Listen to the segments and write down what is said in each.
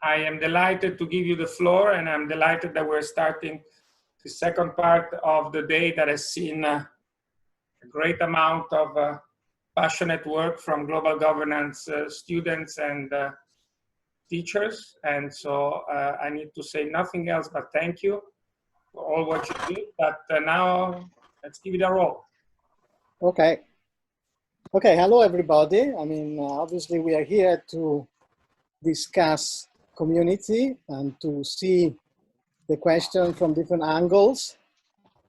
I am delighted to give you the floor, and I'm delighted that we're starting the second part of the day that has seen a great amount of passionate work from global governance students and teachers. And so I need to say nothing else but thank you for all what you did. But now let's give it a roll. Okay. Okay, hello everybody. I mean, obviously we are here to discuss community and to see the question from different angles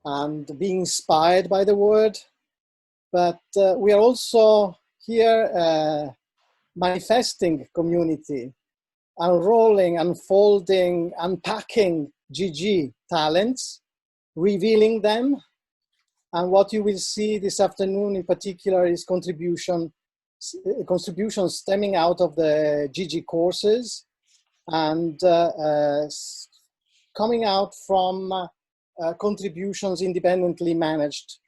and be inspired by the word. But we are also here manifesting community, unrolling, unfolding, unpacking GG talents, revealing them. And what you will see this afternoon in particular is contributions stemming out of the GG courses and coming out from contributions independently managed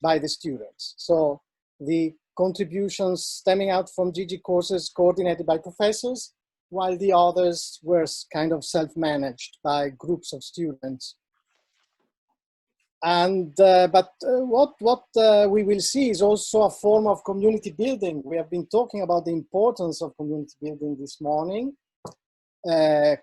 by the students. So the contributions stemming out from GG courses coordinated by professors, while the others were kind of self-managed by groups of students. And what we will see is also a form of community building. We have been talking about the importance of community building this morning,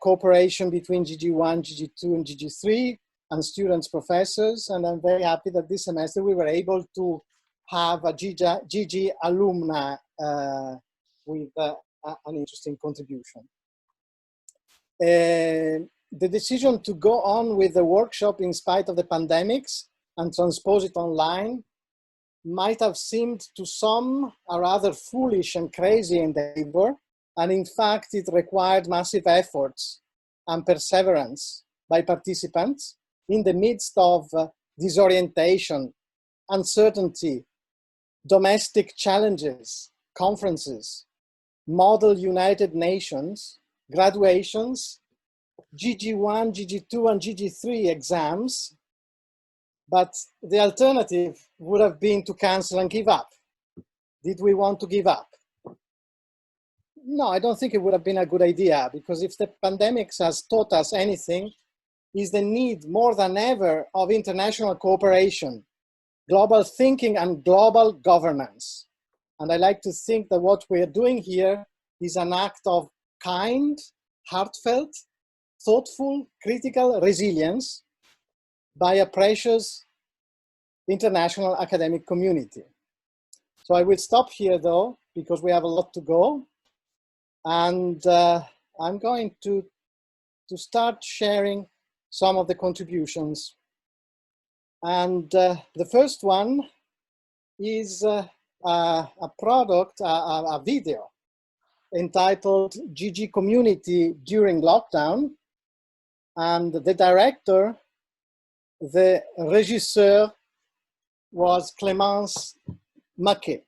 cooperation between GG1, GG2, and GG3, and students, professors. And I'm very happy that this semester we were able to have a GG alumna with an interesting contribution. The decision to go on with the workshop in spite of the pandemics and transpose it online might have seemed to some a rather foolish and crazy endeavor, and in fact it required massive efforts and perseverance by participants in the midst of disorientation, uncertainty, domestic challenges, conferences, model United Nations, graduations, GG1, GG2, and GG3 exams, but the alternative would have been to cancel and give up. Did we want to give up? No, I don't think it would have been a good idea, because if the pandemic has taught us anything, is the need more than ever of international cooperation, global thinking, and global governance. And I like to think that what we're doing here is an act of kind, heartfelt, thoughtful, critical resilience by a precious international academic community. So I will stop here though, because we have a lot to go. And I'm going to start sharing some of the contributions. And the first one is a product, a video entitled GG Community During Lockdown. And the director, the regisseur, was Clémence Maquet.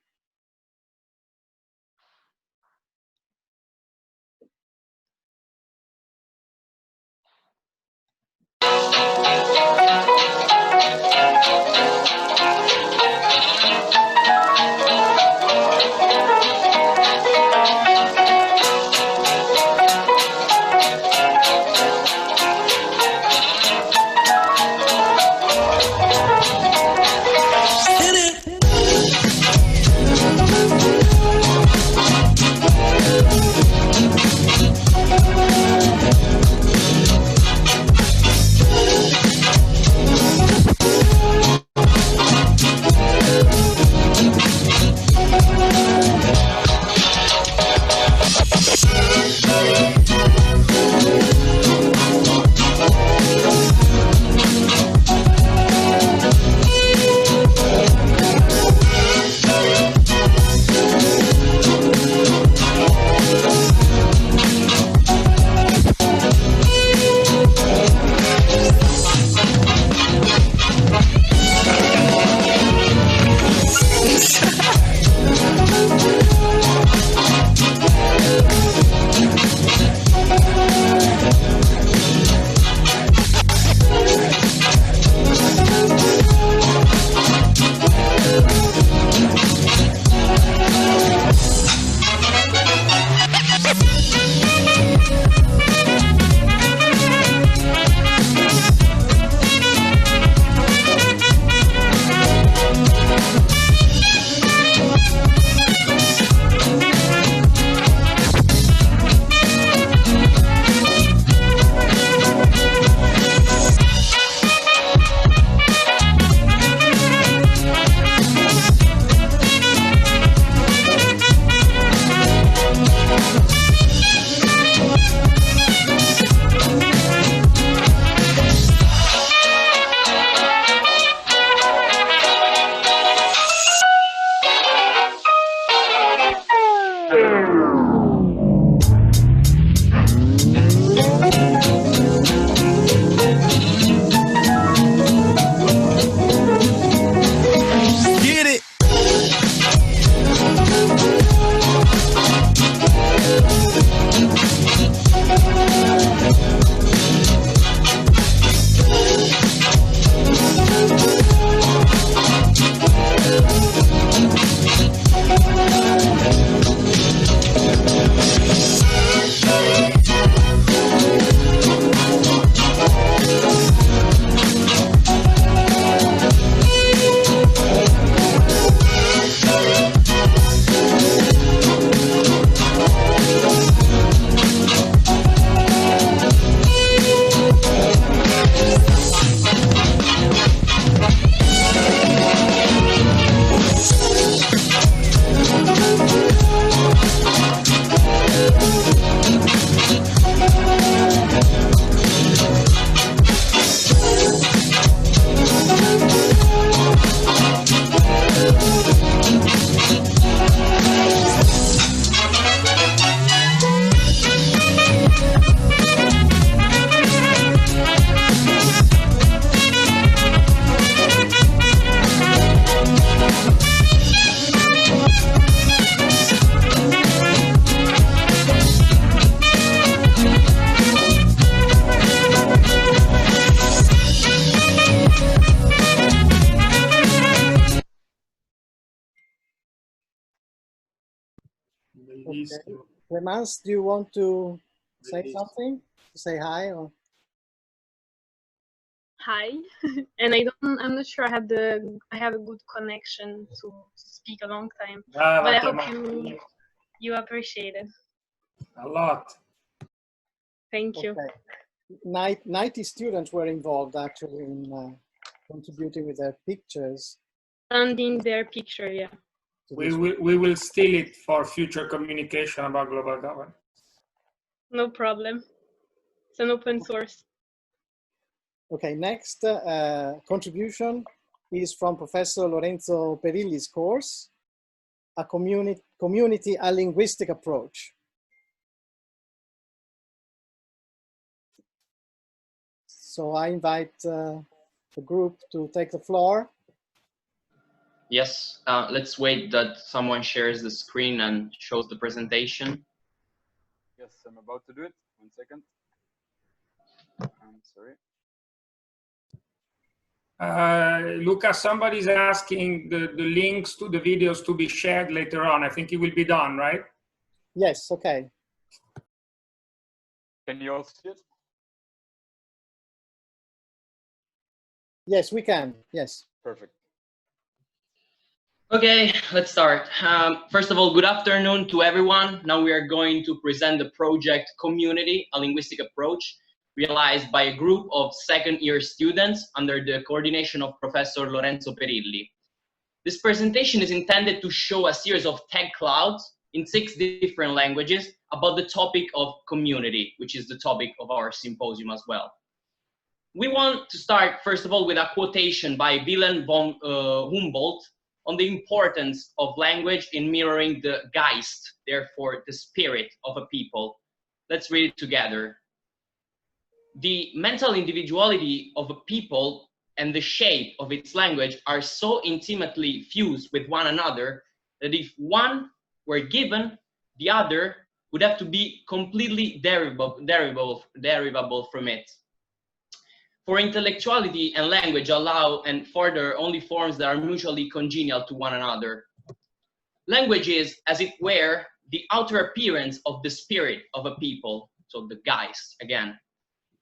Please do. Clemence, do you want to say something? Say hi or? Hi, and I'm not sure I have a good connection to speak a long time, but I hope you appreciate it. A lot. Thank you. Okay. 90 students were involved actually in contributing with their pictures. And in their picture, yeah. We will steal it for future communication about global governance. No problem. It's an open source. Okay, next contribution is from Professor Lorenzo Perilli's course, A Community, a Linguistic Approach. So I invite the group to take the floor. Yes, let's wait that someone shares the screen and shows the presentation. Yes, I'm about to do it. 1 second. I'm sorry. Luca, somebody's asking the links to the videos to be shared later on. I think it will be done, right? Yes, okay. Can you all see it? Yes, we can, yes. Perfect. Okay, let's start. First of all, good afternoon to everyone. Now we are going to present the project Community, a Linguistic Approach, realized by a group of second-year students under the coordination of Professor Lorenzo Perilli. This presentation is intended to show a series of tag clouds in 6 different languages about the topic of community, which is the topic of our symposium as well. We want to start, first of all, with a quotation by Wilhelm von Humboldt on the importance of language in mirroring the Geist, therefore the spirit of a people. Let's read it together. The mental individuality of a people and the shape of its language are so intimately fused with one another that if one were given, the other would have to be completely derivable from it. For intellectuality and language allow and further only forms that are mutually congenial to one another. Language is, as it were, the outer appearance of the spirit of a people, so the Geist again.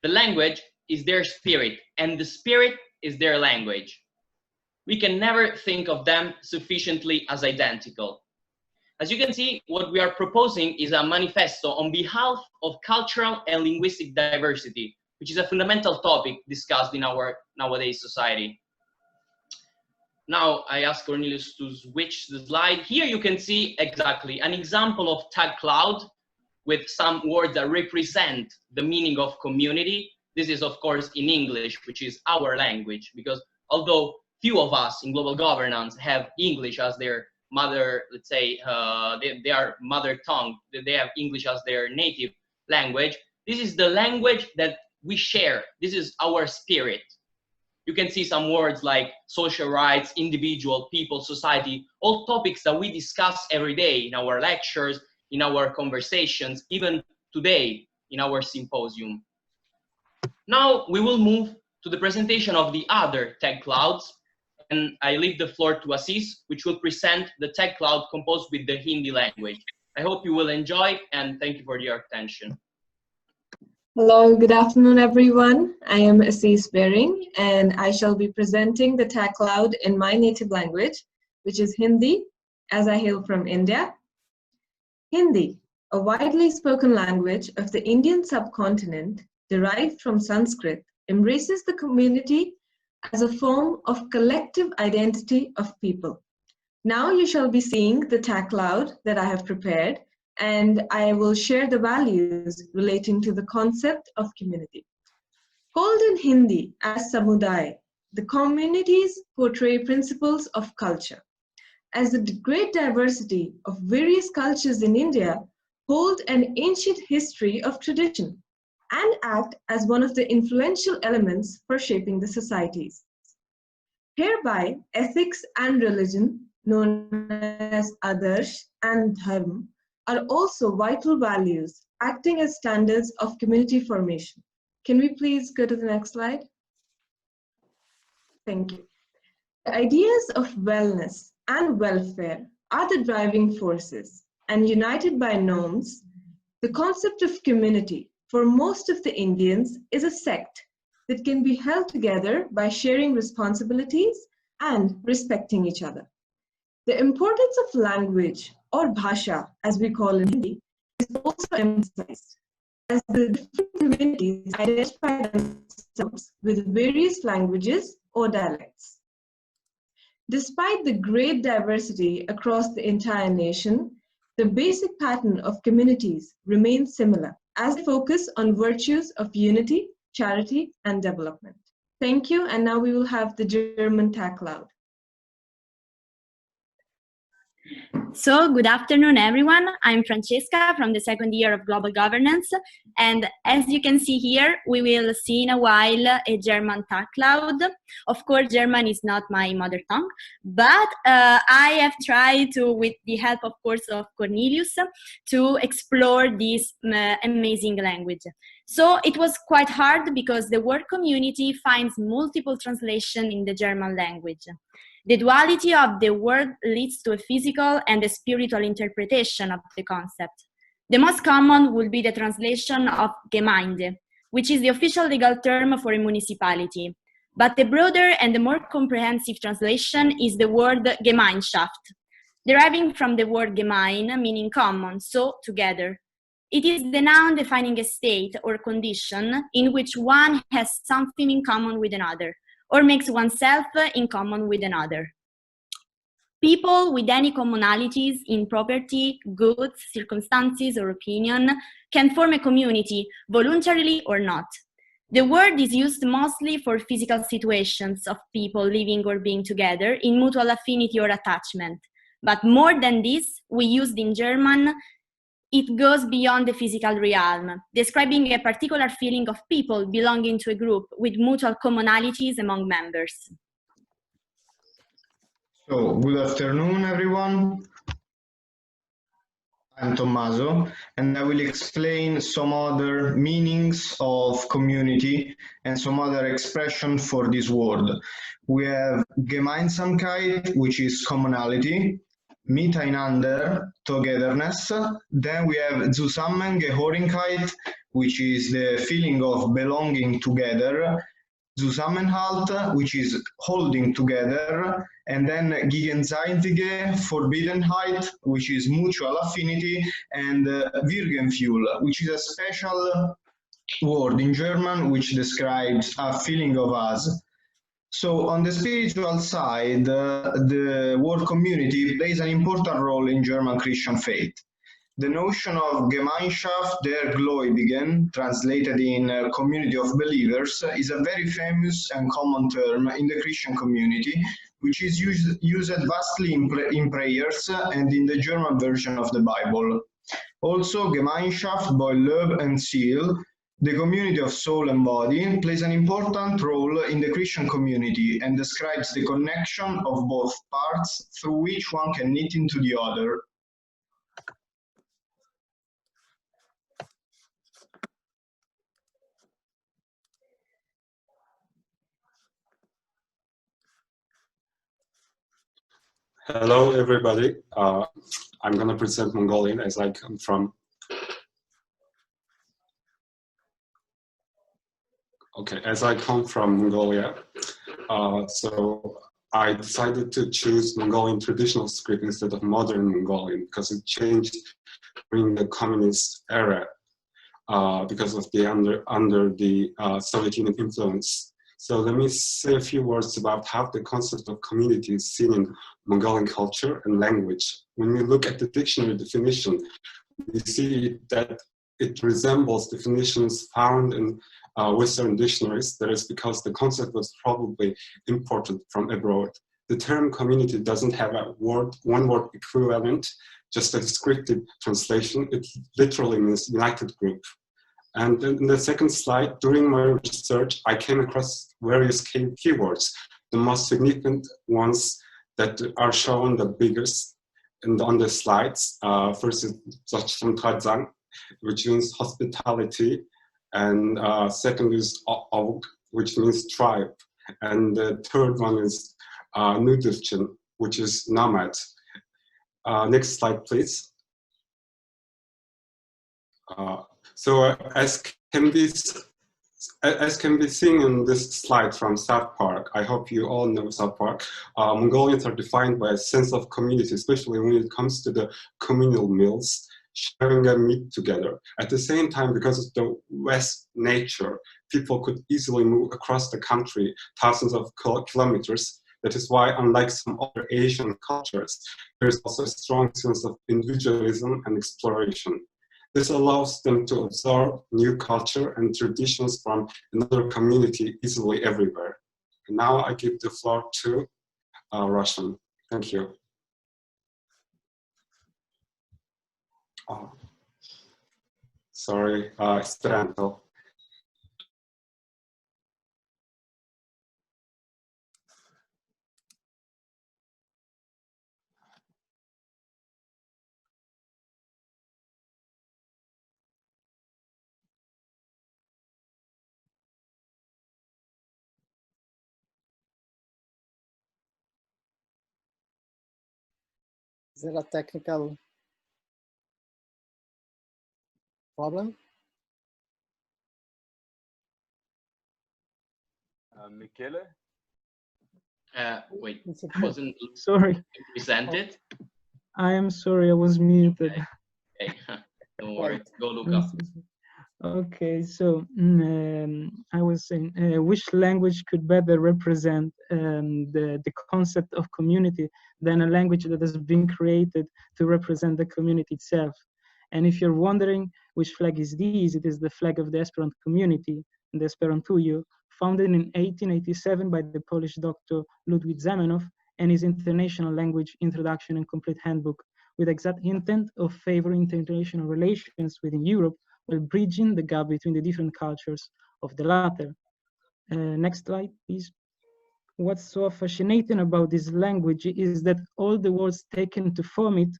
The language is their spirit, and the spirit is their language. We can never think of them sufficiently as identical. As you can see, what we are proposing is a manifesto on behalf of cultural and linguistic diversity, which is a fundamental topic discussed in our nowadays society. Now I ask Cornelius to switch the slide. Here you can see exactly an example of tag cloud with some words that represent the meaning of community. This is of course in English, which is our language, because although few of us in global governance have English as their mother, let's say, their mother tongue, they have English as their native language, this is the language that we share. This is our spirit. You can see some words like social rights, individual, people, society, all topics that we discuss every day in our lectures, in our conversations, even today in our symposium. Now we will move to the presentation of the other tag clouds, and I leave the floor to Assis, which will present the tag cloud composed with the Hindi language. I hope you will enjoy, and thank you for your attention. Hello, good afternoon, everyone. I am Assis Bering, and I shall be presenting the tag cloud in my native language, which is Hindi, as I hail from India. Hindi, a widely spoken language of the Indian subcontinent, derived from Sanskrit, embraces the community as a form of collective identity of people. Now you shall be seeing the tag cloud that I have prepared, and I will share the values relating to the concept of community. Called in Hindi as Samudaya, the communities portray principles of culture. As the great diversity of various cultures in India hold an ancient history of tradition and act as one of the influential elements for shaping the societies. Hereby, ethics and religion, known as Adarsh and Dharma, are also vital values acting as standards of community formation. Can we please go to the next slide? Thank you. The ideas of wellness and welfare are the driving forces, and united by norms, the concept of community for most of the Indians is a sect that can be held together by sharing responsibilities and respecting each other. The importance of language, or bhasha as we call in Hindi, is also emphasized, as the different communities identify themselves with various languages or dialects. Despite the great diversity across the entire nation, the basic pattern of communities remains similar, as they focus on virtues of unity, charity, and development. Thank you, and now we will have the German tag loud. So, good afternoon, everyone. I'm Francesca from the second year of Global Governance. And as you can see here, we will see in a while a German tag cloud. Of course, German is not my mother tongue, but I have tried to, with the help, of course, of Cornelius, to explore this amazing language. So it was quite hard because the word community finds multiple translations in the German language. The duality of the word leads to a physical and a spiritual interpretation of the concept. The most common would be the translation of Gemeinde, which is the official legal term for a municipality. But the broader and the more comprehensive translation is the word Gemeinschaft, deriving from the word Gemein, meaning common, so together. It is the noun defining a state or condition in which one has something in common with another, or makes oneself in common with another. People with any commonalities in property, goods, circumstances, or opinion can form a community, voluntarily or not. The word is used mostly for physical situations of people living or being together in mutual affinity or attachment. But more than this, we used in German, it goes beyond the physical realm, describing a particular feeling of people belonging to a group with mutual commonalities among members. So, good afternoon, everyone. I'm Tommaso, and I will explain some other meanings of community and some other expression for this word. We have Gemeinsamkeit, which is commonality, Miteinander, togetherness. Then we have Zusammengehörigkeit, which is the feeling of belonging together, Zusammenhalt, which is holding together, and then Gegenseitige Verbundenheit, which is mutual affinity, and Wirgefühl, which is a special word in German which describes a feeling of us. So on the spiritual side, the word community plays an important role in German Christian faith. The notion of Gemeinschaft der Gläubigen, translated in community of believers, is a very famous and common term in the Christian community, which is used vastly in prayers and in the German version of the Bible. Also, Gemeinschaft by love and seal, the community of soul and body, plays an important role in the Christian community and describes the connection of both parts through which one can knit into the other. Hello, everybody. I'm going to present Mongolian as I come from. As I come from Mongolia, so I decided to choose Mongolian traditional script instead of modern Mongolian because it changed during the communist era because of the under the Soviet Union influence. So let me say a few words about how the concept of community is seen in Mongolian culture and language. When we look at the dictionary definition, we see that it resembles definitions found in Western dictionaries. That is because the concept was probably imported from abroad. The term community doesn't have a one word equivalent, just a descriptive translation. It literally means united group. And in the second slide, during my research, I came across various keywords. The most significant ones that are shown the biggest and on the slides. First is Zachtantradzang, which means hospitality. And second is Aug, which means tribe. And the third one is Nudivchen, which is nomad. Next slide, please. As can be seen in this slide from South Park, I hope you all know South Park, Mongolians are defined by a sense of community, especially when it comes to the communal meals, sharing a meat together. At the same time, because of the vast nature, people could easily move across the country thousands of kilometers. That is why, unlike some other Asian cultures, there is also a strong sense of individualism and exploration. This allows them to absorb new culture and traditions from another community easily everywhere. And now I give the floor to Russian. Thank you. Sorry, Esperanto. Is there a technical problem? Michele? Wait, I wasn't sorry. presented. I am sorry, I was muted. Okay. Don't worry. Go, Luca. Okay, so I was saying which language could better represent the concept of community than a language that has been created to represent the community itself. And if you're wondering which flag is this, it is the flag of the Esperanto community, the Esperantujo, founded in 1887 by the Polish doctor Ludwik Zamenhof and his International Language Introduction and Complete Handbook, with exact intent of favoring international relations within Europe while bridging the gap between the different cultures of the latter. Next slide, please. What's so fascinating about this language is that all the words taken to form it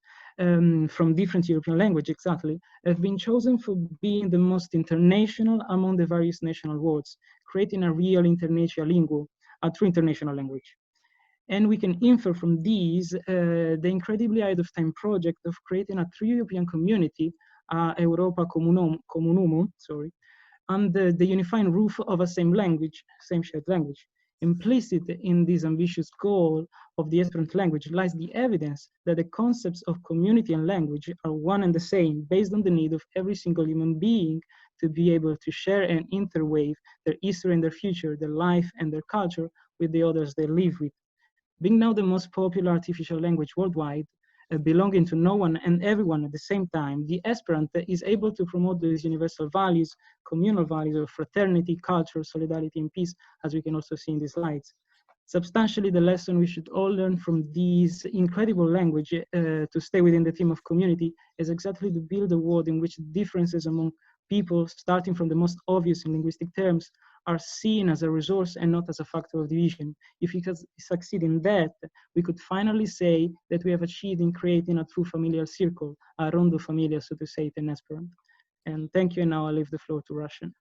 from different European languages, exactly, have been chosen for being the most international among the various national words, creating a real international lingo, a true international language. And we can infer from these the incredibly ahead of time project of creating a true European community, Europa Comunum, sorry, under the unifying roof of a same language, same shared language. Implicit in this ambitious goal of the Esperanto language lies the evidence that the concepts of community and language are one and the same, based on the need of every single human being to be able to share and interweave their history and their future, their life and their culture with the others they live with. Being now the most popular artificial language worldwide, belonging to no one and everyone at the same time, the Esperanto is able to promote these universal values, communal values of fraternity, culture, solidarity, and peace, as we can also see in these slides. Substantially, the lesson we should all learn from this incredible language to stay within the theme of community is exactly to build a world in which differences among people, starting from the most obvious in linguistic terms, are seen as a resource and not as a factor of division. If we succeed in that, we could finally say that we have achieved in creating a true familial circle, a rondo familia, so to say it in Esperanto. And thank you, and now I'll leave the floor to Russian.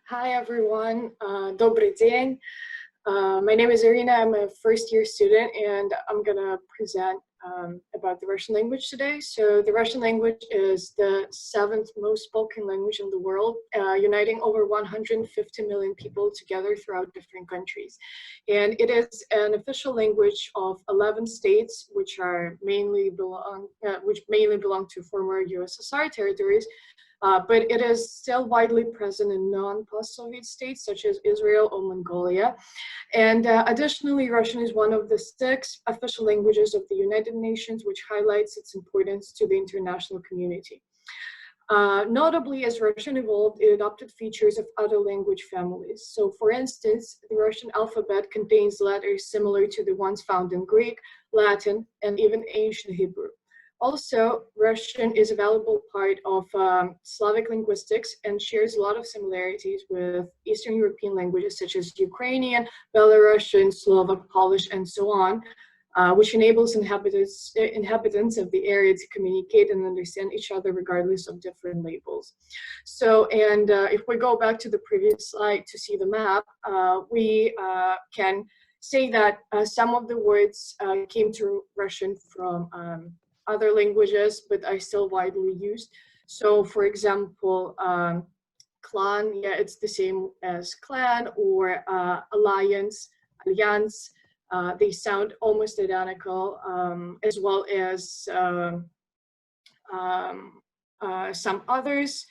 Hi, everyone. Добрый день. My name is Irina. I'm a first-year student, and I'm going to present about the Russian language today. So the Russian language is the 7th most spoken language in the world, uniting over 150 million people together throughout different countries. And it is an official language of 11 states, which mainly belong to former USSR territories. But it is still widely present in non-post-Soviet states such as Israel or Mongolia. And additionally, Russian is one of the 6 official languages of the United Nations, which highlights its importance to the international community. Notably, as Russian evolved, it adopted features of other language families. So for instance, the Russian alphabet contains letters similar to the ones found in Greek, Latin, and even ancient Hebrew. Also, Russian is a valuable part of Slavic linguistics and shares a lot of similarities with Eastern European languages such as Ukrainian, Belarusian, Slovak, Polish, and so on, which enables inhabitants of the area to communicate and understand each other regardless of different labels. So, and if we go back to the previous slide to see the map, we can say that some of the words came to Russian from other languages, but are still widely used. So for example, clan, yeah, it's the same as clan, or alliance, alliance. They sound almost identical, as well as some others.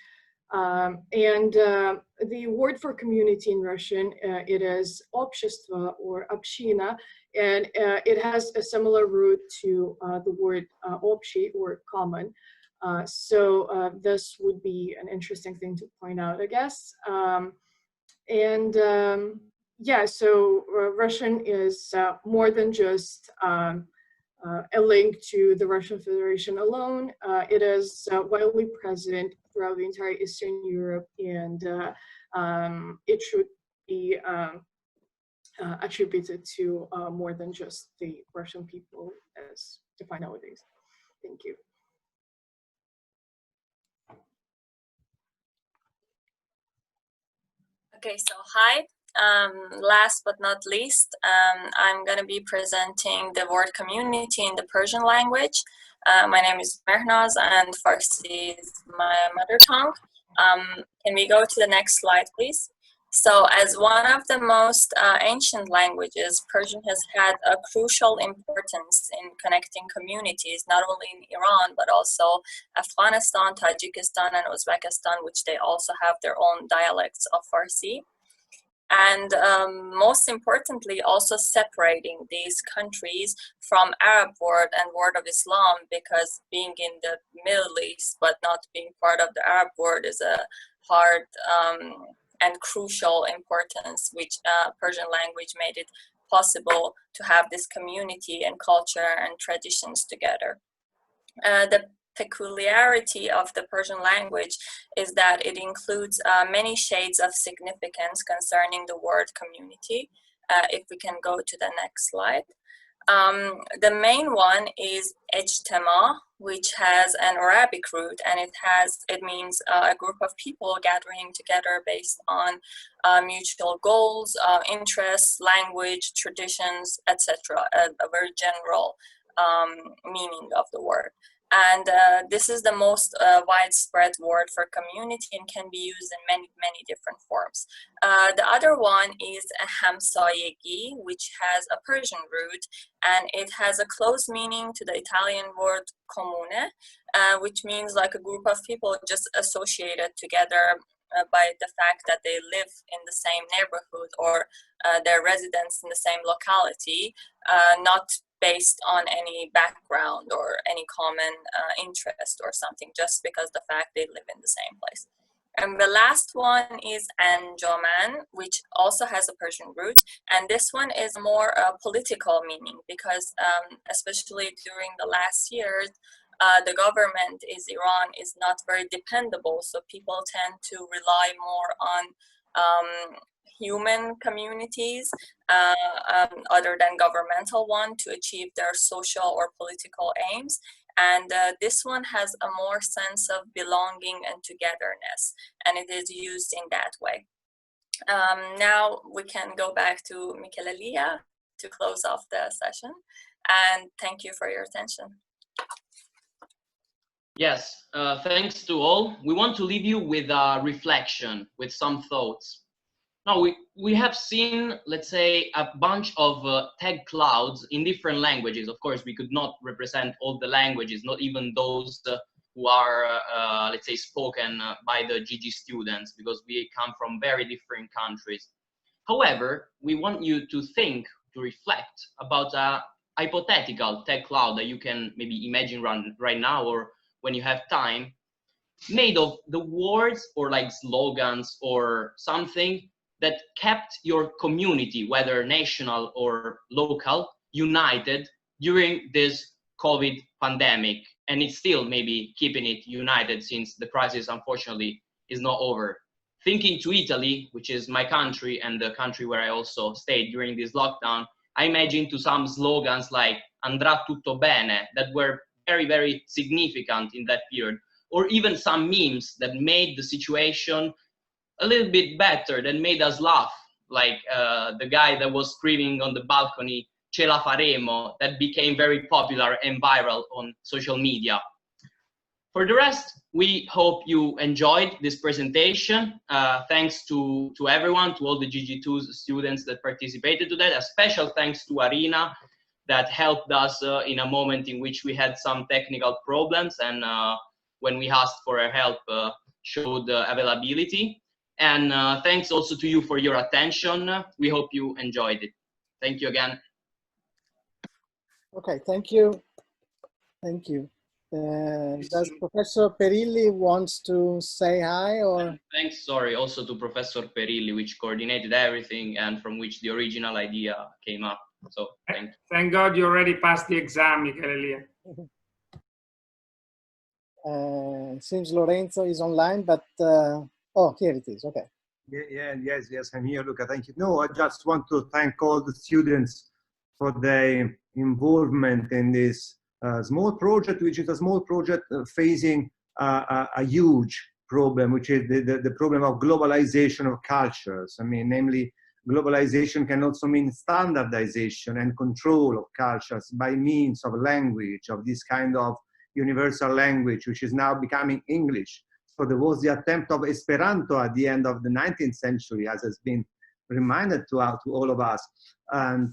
The word for community in Russian, it is общество or община, and it has a similar root to the word общий or common. So this would be an interesting thing to point out, I guess. Yeah, so Russian is more than just a link to the Russian Federation alone. It is widely present throughout the entire Eastern Europe, and it should be attributed to more than just the Russian people as defined nowadays. Thank you. Okay, so hi. Last but not least, I'm going to be presenting the word community in the Persian language. My name is Mehnaz, and Farsi is my mother tongue. Can we go to the next slide, please? So as one of the most ancient languages, Persian has had a crucial importance in connecting communities, not only in Iran, but also Afghanistan, Tajikistan, and Uzbekistan, which they also have their own dialects of Farsi. And most importantly, also separating these countries from Arab world and world of Islam, because being in the Middle East but not being part of the Arab world is a hard and crucial importance, which Persian language made it possible to have this community and culture and traditions together. The peculiarity of the Persian language is that it includes many shades of significance concerning the word community. If we can go to the next slide. The main one is ijtema, which has an Arabic root, and it means a group of people gathering together based on mutual goals, interests, language, traditions, etc. A very general meaning of the word. And this is the most widespread word for community and can be used in many, many different forms. The other one is hamsayegi, which has a Persian root, and it has a close meaning to the Italian word comune, which means like a group of people just associated together by the fact that they live in the same neighborhood or their residence in the same locality, not based on any background or any common interest or something, just because the fact they live in the same place. And the last one is anjoman, which also has a Persian root, and this one is more a political meaning, because especially during the last years, the government Iran is not very dependable, so people tend to rely more on human communities other than governmental one to achieve their social or political aims. And this one has a more sense of belonging and togetherness, and it is used in that way. Now we can go back to Michelelia to close off the session, and thank you for your attention. Yes, thanks to all. We want to leave you with a reflection, with some thoughts. Now, we have seen, let's say, a bunch of tag clouds in different languages. Of course, we could not represent all the languages, not even those who are, let's say, spoken by the GG students, because we come from very different countries. However, we want you to think, to reflect about a hypothetical tag cloud that you can maybe imagine right now or when you have time, made of the words or like slogans or something that kept your community, whether national or local, united during this COVID pandemic. And it's still maybe keeping it united since the crisis, unfortunately, is not over. Thinking to Italy, which is my country and the country where I also stayed during this lockdown, I imagine to some slogans like andrà tutto bene that were very, very significant in that period, or even some memes that made the situation a little bit better, that made us laugh like the guy that was screaming on the balcony, "Ce la faremo," that became very popular and viral on social media. For the rest, we hope you enjoyed this presentation. Thanks to everyone, to all the GG2 students that participated to that. A special thanks to Arina that helped us in a moment in which we had some technical problems, and when we asked for her help, showed availability. And thanks also to you for your attention. We hope you enjoyed it. Thank you again. Okay, thank you. Thank you. Does Professor Perilli wants to say hi, or? Thanks, sorry, also to Professor Perilli, which coordinated everything and from which the original idea came up. So thank you. Thank God you already passed the exam, Michele. Seems Lorenzo is online, but oh, here it is. Okay. Yes, I'm here, Luca. Thank you. No, I just want to thank all the students for their involvement in this small project, which is a small project facing a huge problem, which is the problem of globalization of cultures. I mean, namely, globalization can also mean standardization and control of cultures by means of language, of this kind of universal language, which is now becoming English. So there was the attempt of Esperanto at the end of the 19th century, as has been reminded to all of us, and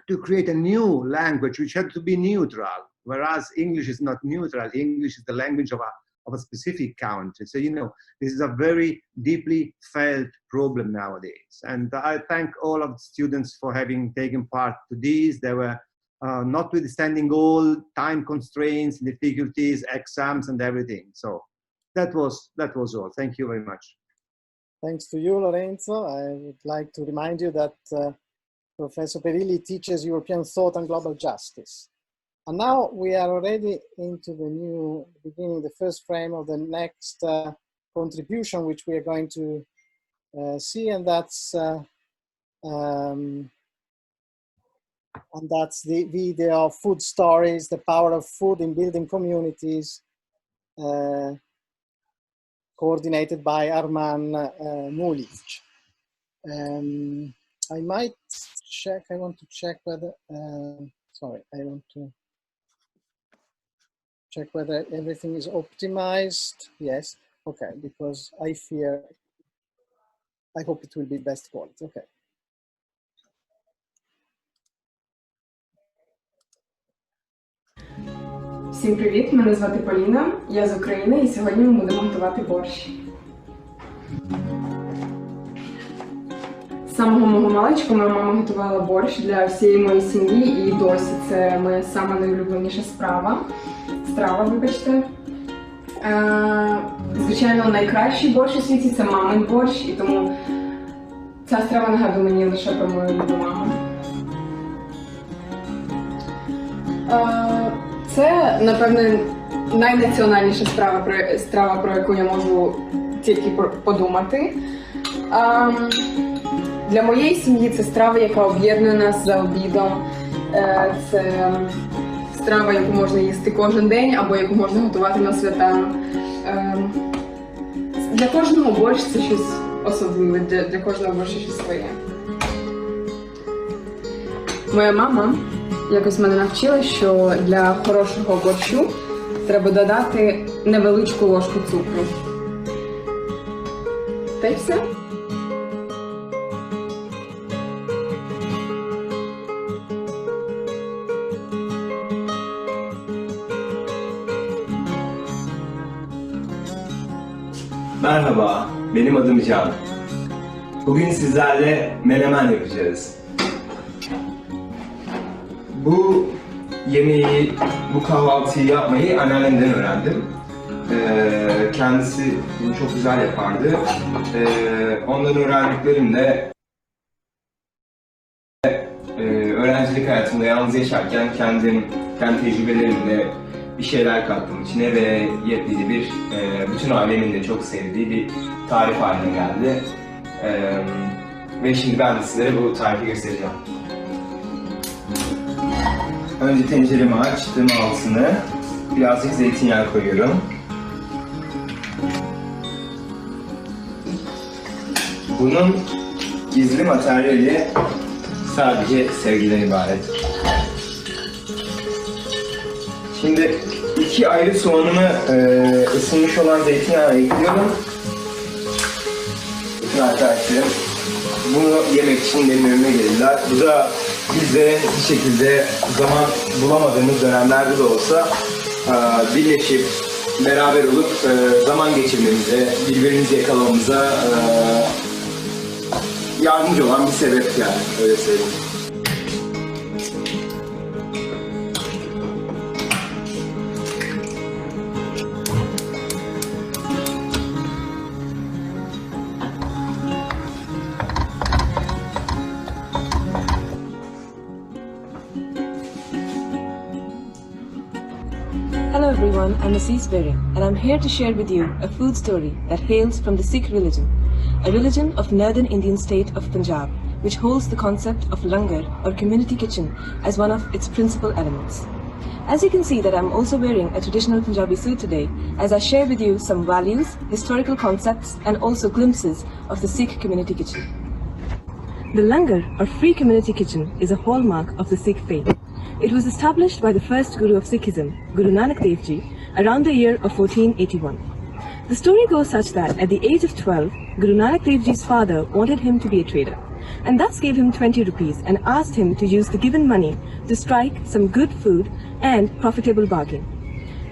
to create a new language which had to be neutral, whereas English is not neutral. English is the language of a specific country. So, you know, this is a very deeply felt problem nowadays. And I thank all of the students for having taken part to this. They were notwithstanding all time constraints, difficulties, exams, and everything. So that was all. Thank you very much. Thanks to you, Lorenzo. I would like to remind you that Professor Perilli teaches European thought and global justice. And now we are already into the new beginning, the first frame of the next contribution, which we are going to see, and that's the video Food Stories, the Power of Food in Building Communities, coordinated by Arman Mulic. I might check, I want to check whether, sorry, I want to check whether everything is optimized. Yes, okay, because I hope it will be best quality, okay. Всім привіт, мене звати Поліна, я з України і сьогодні ми будемо готувати борщ. З самого мого маличку моя мама готувала борщ для всієї моєї сім'ї і досі це моя сама найулюбленіша страва, вибачте. Звичайно, найкращий борщ у світі – це мамин борщ, і тому ця страва нагадує мені лише про мою любу маму. Це, напевне, найнаціональніша страва, про яку я можу тільки подумати. Для моєї сім'ї це страва, яка об'єднує нас за обідом. Це страва, яку можна їсти кожен день або яку можна готувати на свята. Для кожного борщ це щось особливе, для кожного борщ щось своє. Моя мама якось мене навчила, що для хорошого борщу треба додати невеличку ложку цукру. Та й все. Merhaba, benim adım Can. Bugün sizlerle menemen yapacağız. Bu yemeği, bu kahvaltıyı yapmayı anneannemden öğrendim. Kendisi bunu çok güzel yapardı. Ondan öğrendiklerimle öğrencilik hayatımda yalnız yaşarken kendi tecrübelerimle bir şeyler kattım içine ve yepyeni bir, bütün ailemin de çok sevdiği bir tarif haline geldi. Ve şimdi ben de sizlere bu tarifi göstereceğim. Önce tenceremi açtım altını. Birazcık zeytinyağı koyuyorum. Bunun gizli materyali sadece sevgiden ibaret. Şimdi 2 ayrı soğanımı ısınmış olan zeytinyağı ekliyorum. Bütün arkadaşlarım bunu yemek için benim önüme gelirler. Bu da bizlerin bir şekilde zaman bulamadığımız dönemlerde de olsa birleşip beraber olup zaman geçirmemize, birbirimizi yakalamamıza yardımcı olan bir sebep yani, öyle söyleyeyim. Hello everyone, I'm Assis Bering, and I'm here to share with you a food story that hails from the Sikh religion, a religion of northern Indian state of Punjab, which holds the concept of langar or community kitchen as one of its principal elements. As you can see that I'm also wearing a traditional Punjabi suit today, as I share with you some values, historical concepts, and also glimpses of the Sikh community kitchen. The langar or free community kitchen is a hallmark of the Sikh faith. It was established by the first Guru of Sikhism, Guru Nanak Dev Ji, around the year of 1481. The story goes such that at the age of 12, Guru Nanak Dev Ji's father wanted him to be a trader, and thus gave him 20 rupees and asked him to use the given money to strike some good food and profitable bargain.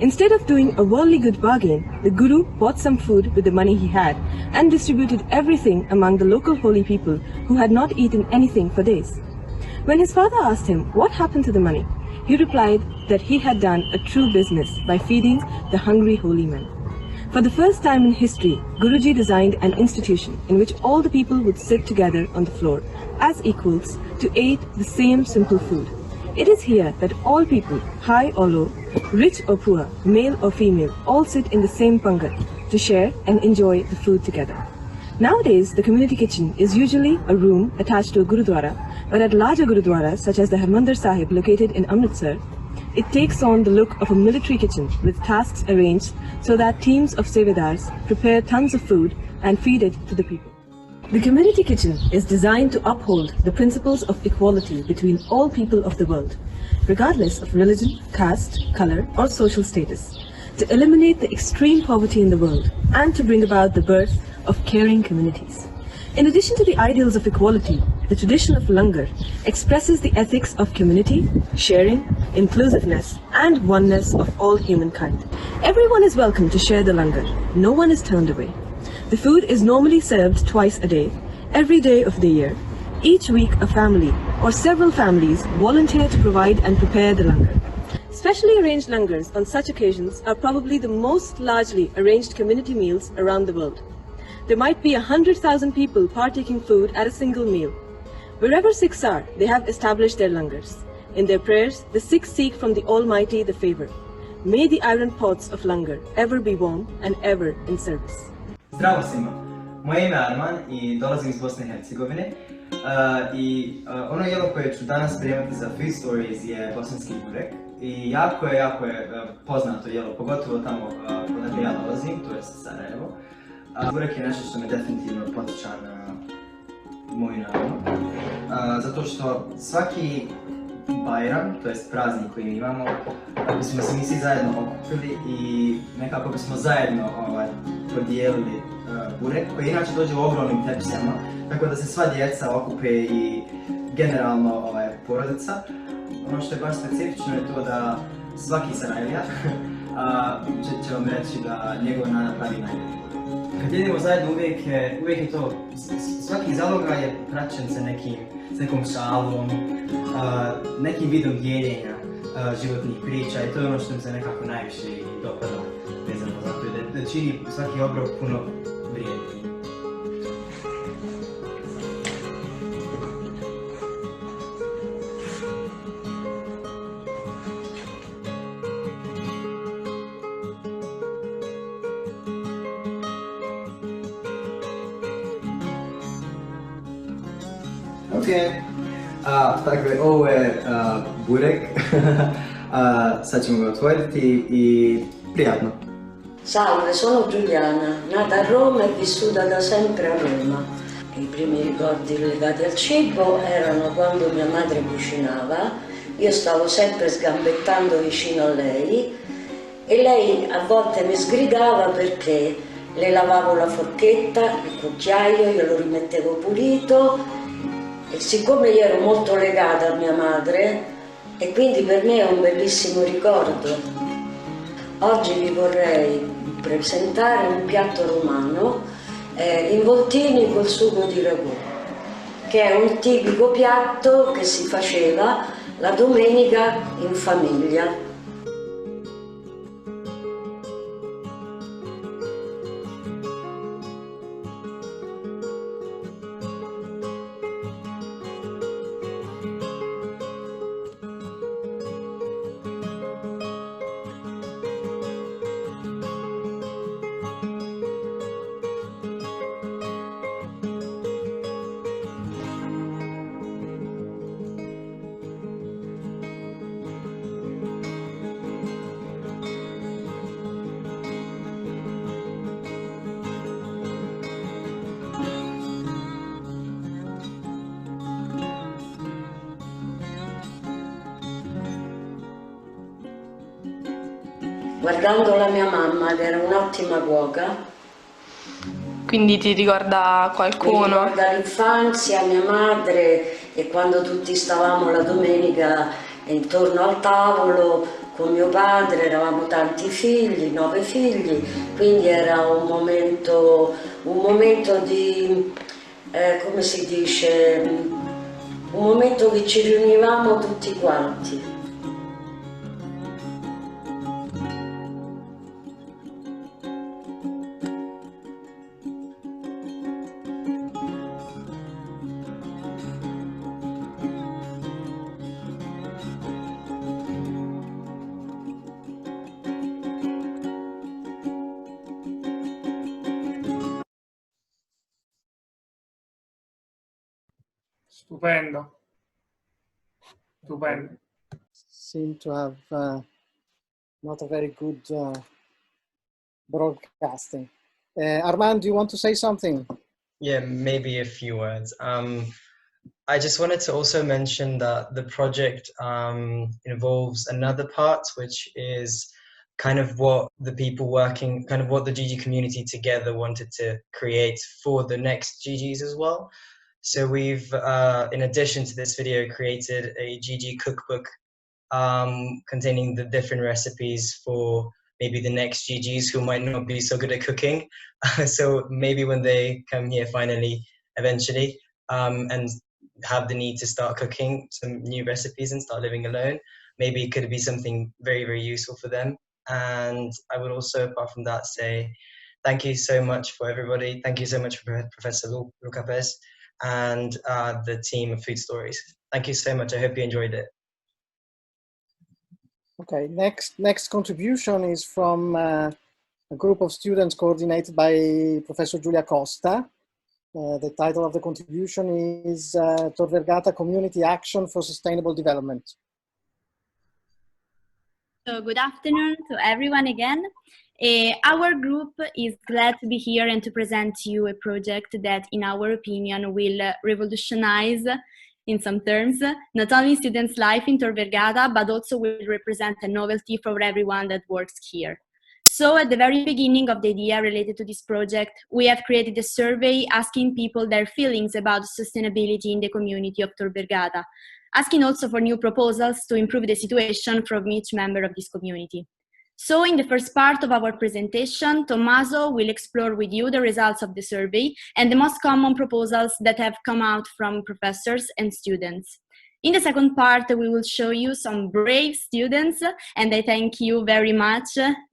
Instead of doing a worldly good bargain, the Guru bought some food with the money he had and distributed everything among the local holy people who had not eaten anything for days. When his father asked him what happened to the money, he replied that he had done a true business by feeding the hungry holy men. For the first time in history, Guruji designed an institution in which all the people would sit together on the floor as equals to eat the same simple food. It is here that all people, high or low, rich or poor, male or female, all sit in the same pangat to share and enjoy the food together. Nowadays, the community kitchen is usually a room attached to a Gurudwara, but at larger Gurudwaras such as the Harmandir Sahib located in Amritsar, it takes on the look of a military kitchen with tasks arranged so that teams of Sevedars prepare tons of food and feed it to the people. The community kitchen is designed to uphold the principles of equality between all people of the world, regardless of religion, caste, color, or social status, to eliminate the extreme poverty in the world and to bring about the birth of caring communities. In addition to the ideals of equality, the tradition of langar expresses the ethics of community, sharing, inclusiveness, and oneness of all humankind. Everyone is welcome to share the langar. No one is turned away. The food is normally served twice a day, every day of the year. Each week, a family or several families volunteer to provide and prepare the langar. Specially arranged langars on such occasions are probably the most largely arranged community meals around the world. There might be 100,000 people partaking food at a single meal. Wherever Sikhs are, they have established their langars. In their prayers, the Sikhs seek from the Almighty the favor. May the iron pots of langar ever be warm and ever in service. Zdravo svima! Moje ime je Arman I dolazim iz Bosne I Hercegovine. Ono jelo koje ću danas spremati za Food Stories je bosanski burek. I jako je poznato jelo, pogotovo tamo odakle ja dolazim, to je Sarajevo. Burek je nešto što me definitivno potiče na moju narodu. Zato što svaki Bajram, to jest praznik koji mi imamo, bismo se mi svi zajedno okupili I nekako bismo zajedno podijelili burek, koji inače dođe u ogromnim tepsijama, tako da se sva djeca okupe I generalno porodica. Ono što je baš specifično je to da svaki Sarajevija će vam reći da njegov nana pravi najbolji burek. Kad jedemo zajedno uvijek je to, svaki zaloga je praćen sa nekom šalom, nekim vidom dijeljenja životnih priča I to je ono što mi se nekako najviše dopada vezano za to da čini svaki obrok puno vrijedniji. Dakle, ovo je burek, sad ćemo ga otvoriti I prijatno. Salve, sono Giuliana, nata a Roma e vissuta da sempre a Roma. I primi ricordi legati al cibo erano quando mia madre cucinava, io stavo sempre sgambettando vicino a lei e lei a volte mi sgridava perché le lavavo la forchetta, il cucchiaio, io lo rimettevo pulito e siccome io ero molto legata a mia madre e quindi per me è un bellissimo ricordo. Oggi vi vorrei presentare un piatto romano, involtini col sugo di ragù, che è un tipico piatto che si faceva la domenica in famiglia. Guardando la mia mamma, che era un'ottima cuoca. Quindi ti ricorda qualcuno? Mi ricorda l'infanzia, mia madre e quando tutti stavamo la domenica intorno al tavolo con mio padre, eravamo tanti figli, 9 figli, quindi era un momento di, come si dice, un momento che ci riunivamo tutti quanti. Stupendo. Stupendo. Seem to have not a very good broadcasting. Armand, do you want to say something? Yeah, maybe a few words. I just wanted to also mention that the project involves another part, which is kind of what the people working, kind of what the GG community together wanted to create for the next GGs as well. So we've, in addition to this video, created a GG cookbook containing the different recipes for maybe the next GGs who might not be so good at cooking. So maybe when they come here finally, eventually, and have the need to start cooking some new recipes and start living alone, maybe it could be something very, very useful for them. And I would also, apart from that, say thank you so much for everybody. Thank you so much for Professor Luca Pes and the team of Food Stories. Thank you so much. I hope you enjoyed it. Okay, next contribution is from a group of students coordinated by Professor Giulia Costa. The title of the contribution is Tor Vergata Community Action for Sustainable Development. So good afternoon to everyone again. Our group is glad to be here and to present to you a project that, in our opinion, will revolutionize, in some terms, not only students' life in Tor Vergata, but also will represent a novelty for everyone that works here. So at the very beginning of the idea related to this project, we have created a survey asking people their feelings about sustainability in the community of Tor Vergata, asking also for new proposals to improve the situation from each member of this community. So in the first part of our presentation, Tommaso will explore with you the results of the survey and the most common proposals that have come out from professors and students. In the second part, we will show you some brave students, and I thank you very much,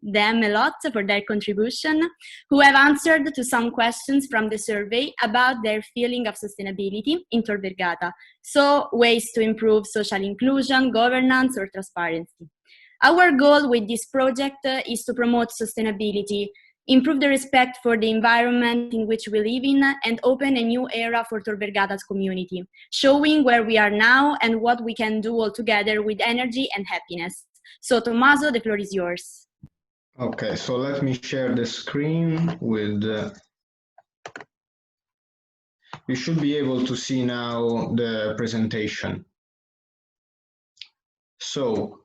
them a lot, for their contribution, who have answered to some questions from the survey about their feeling of sustainability in Tor Vergata, so ways to improve social inclusion, governance, or transparency. Our goal with this project is to promote sustainability, improve the respect for the environment in which we live in, and open a new era for Tor Vergata's community, showing where we are now and what we can do all together with energy and happiness. So Tommaso, the floor is yours. Okay, so let me share the screen with... You should be able to see now the presentation. So,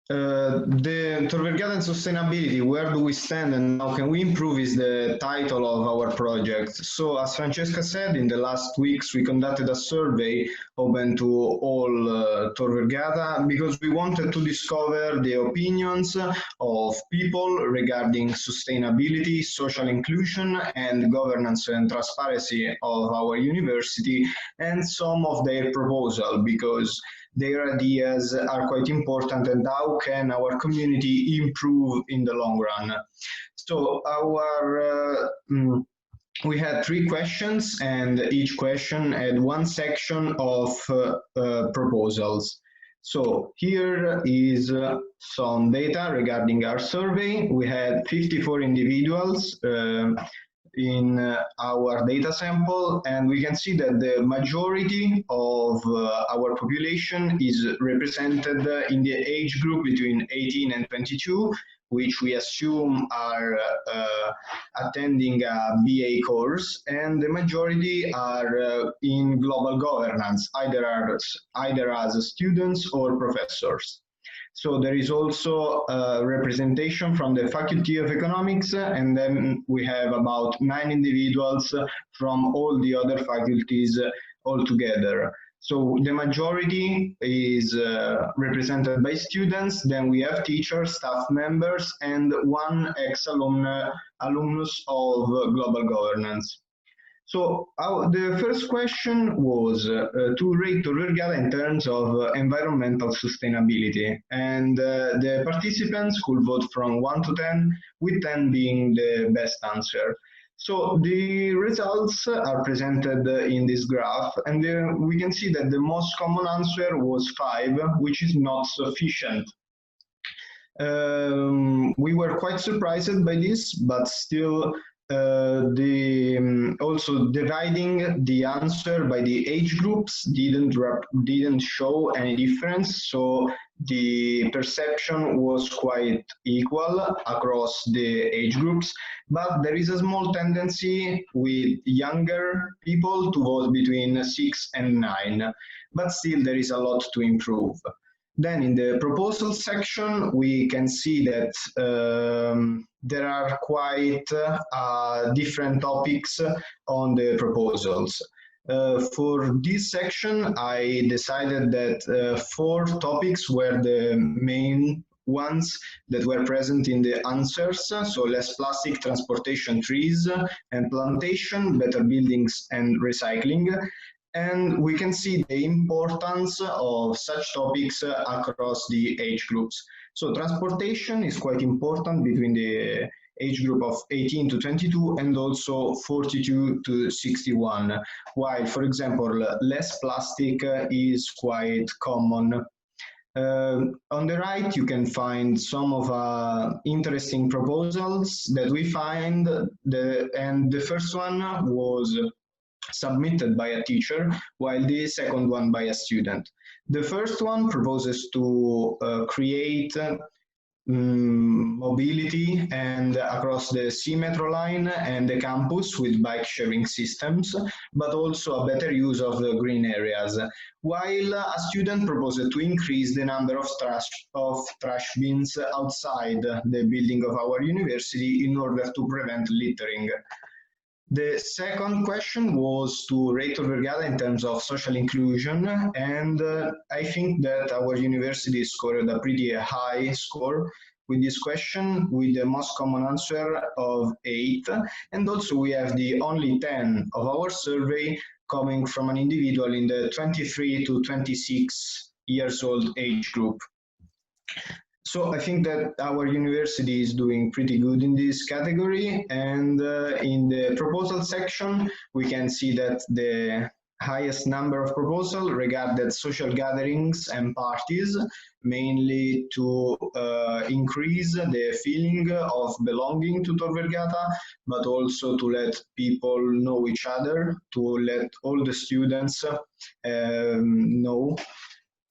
the Tor Vergata and Sustainability, where do we stand and how can we improve, is the title of our project. So as Francesca said, in the last weeks we conducted a survey open to all Tor Vergata because we wanted to discover the opinions of people regarding sustainability, social inclusion and governance and transparency of our university, and some of their proposals, because their ideas are quite important and how can our community improve in the long run. So we had 3 questions, and each question had 1 section of proposals. So here is some data regarding our survey. We had 54 individuals in our data sample, and we can see that the majority of our population is represented in the age group between 18 and 22, which we assume are attending a BA course, and the majority are in global governance, either as students or professors. So there is also representation from the Faculty of Economics, and then we have about 9 individuals from all the other faculties altogether. So the majority is represented by students, then we have teachers, staff members, and 1 ex-alumnus of global governance. So the first question was to rate Tor Vergata in terms of environmental sustainability, and the participants could vote from 1 to 10, with 10 being the best answer. So the results are presented in this graph, and we can see that the most common answer was 5, which is not sufficient. We were quite surprised by this, but still also dividing the answer by the age groups didn't show any difference, so the perception was quite equal across the age groups, but there is a small tendency with younger people to vote between 6 and 9, but still there is a lot to improve. Then in the proposal section, we can see that there are quite different topics on the proposals. For this section, I decided that 4 topics were the main ones that were present in the answers. So less plastic, transportation, trees and plantation, better buildings and recycling. And we can see the importance of such topics across the age groups. So transportation is quite important between the age group of 18 to 22 and also 42 to 61, while, for example, less plastic is quite common. On the right, you can find some of interesting proposals that we find, and the first one was submitted by a teacher, while the second one by a student. The first one proposes to create mobility and across the sea metro line and the campus with bike sharing systems, but also a better use of the green areas, while a student proposed to increase the number of trash bins outside the building of our university in order to prevent littering. The second question was to rate Tor Vergata in terms of social inclusion, and I think that our university scored a pretty high score with this question, with the most common answer of 8, and also we have the only 10 of our survey coming from an individual in the 23 to 26 years old age group. So I think that our university is doing pretty good in this category, and in the proposal section, we can see that the highest number of proposals regarded social gatherings and parties, mainly to increase the feeling of belonging to Tor Vergata, but also to let people know each other, to let all the students know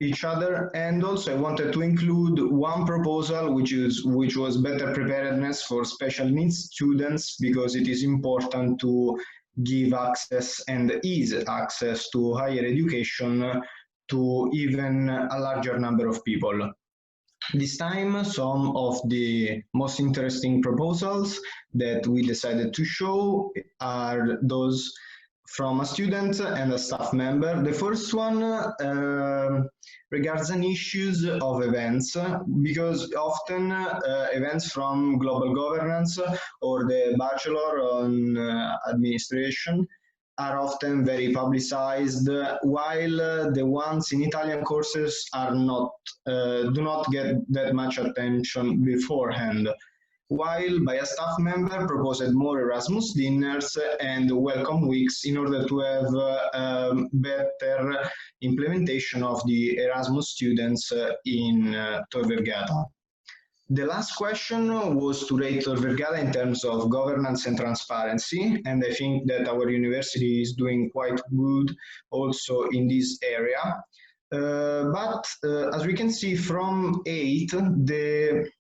each other. And also I wanted to include one proposal which was better preparedness for special needs students, because it is important to give access and ease access to higher education to even a larger number of people. This time, some of the most interesting proposals that we decided to show are those from a student and a staff member. The first one regards an issues of events, because often events from global governance or the Bachelor on Administration are often very publicized, while the ones in Italian courses are not, do not get that much attention beforehand. While by a staff member proposed more Erasmus dinners and welcome weeks in order to have better implementation of the Erasmus students in Tor Vergata. The last question was to rate Tor Vergata in terms of governance and transparency, and I think that our university is doing quite good also in this area. But as we can see from 8, the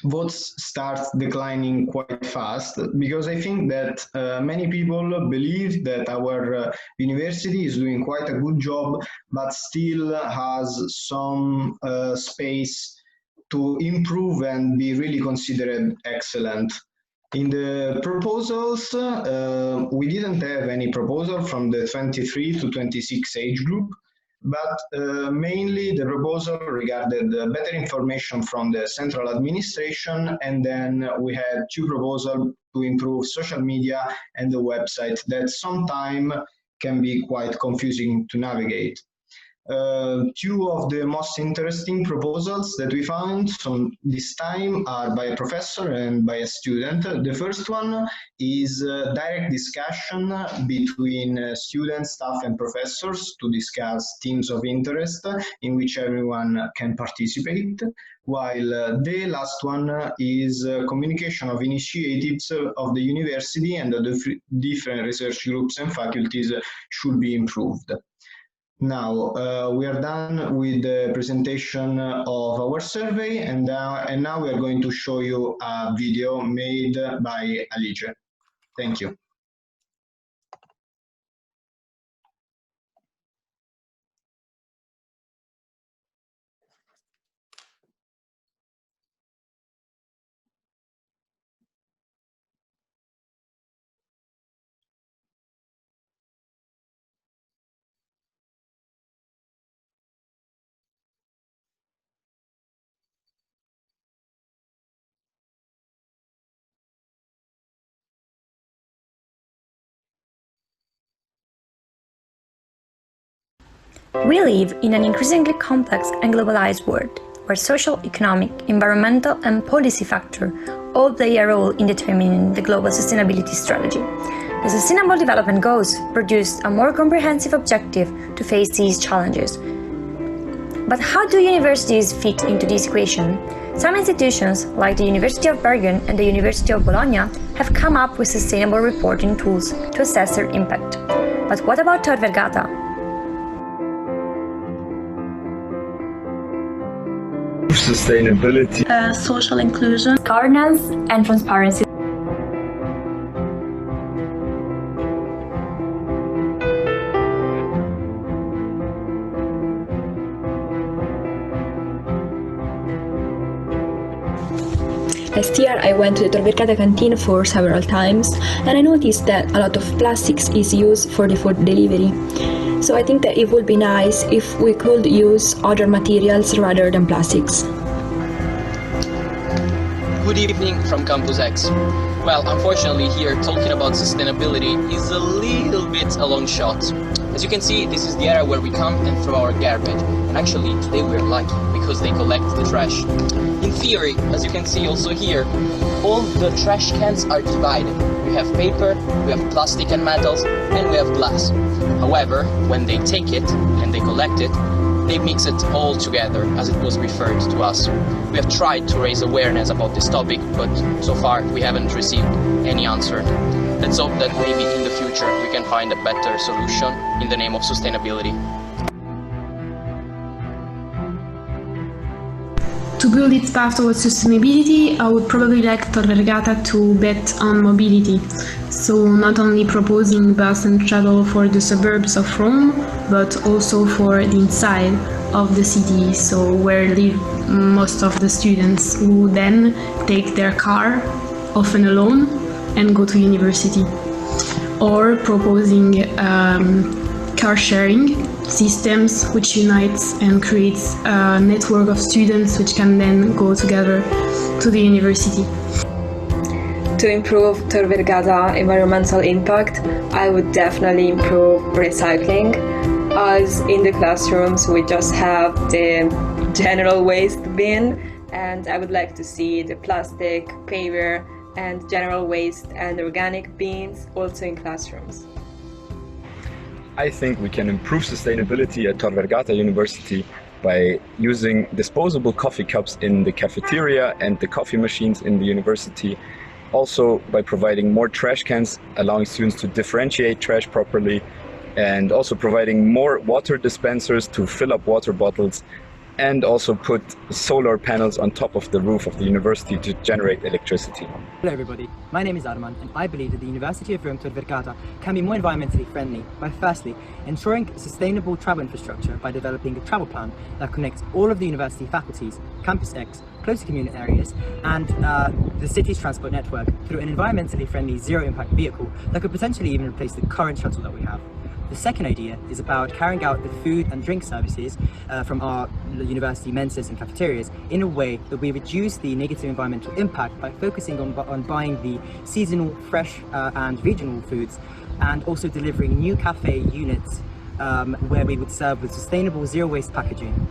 votes start declining quite fast, because I think that many people believe that our university is doing quite a good job, but still has some space to improve and be really considered excellent. In the proposals, we didn't have any proposal from the 23 to 26 age group, but mainly the proposal regarded better information from the central administration, and then we had 2 proposals to improve social media and the website that sometimes can be quite confusing to navigate. 2 of the most interesting proposals that we found from this time are by a professor and by a student. The first one is direct discussion between students, staff and professors to discuss themes of interest in which everyone can participate, while the last one is communication of initiatives of the university and the different research groups and faculties should be improved. Now, we are done with the presentation of our survey, and now we are going to show you a video made by Alice. Thank you. We live in an increasingly complex and globalized world, where social, economic, environmental and policy factors all play a role in determining the global sustainability strategy. The Sustainable Development Goals produced a more comprehensive objective to face these challenges. But how do universities fit into this equation? Some institutions, like the University of Bergen and the University of Bologna, have come up with sustainable reporting tools to assess their impact. But what about Tor Vergata? Sustainability, social inclusion, governance and transparency. Last year I went to the Tor Vergata canteen for several times, and I noticed that a lot of plastics is used for the food delivery. So I think that it would be nice if we could use other materials rather than plastics. Good evening from Campus X. Well, unfortunately here talking about sustainability is a little bit a long shot. As you can see, this is the area where we come and throw our garbage. And actually today we're lucky because they collect the trash. In theory, as you can see also here, all the trash cans are divided. We have paper, we have plastic and metals, and we have glass. However, when they take it and they collect it, they mix it all together, as it was referred to us. We have tried to raise awareness about this topic, but so far we haven't received any answer. Let's hope that maybe in the future we can find a better solution in the name of sustainability. To to build its path towards sustainability, I would probably like Tor Vergata to bet on mobility. So not only proposing bus and shuttle for the suburbs of Rome, but also for the inside of the city, so where live most of the students who then take their car, often alone, and go to university. Or proposing car sharing systems which unites and creates a network of students which can then go together to the university. To improve Tor Vergata environmental impact, I would definitely improve recycling, as in the classrooms we just have the general waste bin, and I would like to see the plastic, paper, and general waste and organic bins also in classrooms. I think we can improve sustainability at Tor Vergata University by using disposable coffee cups in the cafeteria and the coffee machines in the university. Also by providing more trash cans, allowing students to differentiate trash properly, and also providing more water dispensers to fill up water bottles, and also put solar panels on top of the roof of the university to generate electricity. Hello everybody, my name is Arman, and I believe that the University of Rome Tor Vergata can be more environmentally friendly by firstly ensuring sustainable travel infrastructure by developing a travel plan that connects all of the university faculties, Campus X, closer community areas, and the city's transport network through an environmentally friendly zero-impact vehicle that could potentially even replace the current shuttle that we have. The second idea is about carrying out the food and drink services from our university menses and cafeterias in a way that we reduce the negative environmental impact by focusing on buying the seasonal, fresh and regional foods, and also delivering new cafe units where we would serve with sustainable zero-waste packaging.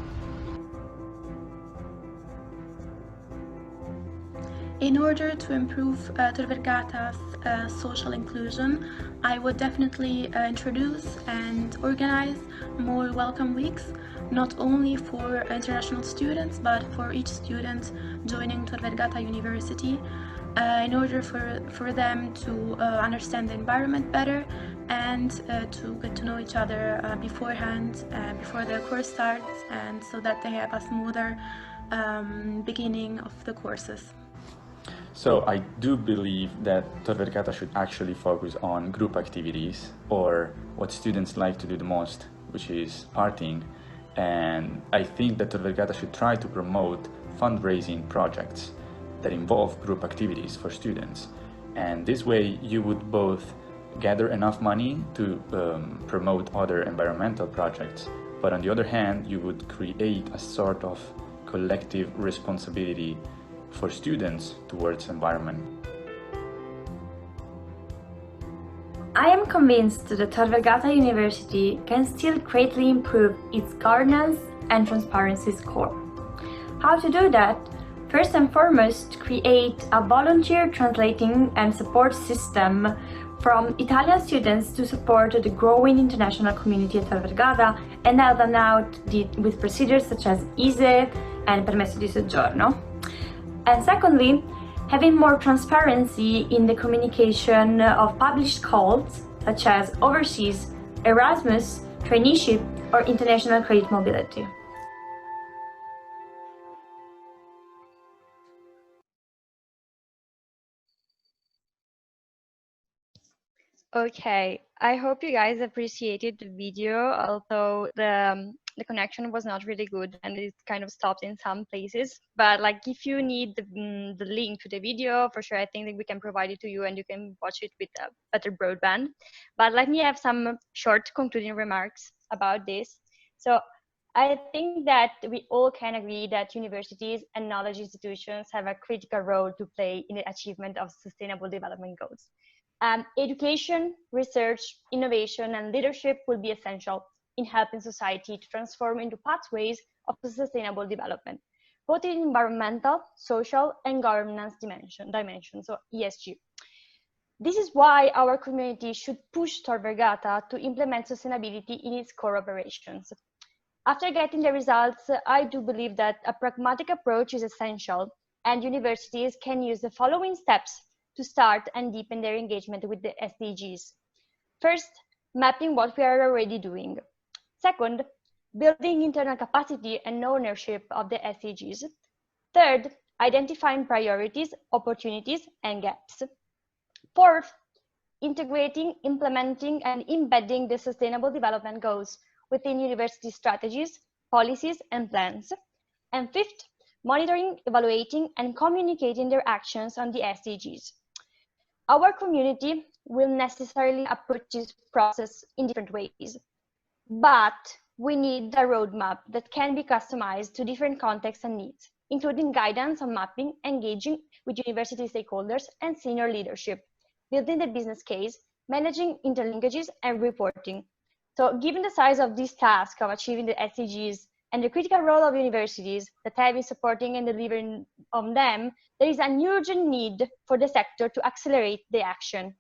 In order to improve Tor Vergata's social inclusion, I would definitely introduce and organize more welcome weeks, not only for international students, but for each student joining Tor Vergata University, in order for them to understand the environment better and to get to know each other beforehand, before the course starts, and so that they have a smoother beginning of the courses. So I do believe that Tor Vergata should actually focus on group activities, or what students like to do the most, which is partying. And I think that Tor Vergata should try to promote fundraising projects that involve group activities for students. And this way you would both gather enough money to promote other environmental projects, but on the other hand, you would create a sort of collective responsibility for students towards environment. I am convinced that Tor Vergata University can still greatly improve its governance and transparency score. How to do that? First and foremost, create a volunteer translating and support system from Italian students to support the growing international community at Tor Vergata, and help them out with procedures such as ISE and permesso di soggiorno. And secondly, having more transparency in the communication of published calls, such as overseas, Erasmus, traineeship, or international credit mobility. Okay, I hope you guys appreciated the video, although the connection was not really good and it kind of stopped in some places. But like, if you need the link to the video, for sure I think that we can provide it to you and you can watch it with a better broadband. But let me have some short concluding remarks about this. So I think that we all can agree that universities and knowledge institutions have a critical role to play in the achievement of sustainable development goals. Education, research, innovation, and leadership will be essential in helping society to transform into pathways of sustainable development, both in environmental, social, and governance dimension, so ESG. This is why our community should push Tor Vergata to implement sustainability in its core operations. After getting the results, I do believe that a pragmatic approach is essential, and universities can use the following steps to start and deepen their engagement with the SDGs. First, mapping what we are already doing. Second, building internal capacity and ownership of the SDGs. Third, identifying priorities, opportunities, and gaps. Fourth, integrating, implementing, and embedding the Sustainable Development Goals within university strategies, policies, and plans. And fifth, monitoring, evaluating, and communicating their actions on the SDGs. Our community will necessarily approach this process in different ways, but we need a roadmap that can be customized to different contexts and needs, including guidance on mapping, engaging with university stakeholders and senior leadership, building the business case, managing interlinkages, and reporting. So given the size of this task of achieving the SDGs and the critical role of universities that have been supporting and delivering on them, there is an urgent need for the sector to accelerate the action.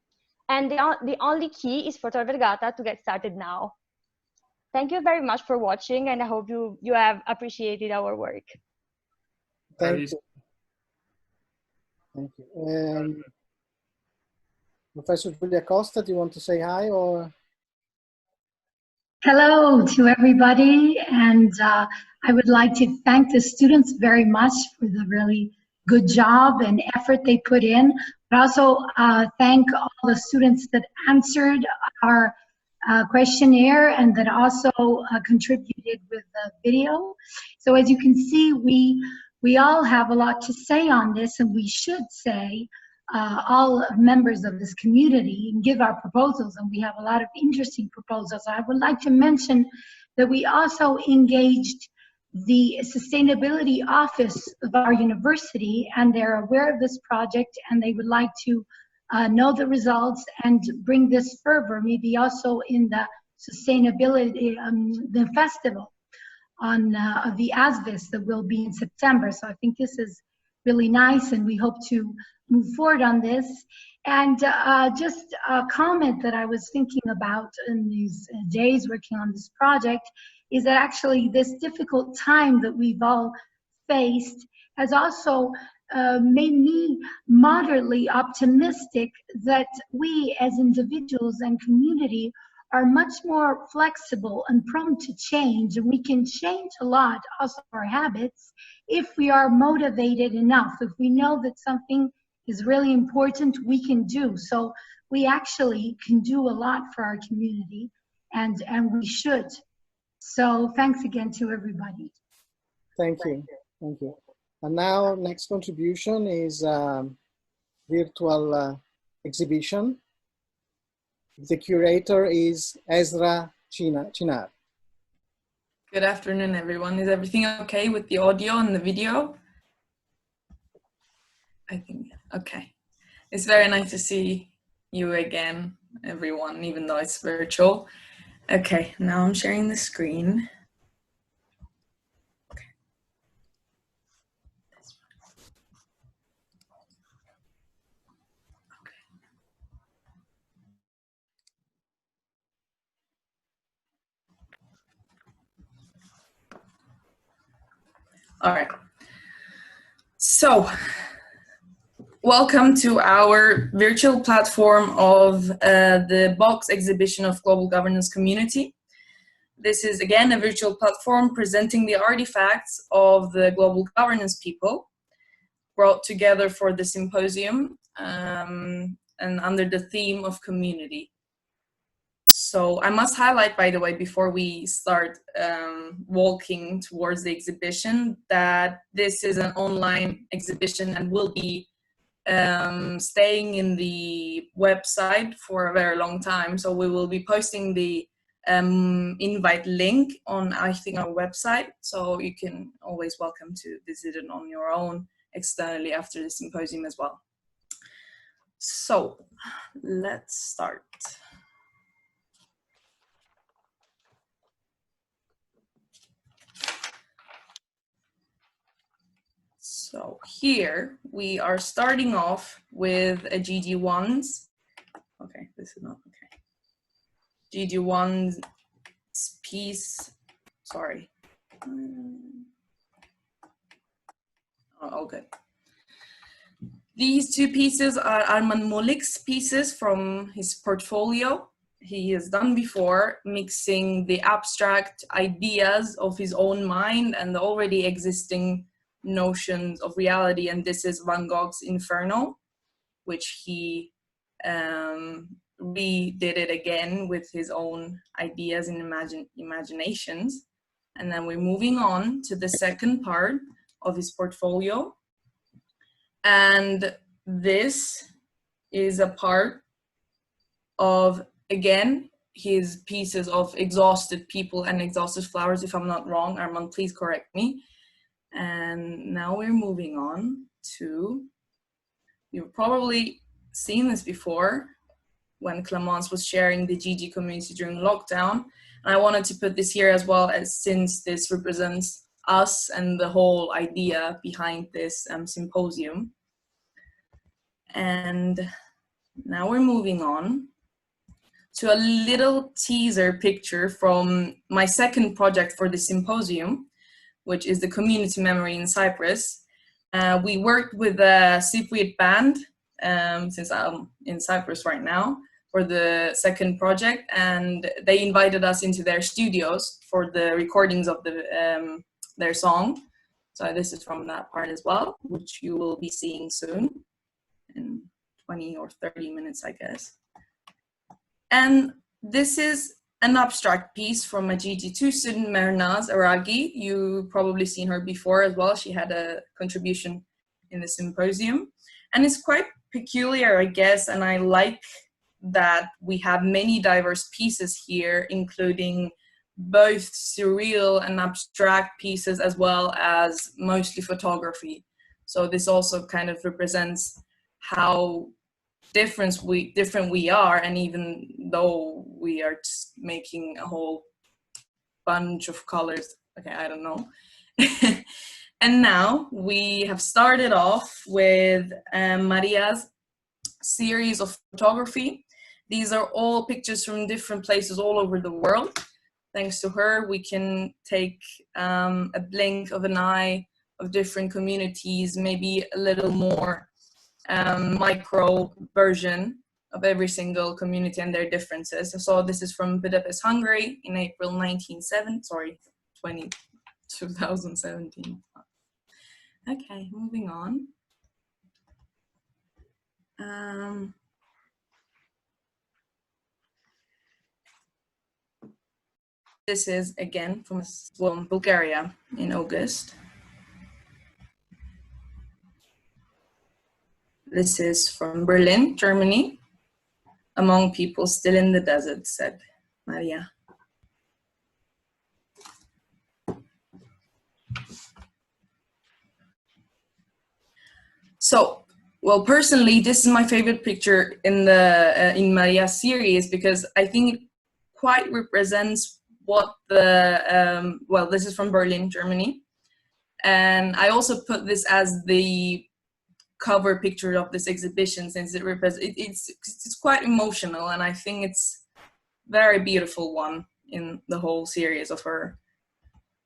And the only key is for Tor Vergata to get started now. Thank you very much for watching, and I hope you have appreciated our work. Thank you. Thank you. Professor Giulia Costa, do you want to say hi or? Hello to everybody, and I would like to thank the students very much for the really good job and effort they put in, but also thank all the students that answered our questionnaire and that also contributed with the video. So as you can see, we all have a lot to say on this, and we should say, all members of this community, and give our proposals, and we have a lot of interesting proposals. I would like to mention that we also engaged the sustainability office of our university, and they're aware of this project, and they would like to know the results and bring this further, maybe also in the sustainability, the festival on of the ASVIS that will be in September. So I think this is really nice, and we hope to move forward on this. And just a comment that I was thinking about in these days working on this project is that actually this difficult time that we've all faced has also made me moderately optimistic that we as individuals and community are much more flexible and prone to change, and we can change a lot also our habits if we are motivated enough. If we know that something is really important, we can do. So we actually can do a lot for our community, and we should. So thanks again to everybody. Thank you. Thank you. And now next contribution is virtual exhibition. The curator is Ezra Chinar. Good afternoon, everyone. Is everything okay with the audio and the video? I think, okay. It's very nice to see you again, everyone, even though it's virtual. Okay, now I'm sharing the screen. Okay. All right. So, welcome to our virtual platform of the box exhibition of Global Governance Community. This is again a virtual platform presenting the artifacts of the global governance people brought together for the symposium and under the theme of community. So I must highlight, by the way, before we start walking towards the exhibition, that this is an online exhibition and will be staying in the website for a very long time. So we will be posting the invite link on, I think, our website. So you can always welcome to visit it on your own externally after the symposium as well. So let's start. So here we are starting off with a GD1's. Okay, this is not okay. GD1's piece. Sorry. Oh, good. These two pieces are Arman Mulik's pieces from his portfolio. He has done before, mixing the abstract ideas of his own mind and the already existing notions of reality, and this is Van Gogh's Inferno, which he redid it again with his own ideas and imaginations. And then we're moving on to the second part of his portfolio. And this is a part of, again, his pieces of exhausted people and exhausted flowers. If I'm not wrong, Armand, please correct me. And now we're moving on to, you've probably seen this before when Clemence was sharing the GG community during lockdown. And I wanted to put this here as well, as since this represents us and the whole idea behind this symposium. And now we're moving on to a little teaser picture from my second project for the symposium, which is the community memory in Cyprus. We worked with a Cypriot band, since I'm in Cyprus right now, for the second project, and they invited us into their studios for the recordings of the, their song. So this is from that part as well, which you will be seeing soon in 20 or 30 minutes, I guess. And this is an abstract piece from a GG2 student, Mernaz Aragi. You've probably seen her before as well. She had a contribution in the symposium. And it's quite peculiar, I guess, and I like that we have many diverse pieces here, including both surreal and abstract pieces, as well as mostly photography. So this also kind of represents how different we are, and even though we are just making a whole bunch of colors, okay, I don't know. And now we have started off with Maria's series of photography. These are all pictures from different places all over the world. Thanks to her, we can take a blink of an eye of different communities, maybe a little more micro version of every single community and their differences. So this is from Budapest, Hungary in April 2017. Okay, moving on. This is again from Bulgaria in August. This is from Berlin, Germany. Among people still in the desert, said Maria. So, well, personally, this is my favorite picture in the in Maria's series, because I think it quite represents what the well, this is from Berlin, Germany, and I also put this as the cover picture of this exhibition, since it represents it's quite emotional, and I think it's very beautiful one in the whole series of her,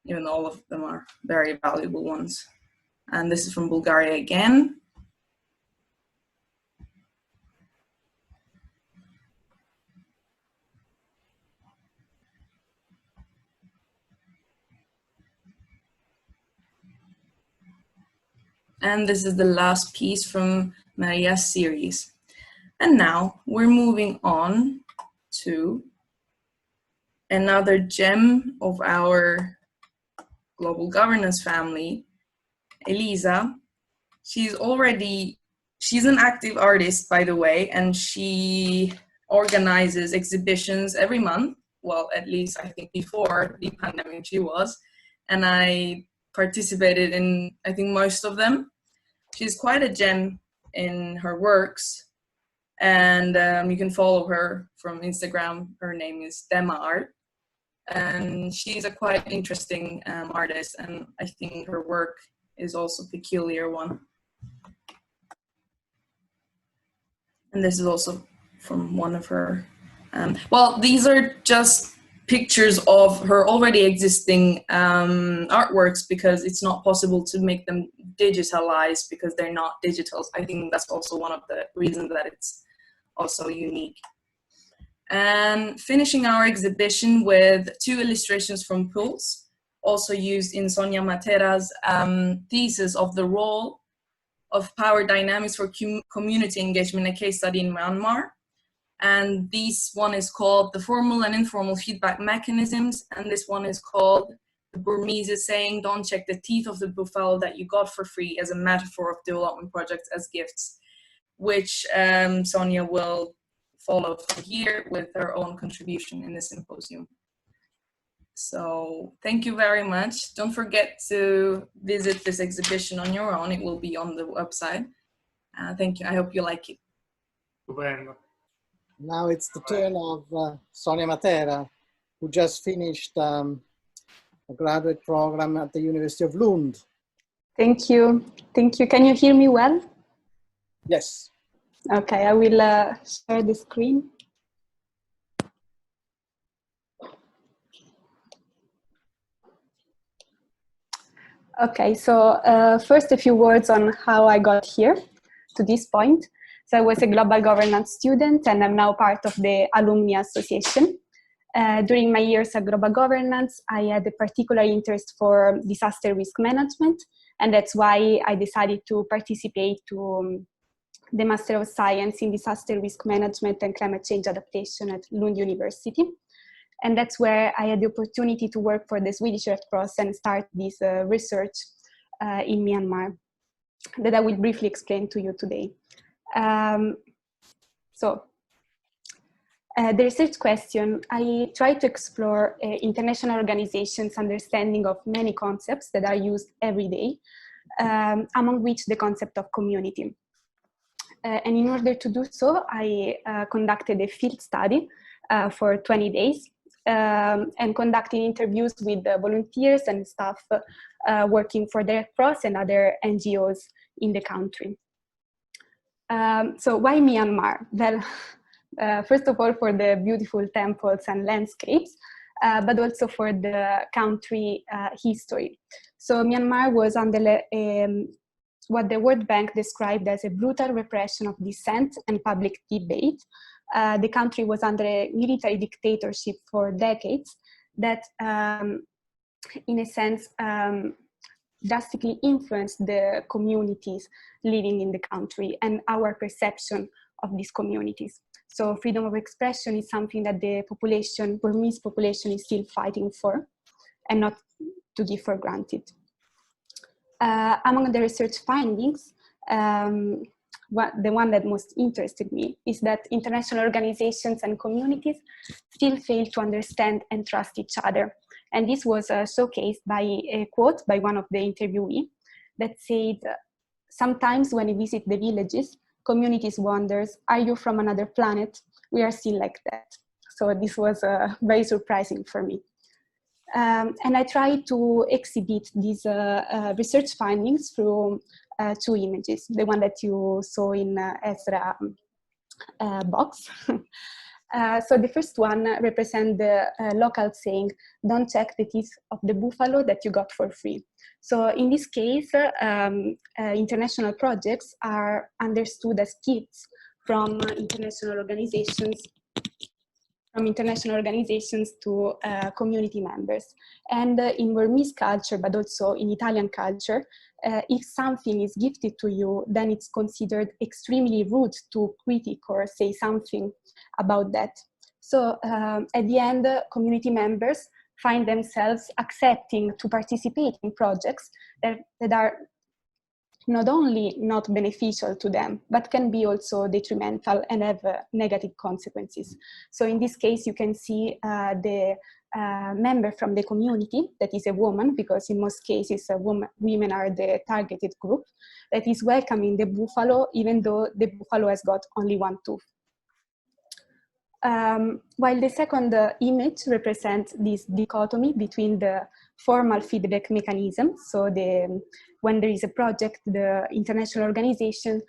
even though all of them are very valuable ones. And this is from Bulgaria again. And this is the last piece from Maria's series. And now we're moving on to another gem of our global governance family, Elisa. She's an active artist, by the way, and she organizes exhibitions every month. Well, at least I think before the pandemic she was. And I participated in, I think, most of them. She's quite a gem in her works, and you can follow her from Instagram. Her name is Dema Art, and she's a quite interesting artist, and I think her work is also a peculiar one. And this is also from one of her, well, these are just pictures of her already existing artworks, because it's not possible to make them digitalized because they're not digital. I think that's also one of the reasons that it's also unique. And finishing our exhibition with 2 illustrations from Pulse, also used in Sonia Matera's thesis of the role of power dynamics for community engagement, a case study in Myanmar. And this one is called The Formal and Informal Feedback Mechanisms, and this one is called The Burmese Saying, Don't Check the Teeth of the Buffalo That You Got for Free as a Metaphor of Development Projects as Gifts, which Sonia will follow here with her own contribution in the symposium. So thank you very much. Don't forget to visit this exhibition on your own. It will be on the website. Thank you. I hope you like it. Now it's the turn of Sonia Matera, who just finished a graduate program at the University of Lund. Thank you. Thank you. Can you hear me well? Yes. Okay, I will share the screen. Okay, so first a few words on how I got here to this point. So I was a global governance student and I'm now part of the Alumni Association. During my years at global governance, I had a particular interest for disaster risk management, and that's why I decided to participate to the Master of Science in Disaster Risk Management and Climate Change Adaptation at Lund University. And that's where I had the opportunity to work for the Swedish Red Cross and start this research in Myanmar that I will briefly explain to you today. The research question, I try to explore international organizations' understanding of many concepts that are used every day, among which the concept of community. And in order to do so, I conducted a field study for 20 days and conducted interviews with volunteers and staff working for the Red Cross and other NGOs in the country. So why Myanmar? Well, first of all, for the beautiful temples and landscapes, but also for the country history. So Myanmar was under what the World Bank described as a brutal repression of dissent and public debate. The country was under a military dictatorship for decades that, in a sense, drastically influenced the communities living in the country and our perception of these communities. So freedom of expression is something that the population, Burmese population, is still fighting for and not to give for granted. Among the research findings, the one that most interested me is that international organizations and communities still fail to understand and trust each other. And this was showcased by a quote by one of the interviewees that said, sometimes when we visit the villages, communities wonders, are you from another planet? We are still like that. So this was very surprising for me. And I tried to exhibit these research findings through two images, the one that you saw in Ezra box. So the first one represents the local saying, don't check the teeth of the buffalo that you got for free. So in this case, international projects are understood as gifts from international organizations to community members. And in Burmese culture, but also in Italian culture, if something is gifted to you, then it's considered extremely rude to critique or say something about that. So at the end, community members find themselves accepting to participate in projects that are not only not beneficial to them, but can be also detrimental and have negative consequences. So in this case, you can see the member from the community, that is a woman, because in most cases women are the targeted group, that is welcoming the buffalo, even though the buffalo has got only one tooth. While the second image represents this dichotomy between the formal feedback mechanism, so when there is a project, the international organization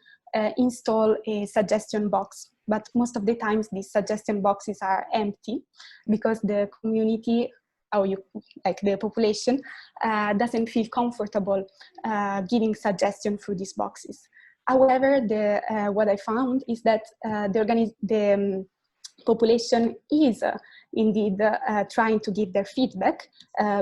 install a suggestion box, but most of the times these suggestion boxes are empty because the community, or the population, doesn't feel comfortable giving suggestions through these boxes. However, what I found is that the population is indeed trying to give their feedback,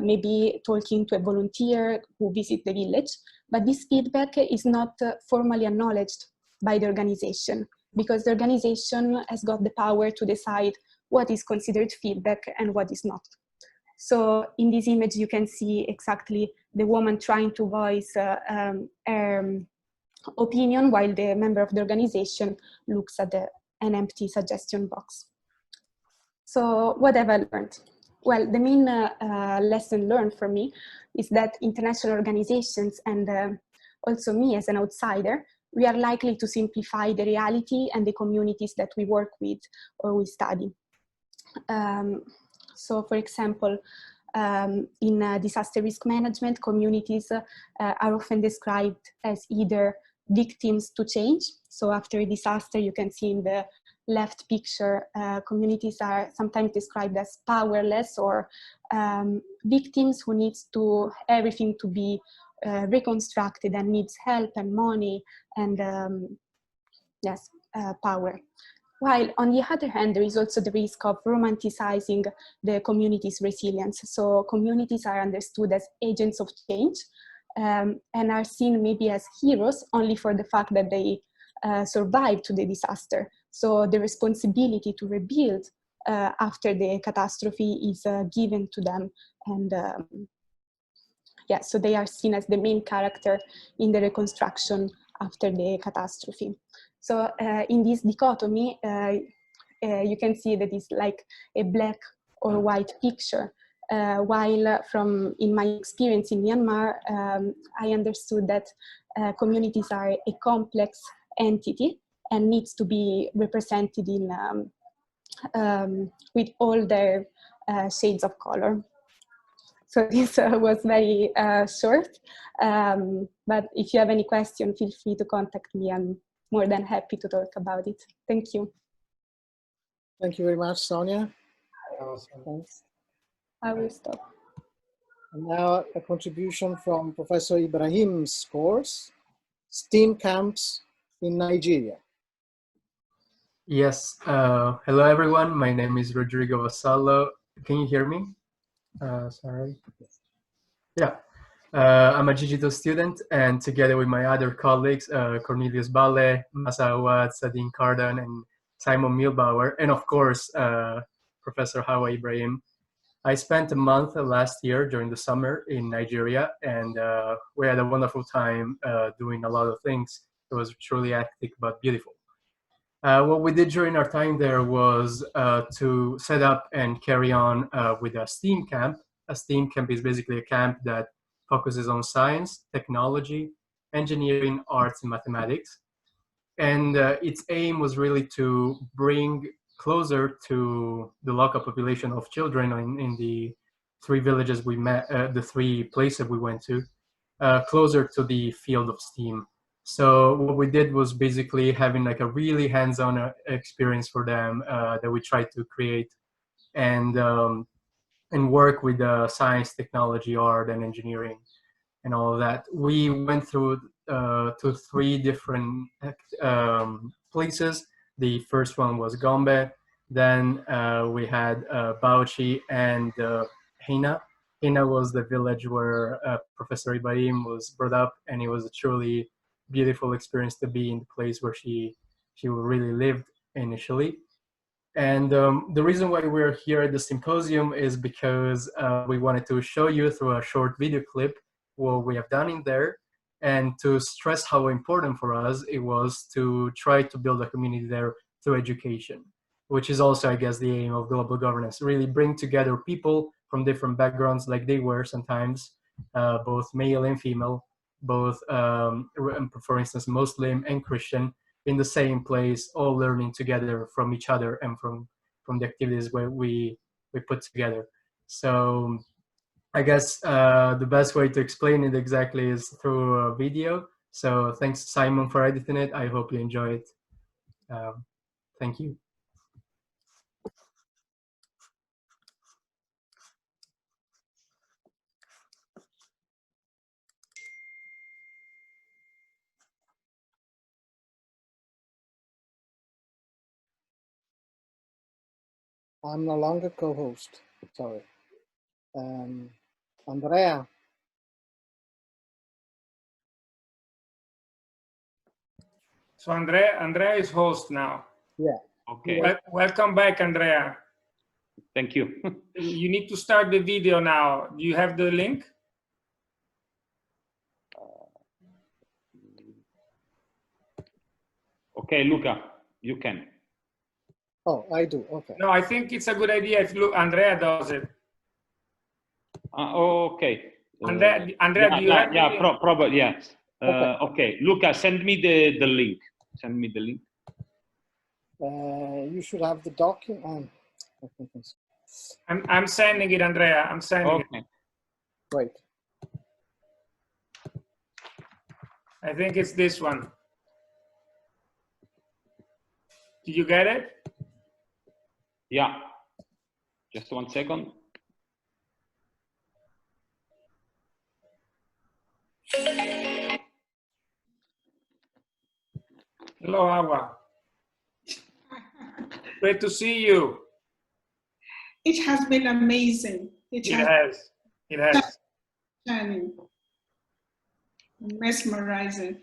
maybe talking to a volunteer who visits the village, but this feedback is not formally acknowledged by the organization, because the organization has got the power to decide what is considered feedback and what is not. So in this image, you can see exactly the woman trying to voice her opinion while the member of the organization looks at an empty suggestion box. So what have I learned? Well, the main lesson learned for me is that international organizations and also me as an outsider, we are likely to simplify the reality and the communities that we work with or we study. So for example, in disaster risk management, communities are often described as either victims to change. So after a disaster, you can see in the left picture, communities are sometimes described as powerless or victims who needs to everything to be reconstructed and needs help and money and yes, power. While on the other hand, there is also the risk of romanticizing the community's resilience. So communities are understood as agents of change and are seen maybe as heroes only for the fact that they survived to the disaster. So the responsibility to rebuild after the catastrophe is given to them. And yeah, so they are seen as the main character in the reconstruction after the catastrophe. So in this dichotomy, you can see that it's like a black or white picture. While in my experience in Myanmar, I understood that communities are a complex entity and needs to be represented in with all their shades of color. So this was very short, but if you have any question, feel free to contact me. I'm more than happy to talk about it. Thank you. Thank you very much, Sonia. Thanks. I will stop. And now a contribution from Professor Ibrahim's course, STEAM Camps in Nigeria. Yes, hello everyone. My name is Rodrigo Vasallo. Can you hear me? Sorry. Yeah, I'm a digital student, and together with my other colleagues, Cornelius Balle, Masa Awad, Sadine Cardan, and Simon Milbauer, and of course, Professor Hawa Ibrahim, I spent a month last year during the summer in Nigeria, and we had a wonderful time doing a lot of things. It was truly hectic but beautiful. What we did during our time there was to set up and carry on with a STEAM camp. A STEAM camp is basically a camp that focuses on science, technology, engineering, arts, and mathematics. And its aim was really to bring closer to the local population of children in the three villages we met, the three places we went to, closer to the field of STEAM. So what we did was basically having like a really hands-on experience for them that we tried to create and work with science, technology, art, and engineering, and all of that. We went through to three different places. The first one was Gombe. Then we had Bauchi and Hina. Hina was the village where Professor Ibrahim was brought up, and it was a truly beautiful experience to be in the place where she really lived initially. And the reason why we're here at the symposium is because we wanted to show you through a short video clip what we have done in there, and to stress how important for us it was to try to build a community there through education, which is also, I guess, the aim of global governance, really bring together people from different backgrounds like they were sometimes, both male and female, both, for instance, Muslim and Christian, in the same place, all learning together from each other and from the activities where we put together. So I guess the best way to explain it exactly is through a video. So thanks, Simon, for editing it. I hope you enjoy it. Thank you. I'm no longer co-host, sorry. Andrea. So Andrea is host now. Yeah. Okay. Welcome back, Andrea. Thank you. You need to start the video now. Do you have the link? Okay, Luca, you can. Oh, I do. Okay. No, I think it's a good idea if Andrea does it. Okay. Andrea, do you have the link? Probably, yeah. Okay, Luca, send me the link. Send me the link. You should have the document. I'm sending it, Andrea. I'm sending it. Wait. I think it's this one. Did you get it? Yeah. Just 1 second. Hello, Awa. Great to see you. It has been amazing. It has. It has. Shining. Mesmerizing.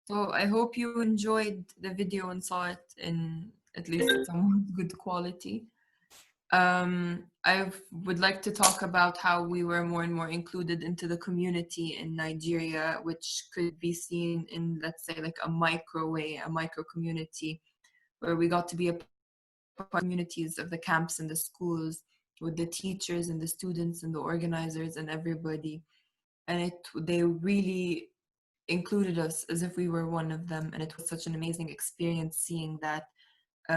So I hope you enjoyed the video and saw it in at least some good quality. I would like to talk about how we were more and more included into the community in Nigeria, which could be seen in, let's say, like a micro community, where we got to be a part of communities of the camps and the schools with the teachers and the students and the organizers and everybody. And they really included us as if we were one of them, and it was such an amazing experience seeing that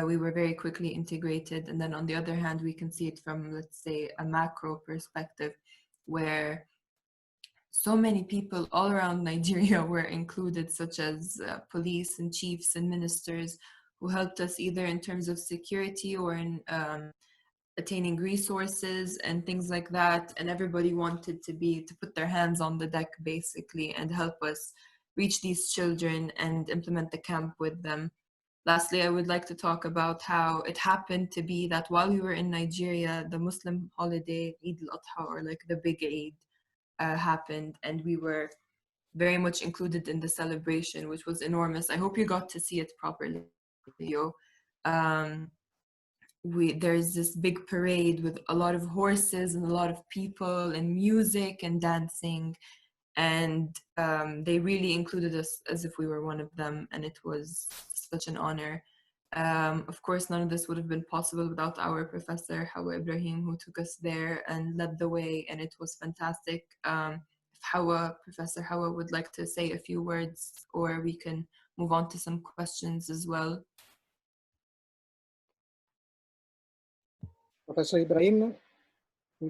we were very quickly integrated. And then on the other hand, we can see it from, let's say, a macro perspective, where so many people all around Nigeria were included, such as police and chiefs and ministers, who helped us either in terms of security or in attaining resources and things like that. And everybody wanted to put their hands on the deck basically and help us reach these children and implement the camp with them. Lastly, I would like to talk about how it happened to be that while we were in Nigeria, the Muslim holiday Eid al-Adha, or like the big Eid, happened, and we were very much included in the celebration, which was enormous. I hope you got to see it properly. There's this big parade with a lot of horses and a lot of people and music and dancing, and they really included us as if we were one of them, and it was such an honor. Of course, none of this would have been possible without our professor, Hawa Ibrahim, who took us there and led the way, and it was fantastic. If Professor Hawa would like to say a few words, or we can move on to some questions as well. Professor Ibrahim.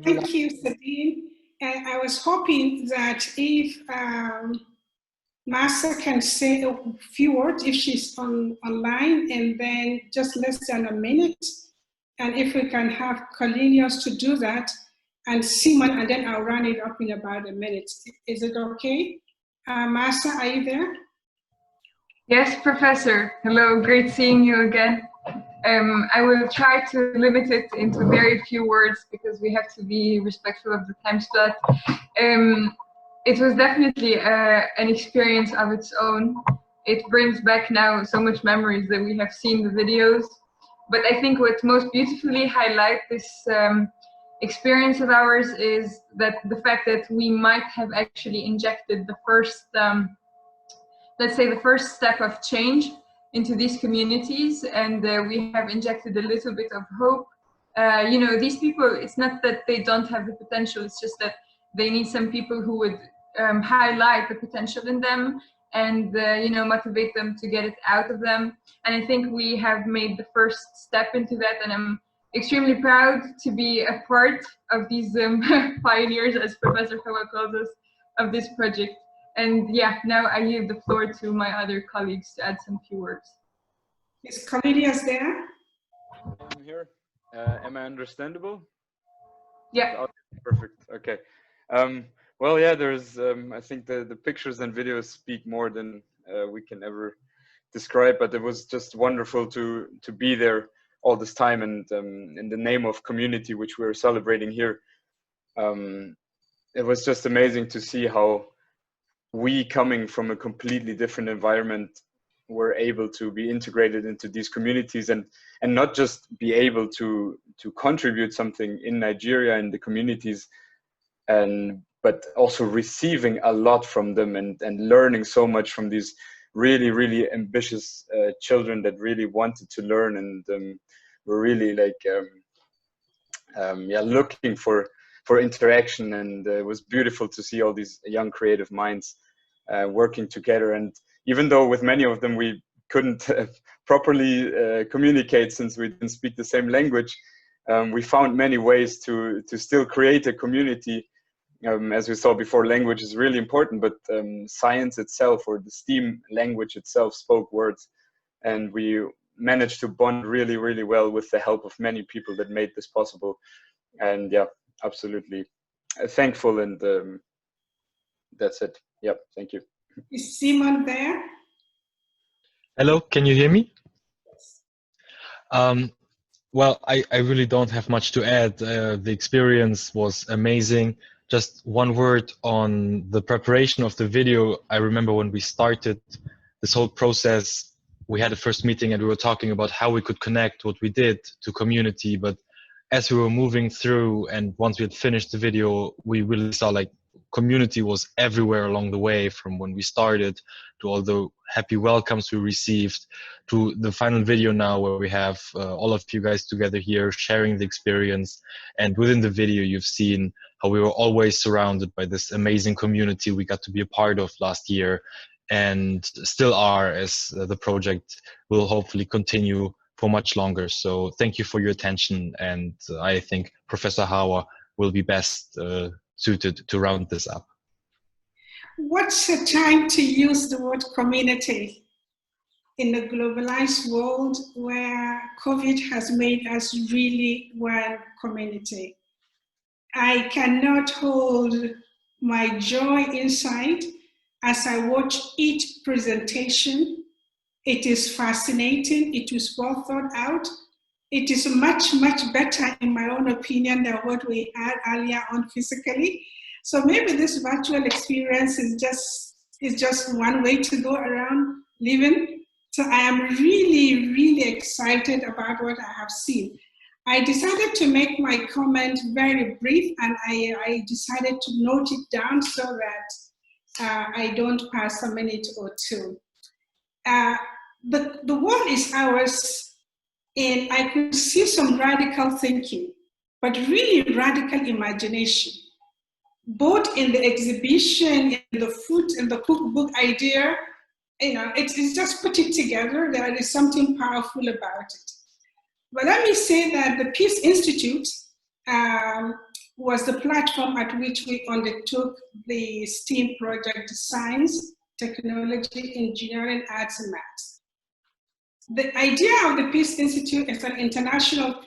Thank you, Sabine. And I was hoping that if Masa can say a few words if she's online, and then just less than a minute. And if we can have Cornelius to do that, and Simon, and then I'll run it up in about a minute. Is it okay? Masa, are you there? Yes, Professor. Hello, great seeing you again. I will try to limit it into very few words because we have to be respectful of the time slot. It was definitely an experience of its own. It brings back now so much memories that we have seen the videos. But I think what most beautifully highlight this experience of ours is that the fact that we might have actually injected the first, let's say the first step of change into these communities, and we have injected a little bit of hope. You know, these people, it's not that they don't have the potential, it's just that they need some people who would highlight the potential in them and you know, motivate them to get it out of them. And I think we have made the first step into that, and I'm extremely proud to be a part of these pioneers, as Professor Hawa calls us, of this project. And yeah, now I yield the floor to my other colleagues to add some few words. Is Cornelius there? I'm here. Am I understandable? Yeah. Oh, perfect. Okay. Well, yeah, there's, I think the pictures and videos speak more than we can ever describe, but it was just wonderful to be there all this time, and in the name of community, which we're celebrating here. It was just amazing to see how we, coming from a completely different environment, were able to be integrated into these communities, and not just be able to contribute something in Nigeria and the communities, but also receiving a lot from them, and learning so much from these really, really ambitious children that really wanted to learn, and were really like yeah, looking for interaction. And it was beautiful to see all these young creative minds working together. And even though with many of them we couldn't properly communicate since we didn't speak the same language, we found many ways to still create a community. As we saw before, language is really important, but science itself, or the STEAM language itself, spoke words. And we managed to bond really, really well with the help of many people that made this possible. And yeah, absolutely thankful, and that's it. Yep, thank you. Is Simon there? Hello, can you hear me? Well, I really don't have much to add. The experience was amazing. Just one word on the preparation of the video. I remember when we started this whole process, we had a first meeting and we were talking about how we could connect what we did to community. But as we were moving through, and once we had finished the video, we really saw like community was everywhere along the way, from when we started to all the happy welcomes we received to the final video now where we have all of you guys together here sharing the experience. And within the video, you've seen how we were always surrounded by this amazing community we got to be a part of last year, and still are, as the project will hopefully continue for much longer. So thank you for your attention, and I think Professor Hawa will be best suited to round this up. What's the time to use the word community in a globalized world where COVID has made us really one community? I cannot hold my joy inside as I watch each presentation. It is fascinating, it is well thought out. It is much, much better, in my own opinion, than what we had earlier on physically. So maybe this virtual experience is just one way to go around living. So I am really, really excited about what I have seen. I decided to make my comment very brief, and I decided to note it down so that I don't pass a minute or two. The world is ours. And I could see some radical thinking, but really radical imagination, both in the exhibition, in the food, and the cookbook idea. You know, it's just put it together. There is something powerful about it. But let me say that the Peace Institute was the platform at which we undertook the STEAM project: science, technology, engineering, arts, and maths. The idea of the Peace Institute is for international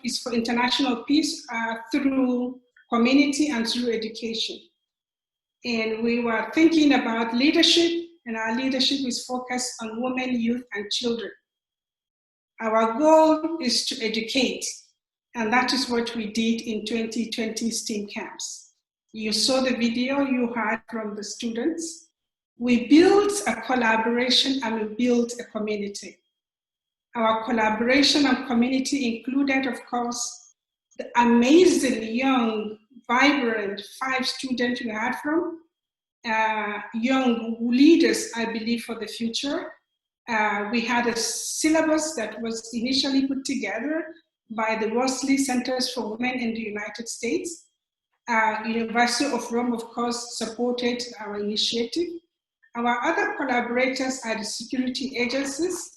peace through community and through education. And we were thinking about leadership, and our leadership is focused on women, youth, and children. Our goal is to educate, and that is what we did in 2020 STEAM camps. You saw the video you heard from the students. We built a collaboration and we built a community. Our collaboration and community included, of course, the amazing, young, vibrant 5 students we had from, young leaders, I believe, for the future. We had a syllabus that was initially put together by the Worsley Centers for Women in the United States. University of Rome, of course, supported our initiative. Our other collaborators are the security agencies.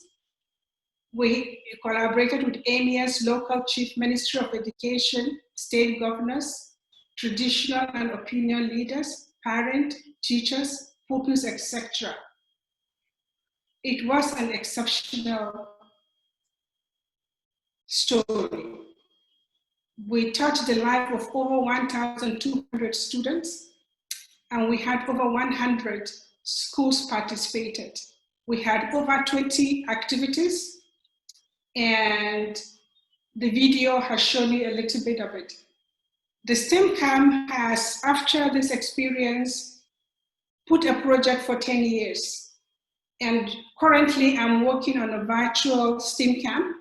We collaborated with AMIA's local chief ministry of education, state governors, traditional and opinion leaders, parents, teachers, pupils, etc. It was an exceptional story. We touched the life of over 1,200 students, and we had over 100 schools participated. We had over 20 activities, and the video has shown you a little bit of it. The STEM camp has, after this experience, put a project for 10 years. And currently I'm working on a virtual STEM camp,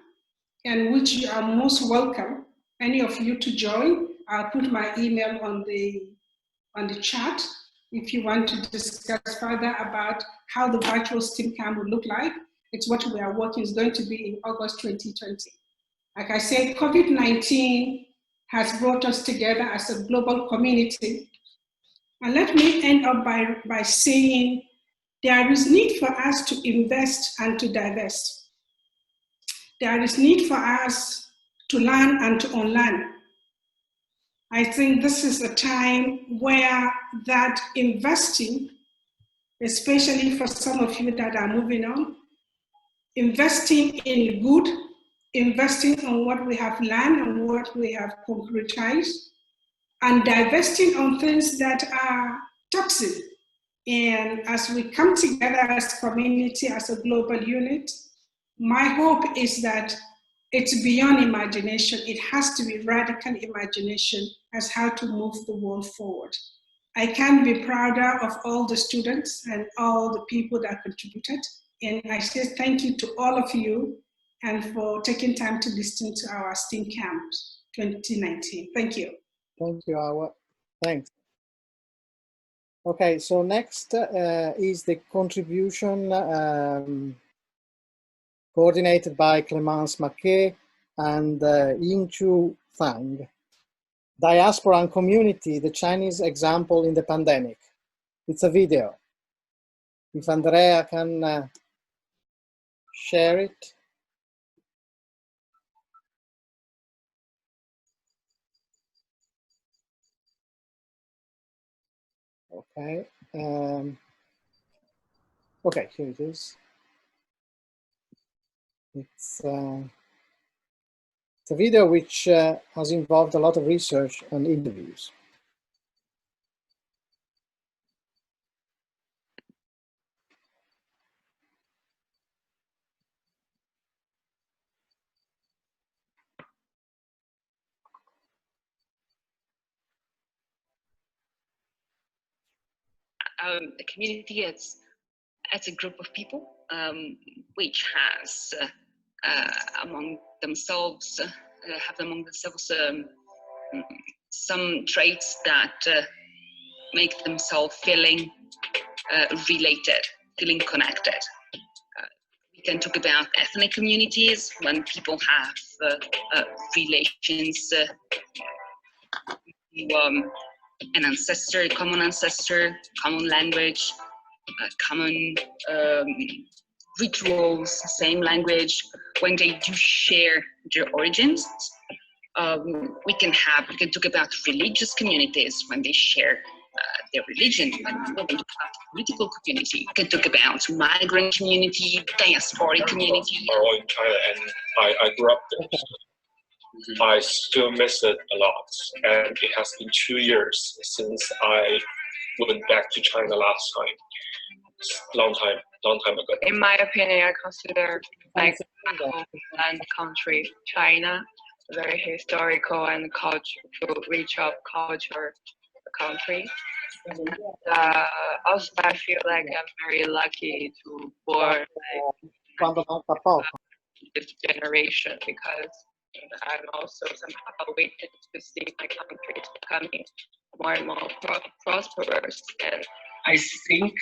in which you are most welcome, any of you, to join. I'll put my email on the chat if you want to discuss further about how the virtual STEM camp would look like. It's what we are working, is going to be in August 2020. Like I said, COVID-19 has brought us together as a global community. And let me end up by saying there is need for us to invest and to divest. There is need for us to learn and to unlearn. I think this is a time where that investing, especially for some of you that are moving on, investing in good, investing on what we have learned and what we have concretized, and divesting on things that are toxic. And as we come together as a community, as a global unit, my hope is that it's beyond imagination. It has to be radical imagination as how to move the world forward. I can't be prouder of all the students and all the people that contributed. And I say thank you to all of you and for taking time to listen to our STEAM Camp 2019. Thank you. Thank you, Awa. Thanks. Okay, so next is the contribution coordinated by Clémence Maquet and Yingchu Fang. Diaspora and Community, the Chinese example in the pandemic. It's a video. If Andrea can share it. Okay. Okay, here it is. It's a video which has involved a lot of research and interviews. A community as a group of people which has among themselves some traits that make themselves feeling related, feeling connected. We can talk about ethnic communities when people have relations to an ancestor, common language, common rituals, same language. When they do share their origins, we can talk about religious communities when they share their religion. When we talk about political community, we can talk about migrant community, diaspora community. All in China, and I grew up there. I still miss it a lot, and it has been 2 years since I went back to China last time. It's long time ago. In my opinion, I consider like land country China very historical and cultural, rich of culture country. And, also, I feel like I'm very lucky to born this generation because I'm also somehow waiting to see my country becoming more and more prosperous. And I think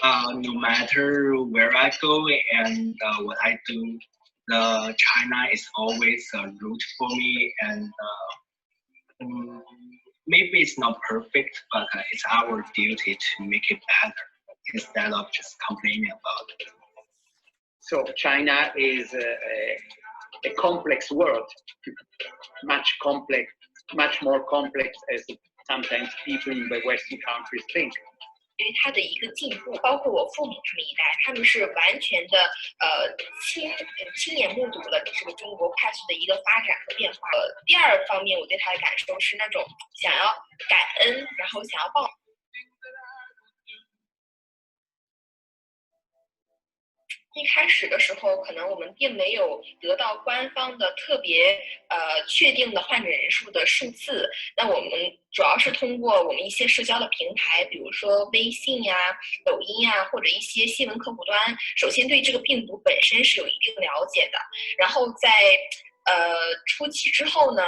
no matter where I go and what I do, China is always a root for me, and maybe it's not perfect, but it's our duty to make it better instead of just complaining about it. So China is a complex world, much more complex as sometimes people in the Western countries think. 对他的一个进步，包括我父母他们一代，他们是完全的亲眼目睹了这个中国快速的一个发展和变化。第二方面，我对他的感受是那种想要感恩，然后想要报。一开始的时候，可能我们并没有得到官方的特别确定的患者人数的数字。那我们主要是通过我们一些社交的平台，比如说微信呀、抖音呀，或者一些新闻客户端，首先对这个病毒本身是有一定了解的。然后在初期之后呢，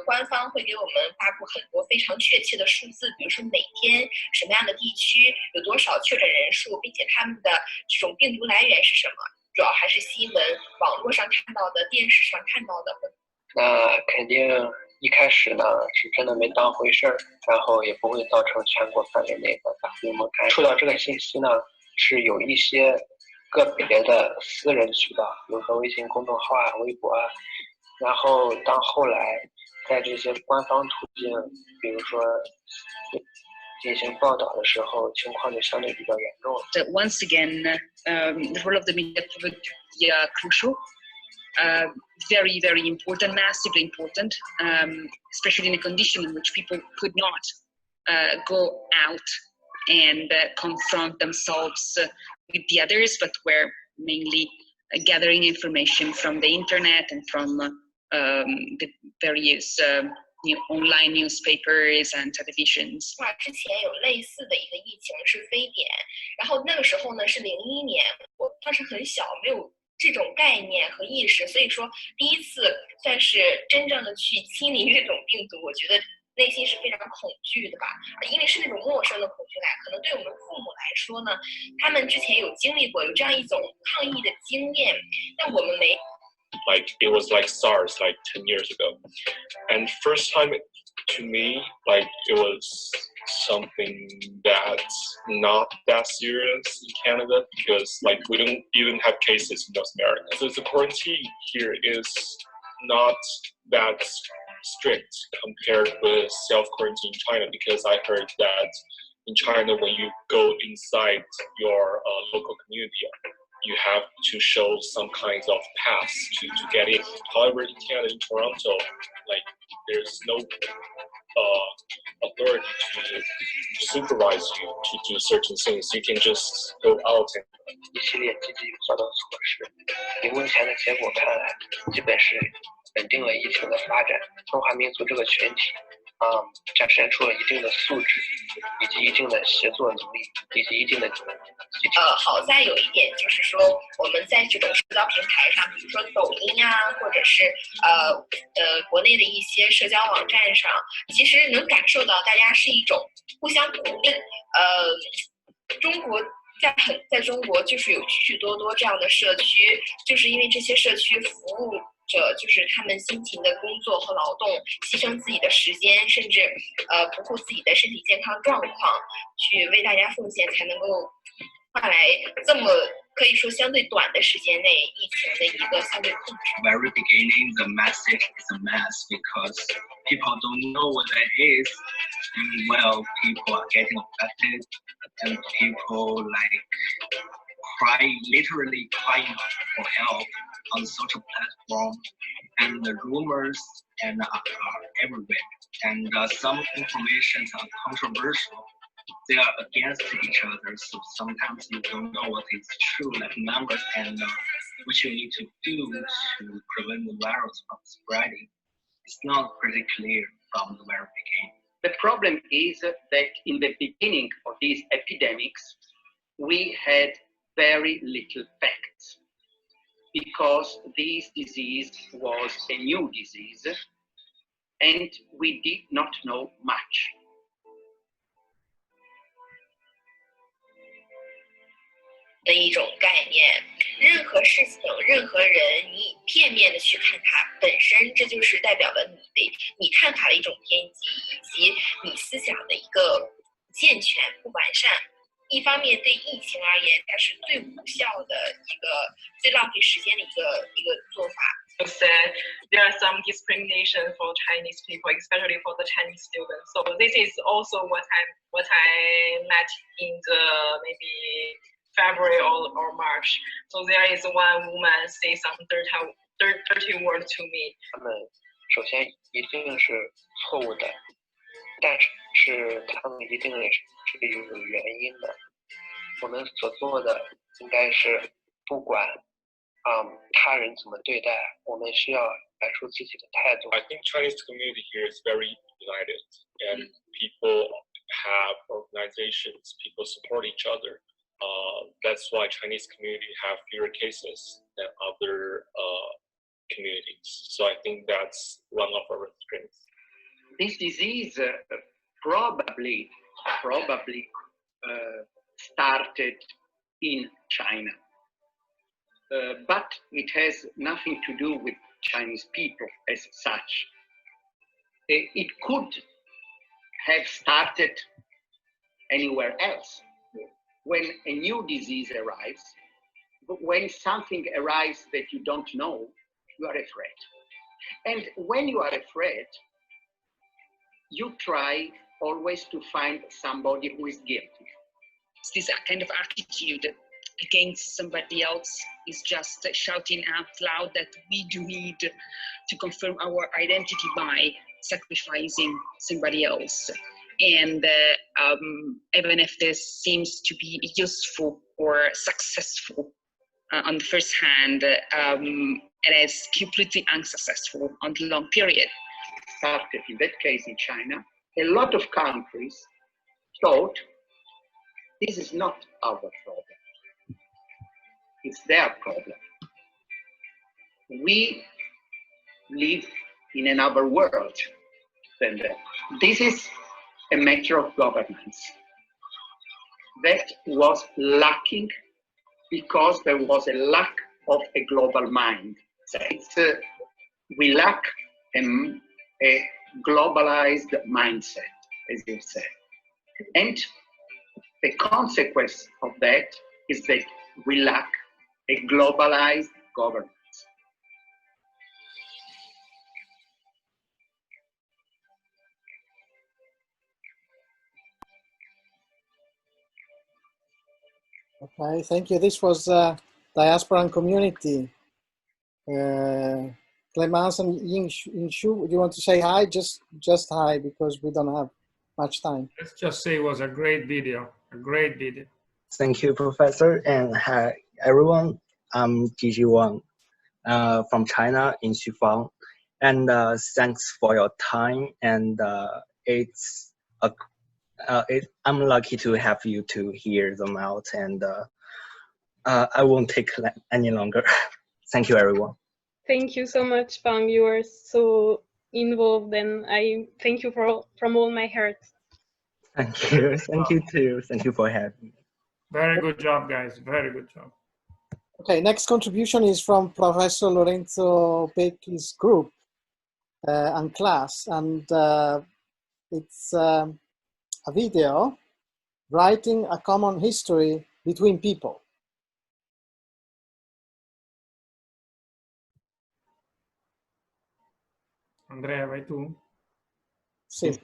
官方会给我们发布很多非常确切的数字，比如说每天什么样的地区有多少确诊人数，并且他们的这种病毒来源是什么，主要还是新闻、网络上看到的、电视上看到的。那肯定一开始呢是真的没当回事儿，然后也不会造成全国范围内的大规模感染。触到这个信息呢，是有一些个别的私人渠道，比如说微信公众号啊、微博啊。然后当后来在这些官方途径，比如说进行报道的时候，情况就相对比较严重了。So once again, the role of the media proved crucial, very, very important, massively important, especially in a condition in which people could not go out and confront themselves with the others, but were mainly gathering information from the internet and from the various online newspapers and televisions. 之前有类似的一个疫情是非典，然后那个时候呢是2001年，我当时很小，没有这种概念和意识，所以说第一次算是真正的去亲临这种病毒，我觉得内心是非常恐惧的吧，因为是那种陌生的恐惧感，可能对我们父母来说呢，他们之前有经历过有这样一种抗疫的经验，但我们没。Like it was like SARS like 10 years ago, and first time to me, like it was something that's not that serious in Canada because like we don't even have cases in North America. So the quarantine here is not that strict compared with self-quarantine in China, because I heard that in China when you go inside your local community, you have to show some kinds of pass to get in. However, in Canada, in Toronto, like there's no authority to supervise you to do certain things. You can just go out and 一系列积极有效的措施，以目前的结果看来，基本是稳定了疫情的发展。中华民族这个群体，展现出了一定的素质，以及一定的协作能力，以及一定的好在有一点就是说，我们在这种社交平台上，比如说抖音啊，或者是国内的一些社交网站上，其实能感受到大家是一种互相鼓励。中国在中国就是有许许多多这样的社区，就是因为这些社区服务者就是他们辛勤的工作和劳动，牺牲自己的时间，甚至不顾自己的身体健康状况，去为大家奉献，才能够换来这么可以说相对短的时间内疫情的一个相对控制。Very beginning, the message is a mess because people don't know what that is, and well, people are getting affected, and people literally crying for help on social platform, and the rumors and are everywhere, and some informations are controversial. They are against each other, so sometimes you don't know what is true, like numbers, and what you need to do to prevent the virus from spreading. It's not pretty clear from the very beginning. The problem is that in the beginning of these epidemics, we had very little facts because this disease was a new disease and we did not know much. 的一种概念，任何事情、任何人，你片面的去看它，本身这就是代表了你看法的一种偏激，以及你思想的一个不健全、不完善。一方面，对疫情而言，它是最无效的一个、最浪费时间的一个做法。Said there are some discrimination for Chinese people, especially for the Chinese students. So this is also what I met in the maybe February or March. So there is one woman say some dirty word to me. 他们首先一定是错误的，但是他们一定也是有原因的。我们所做的应该是不管他人怎么对待，我们需要摆出自己的态度。I think Chinese community here is very united, and people have organizations, people support each other. That's why Chinese community have fewer cases than other communities. So I think that's one of our strengths. This disease probably started in China, but it has nothing to do with Chinese people as such. It could have started anywhere else. When a new disease arrives, when something arrives that you don't know, you are afraid. And when you are afraid, you try always to find somebody who is guilty. This kind of attitude against somebody else is just shouting out loud that we do need to confirm our identity by sacrificing somebody else. And even if this seems to be useful or successful on the first hand, it is completely unsuccessful on the long period. Started in that case in China, a lot of countries thought this is not our problem. It's their problem. We live in another world than them. This is a matter of governance that was lacking because there was a lack of a global mind. We lack a globalized mindset, as you said. And the consequence of that is that we lack a globalized governance. Okay, thank you. This was Diaspora and Community. Clemence and Yingshu, do you want to say hi? Just hi, because we don't have much time. Let's just say it was a great video, a great video. Thank you, Professor, and hi, everyone. I'm Gigi Wang from China in Xufang, and thanks for your time. And I'm lucky to have you to hear them out, and I won't take any longer. Thank you, everyone. Thank you so much, Fang. You are so involved, and I thank you from all my heart. Thank you. Thank you too. Thank you for having me. Very good job, guys. Very good job. Okay, next contribution is from Professor Lorenzo Pecchi's group and class, and it's a video, Writing a Common History Between People. Andrea, vai tu? Sì.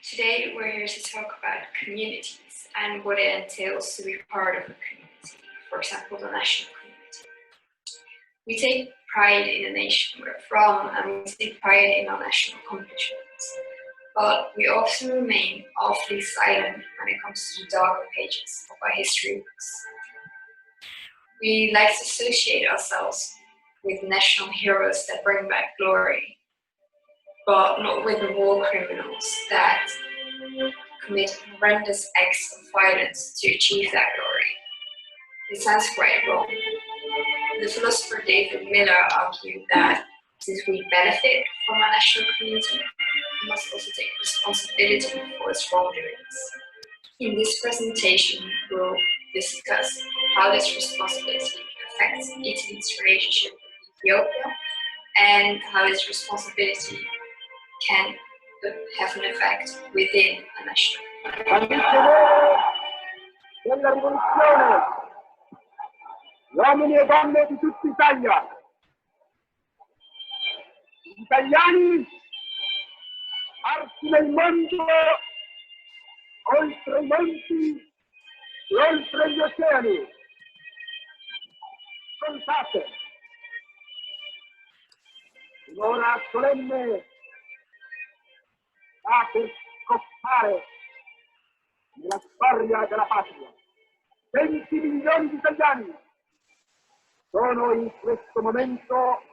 Today, we're here to talk about communities and what it entails to be part of a community, for example, the national community. We take pride in the nation we're from, and we take pride in our national accomplishments. But we often remain awfully silent when it comes to the darker pages of our history books. We like to associate ourselves with national heroes that bring back glory, but not with the war criminals that commit horrendous acts of violence to achieve that glory. It sounds quite wrong. The philosopher David Miller argued that since we benefit from our national community, we must also take responsibility for its wrongdoings. In this presentation, we'll discuss how this responsibility affects Italy's relationship with Ethiopia and how this responsibility can have an effect within a national della rivoluzione, uomini e donne di tutta Italia, gli italiani arsi nel mondo, oltre i monti e oltre gli oceani. Ascoltate, un'ora solenne per scoppare nella storia della patria. 20 milioni di italiani sono in questo momento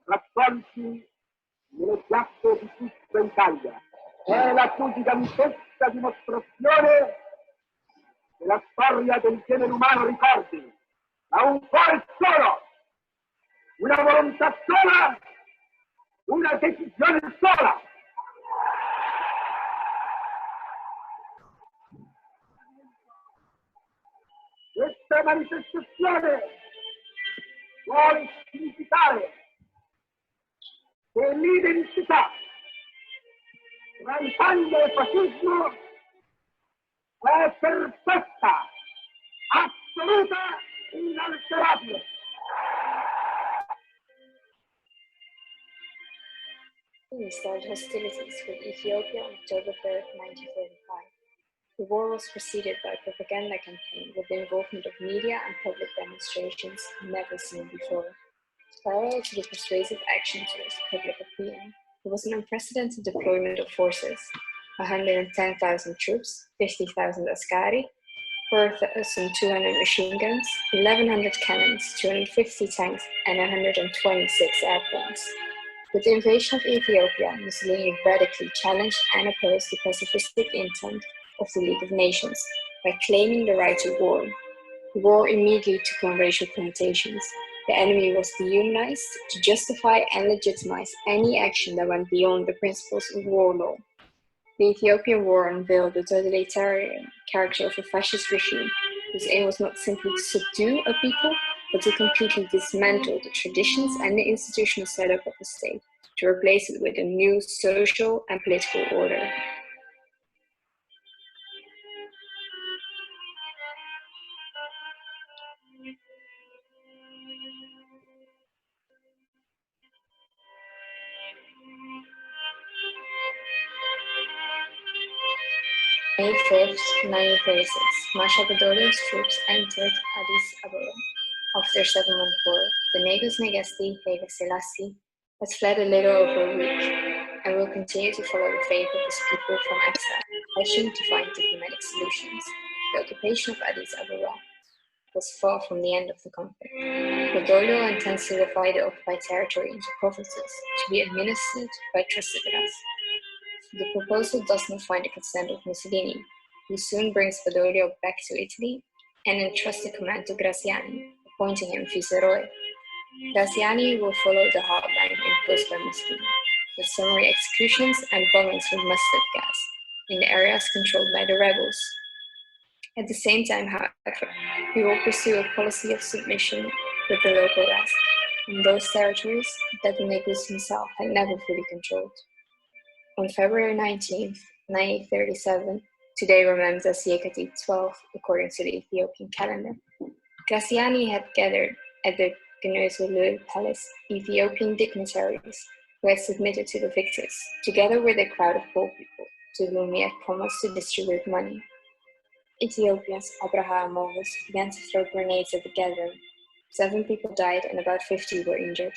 raccolti nelle piazze di tutta Italia. È la più gigantesca dimostrazione che la storia del genere umano ricordi. Da un cuore solo, una volontà sola, una decisione sola. Questa manifestazione vuole significare che l'identità tra Italia e fascismo è perfetta, assoluta e inalterabile. We started hostilities with Ethiopia on October 3rd, 1945. The war was preceded by a propaganda campaign with the involvement of media and public demonstrations never seen before. Parallel to the persuasive action towards public opinion, there was an unprecedented deployment of forces: 110,000 troops, 50,000 askari, 4,200 machine guns, 1,100 cannons, 250 tanks, and 126 airplanes. With the invasion of Ethiopia, Mussolini radically challenged and opposed the pacifistic intent of the League of Nations by claiming the right to war. The war immediately took on racial connotations. The enemy was dehumanized to justify and legitimize any action that went beyond the principles of war law. The Ethiopian War unveiled the totalitarian character of a fascist regime whose aim was not simply to subdue a people, but to completely dismantle the traditions and the institutional setup of the state, to replace it with a new social and political order. May 5th, 1936, Marshal Badoglio's troops entered Addis Ababa. After 7-month war, the Negus Negesti Haile Selassie has fled a little over a week and will continue to follow the fate of his people from exile, rushing to find diplomatic solutions. The occupation of Addis Ababa was far from the end of the conflict. Badoglio intends to divide the occupied territory into provinces to be administered by tristigrads. The proposal does not find the consent of Mussolini, who soon brings Badoglio back to Italy and entrusts the command to Graziani, appointing him viceroy. Graziani will follow the hard line imposed by Mussolini, with summary executions and bombings with mustard gas in the areas controlled by the rebels. At the same time, however, he will pursue a policy of submission with the local rest in those territories that the Negus himself had never fully controlled. On February 19th, 1937, today remembered as Yekati 12 according to the Ethiopian calendar, Graziani had gathered at the Genöse Palace Ethiopian dignitaries who had submitted to the victors, together with a crowd of poor people to whom he had promised to distribute money. Ethiopians Abraham Mogus began to throw grenades at the gathering. 7 people died and about 50 were injured.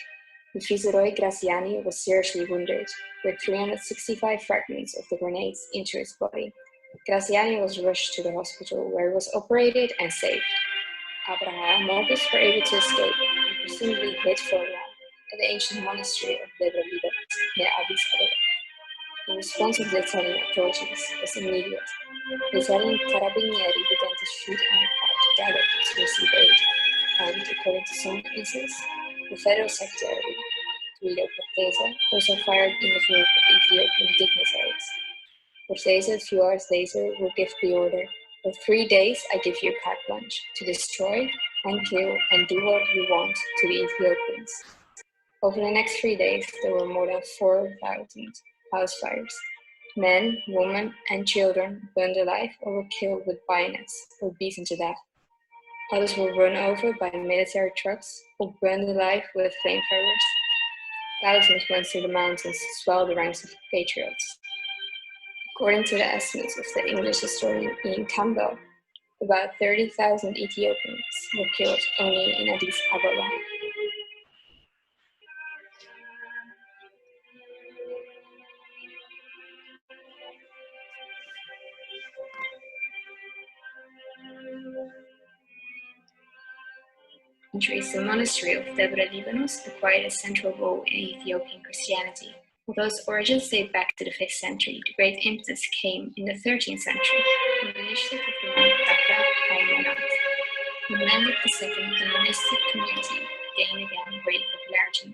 The viceroy Graziani was seriously wounded, with 365 fragments of the grenades into his body. Graziani was rushed to the hospital, where he was operated and saved. Abraham Mogus were able to escape and presumably hid for a while at the ancient monastery of Debre Libanos near Addis Ababa. The response of the Italian authorities was immediate. The Italian carabinieri began to shoot on the crowd gathered to receive aid, and according to some witnesses, the federal secretary, Guido Cortese, also fired in the group of Ethiopian dignitaries. Cortese, a few hours later, will give the order, "For 3 days I give you carte blanche to destroy and kill and do what you want to the Ethiopians." Over the next 3 days, there were more than 4,000 house fires. Men, women, and children burned alive or were killed with bayonets or beaten to death. Others were run over by military trucks or burned alive with flamethrowers. Thousands went to the mountains to swell the ranks of patriots. According to the estimates of the English historian Ian Campbell, about 30,000 Ethiopians were killed only in Addis Ababa. The monastery of Debre Libanos acquired a central role in Ethiopian Christianity. Although its origins date back to the 5th century, the great impetus came in the 13th century from the initiative of the monk Takra Haimonat. In Benedict II, the monastic community gained again great popularity.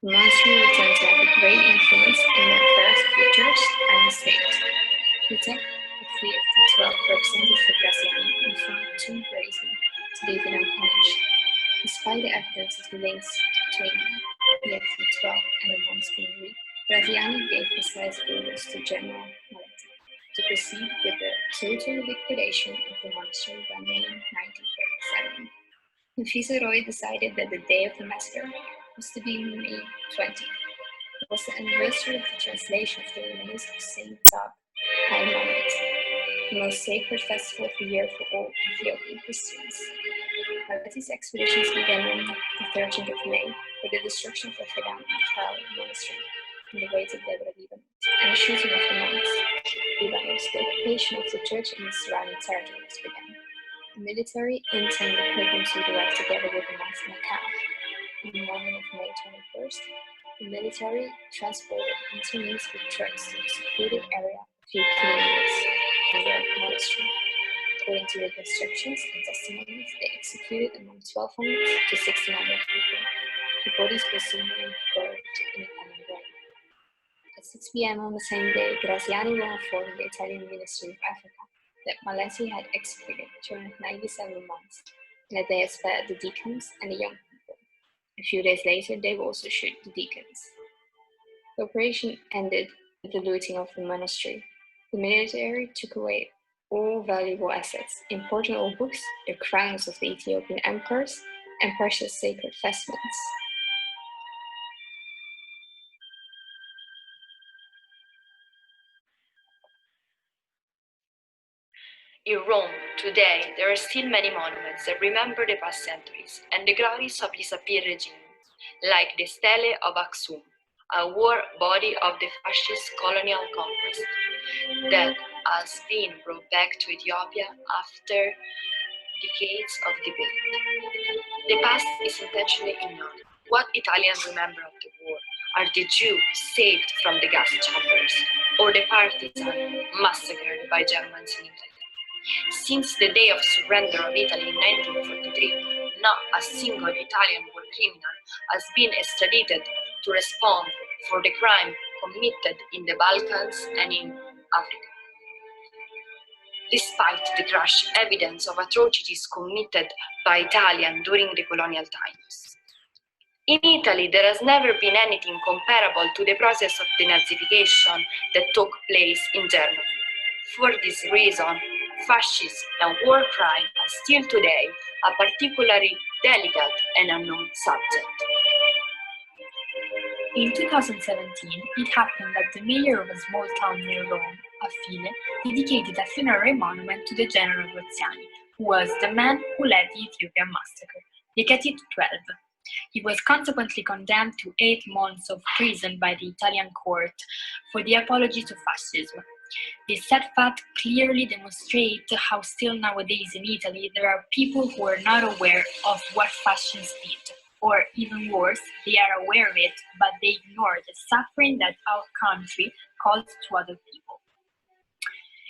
The monastery returned to have a great influence in the affairs of the church and the state. Pitek, a 3 of the 12 representatives for Graziani, informed 2 brazen to leave it unpunished. Despite the evidence of the links between the 12 and the monks being weak, Graziani gave precise orders to General Maleta to proceed with the total liquidation of the monastery by May 1937. The viceroy decided that the day of the massacre was to be May 20th. It was the anniversary of the translation of the remains of Saint Tab Haimonat, the most sacred festival of the year for all Ethiopian Christians. These expeditions began on the 13th of May with the destruction of the Fedam monastery on the way to Debre Libanos and the shooting of the monks. Libanos, the occupation of the church and the surrounding territories began. The military intended put them to the right together with the monks in the camp. On the morning of May 21st, the military transported internees with trucks to a secluded area a few kilometers from the monastery. According to reconstructions and testimonies, they executed among 1,200 to 1,600 people. The bodies were soon buried in a common grave. At 6 p.m. on the same day, Graziani will inform the Italian Ministry of Africa that Malesi had executed 297 monks and that they had spared the deacons and the young people. A few days later, they will also shoot the deacons. The operation ended with the looting of the monastery. The military took away all valuable assets, important old books, the crowns of the Ethiopian emperors, and precious sacred vestments. In Rome, today, there are still many monuments that remember the past centuries and the glories of disappeared regimes, like the Stele of Aksum, a war body of the fascist colonial conquest that has been brought back to Ethiopia after decades of debate. The past is intentionally ignored. What Italians remember of the war are the Jews saved from the gas chambers or the partisans massacred by Germans in Italy. Since the day of surrender of Italy in 1943, not a single Italian war criminal has been extradited to respond for the crime committed in the Balkans and in Africa. Despite the crushed evidence of atrocities committed by Italians during the colonial times. In Italy, there has never been anything comparable to the process of denazification that took place in Germany. For this reason, fascism and war crime are still today a particularly delicate and unknown subject. In 2017, it happened that the mayor of a small town near Rome, Affile, dedicated a funerary monument to the General Graziani, who was the man who led the Ethiopian massacre, the Catit 12. He was consequently condemned to 8 months of prison by the Italian court for the apology to fascism. This sad fact clearly demonstrates how still nowadays in Italy there are people who are not aware of what fascists did. Or even worse, they are aware of it, but they ignore the suffering that our country caused to other people.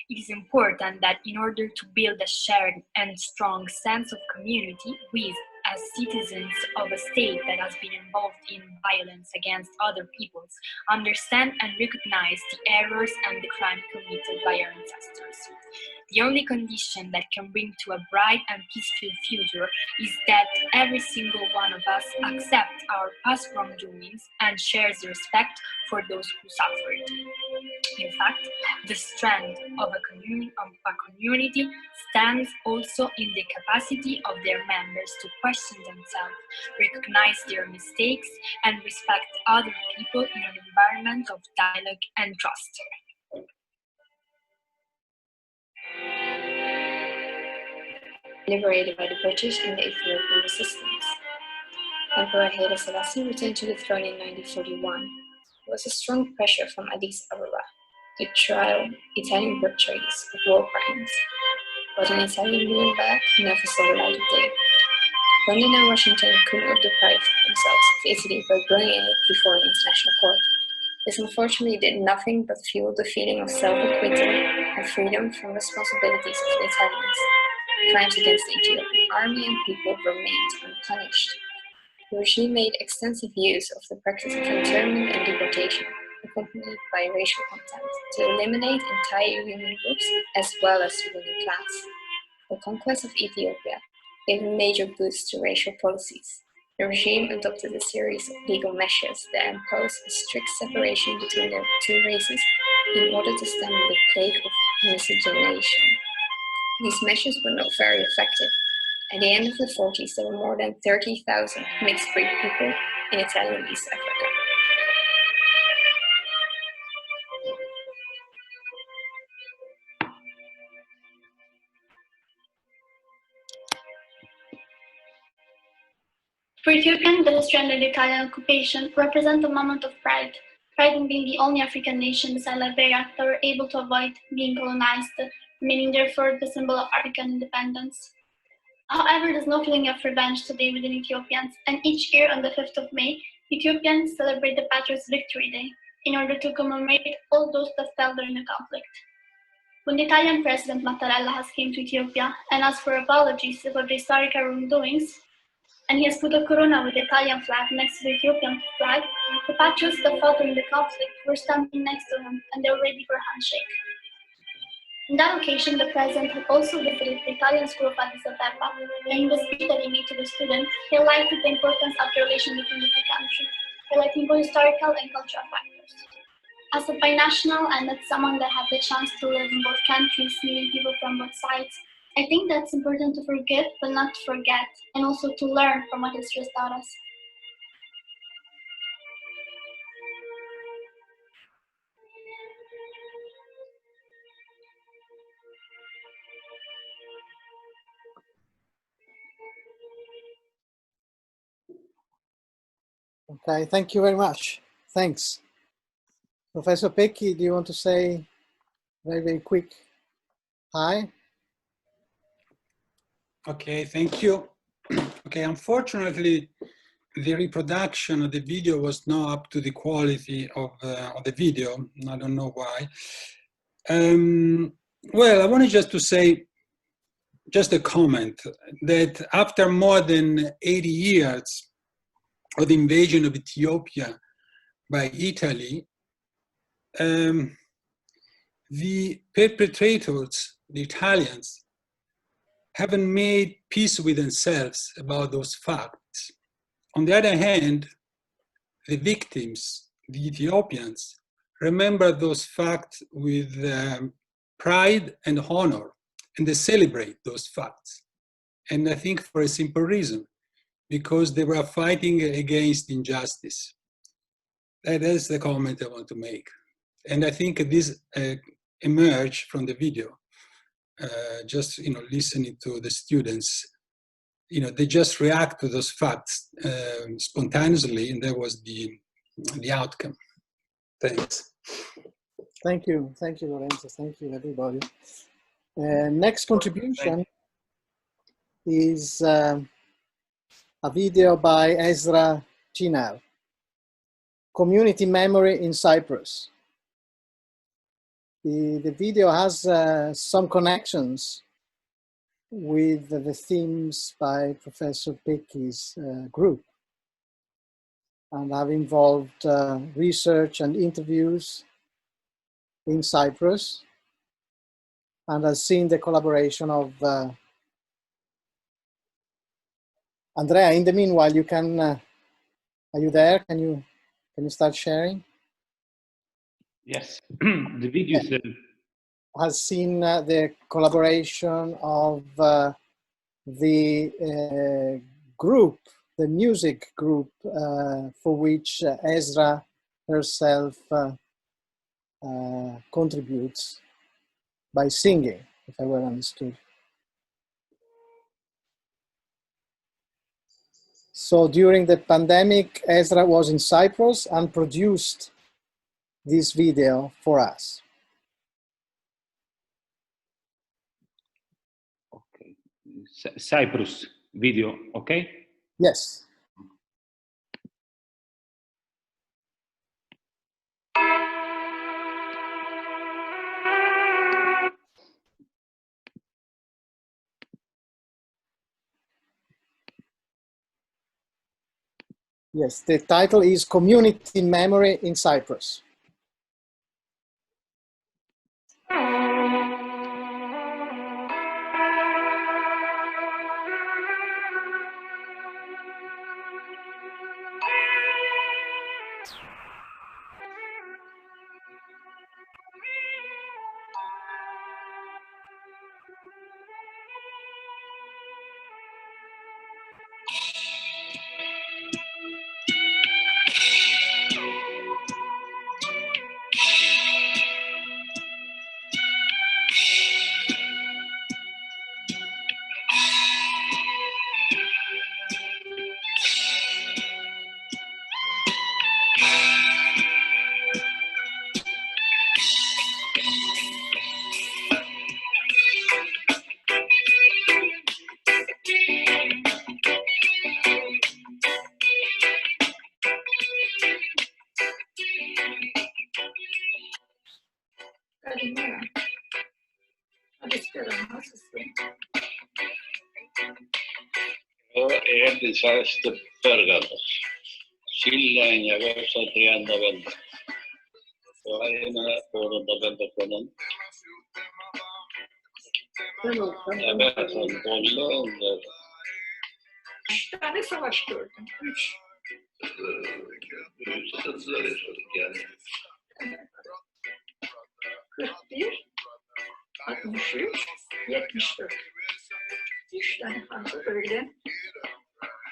It is important that in order to build a shared and strong sense of community, we, as citizens of a state that has been involved in violence against other peoples, understand and recognize the errors and the crime committed by our ancestors. The only condition that can bring to a bright and peaceful future is that every single one of us accepts our past wrongdoings and shares the respect for those who suffered. In fact, the strength of a community stands also in the capacity of their members to question themselves, recognize their mistakes, and respect other people in an environment of dialogue and trust. Liberated by the British and the Ethiopian resistance. Emperor Haile Selassie returned to the throne in 1941. There was a strong pressure from Addis Ababa to trial Italian perpetrators of war crimes, but an Italian Nuremberg never saw the light of day. London and Washington could not deprive themselves of Italy by bringing it before an international court. This unfortunately did nothing but fuel the feeling of self-acquittal and freedom from responsibilities of the Italians. Crimes against the Ethiopian army and people remained unpunished. The regime made extensive use of the practice of internment and deportation, accompanied by racial contempt, to eliminate entire human groups as well as the ruling class. The conquest of Ethiopia gave a major boost to racial policies. The regime adopted a series of legal measures that imposed a strict separation between the two races in order to stem the plague of miscegenation. These measures were not very effective. At the end of the 40s, there were more than 30,000 mixed-breed people in Italian East Africa. For Ethiopians, the history under the Italian occupation represent a moment of pride. Pride in being the only African nation beside Liberia that were able to avoid being colonized, remaining therefore the symbol of African independence. However, there's no feeling of revenge today within Ethiopians, and each year on the 5th of May, Ethiopians celebrate the Patriots' Victory Day in order to commemorate all those that fell during the conflict. When the Italian President Mattarella has came to Ethiopia and asked for apologies about the historical wrongdoings, and he has put a corona with the Italian flag next to the Ethiopian flag, the patriots that fought during the conflict were standing next to him and they were ready for a handshake. On that occasion, the president had also visited the Italian school of Addis Ababa, and in the speech that he made to the students, he highlighted the importance of the relation between the two countries, highlighting both historical and cultural factors. As a binational and as someone that had the chance to live in both countries, meeting people from both sides, I think that's important to forgive but not to forget, and also to learn from what history has taught us. Okay, thank you very much. Thanks. Professor Pecchi, do you want to say very, very quick hi? Okay, thank you. Okay, unfortunately, the reproduction of the video was not up to the quality of the video. I don't know why. Well, I wanted just to say just a comment that after more than 80 years of the invasion of Ethiopia by Italy, the perpetrators, the Italians, haven't made peace with themselves about those facts. On the other hand, the victims, the Ethiopians, remember those facts with pride and honor, and they celebrate those facts. And I think for a simple reason, because they were fighting against injustice. That is the comment I want to make. And I think this emerged from the video. Just listening to the students, they just react to those facts spontaneously, and that was the outcome. Thanks. Thank you, Lorenzo. Thank you, everybody. Next contribution is a video by Ezra Chinal, Community Memory in Cyprus. The video has some connections with the themes by Professor Pecchi's group, and have involved research and interviews in Cyprus, and has seen the collaboration of Andrea. In the meanwhile, you can, are you there? Can you start sharing? Yes, the video is has seen the collaboration of the group, the music group for which Ezra herself contributes by singing, if I well understood. So during the pandemic, Ezra was in Cyprus and produced this video for us. okay. Cyprus video, okay? Yes. Yes, the title is Community Memory in Cyprus. di feste pergalas. Silläin ja Vessatrian novella. Aina puolun novella konan. Emerson Bolle. 3 tane savaş gördüm. 3. Öyle söyledik yani. 41, 63, 74. 3 tane fazla böyle.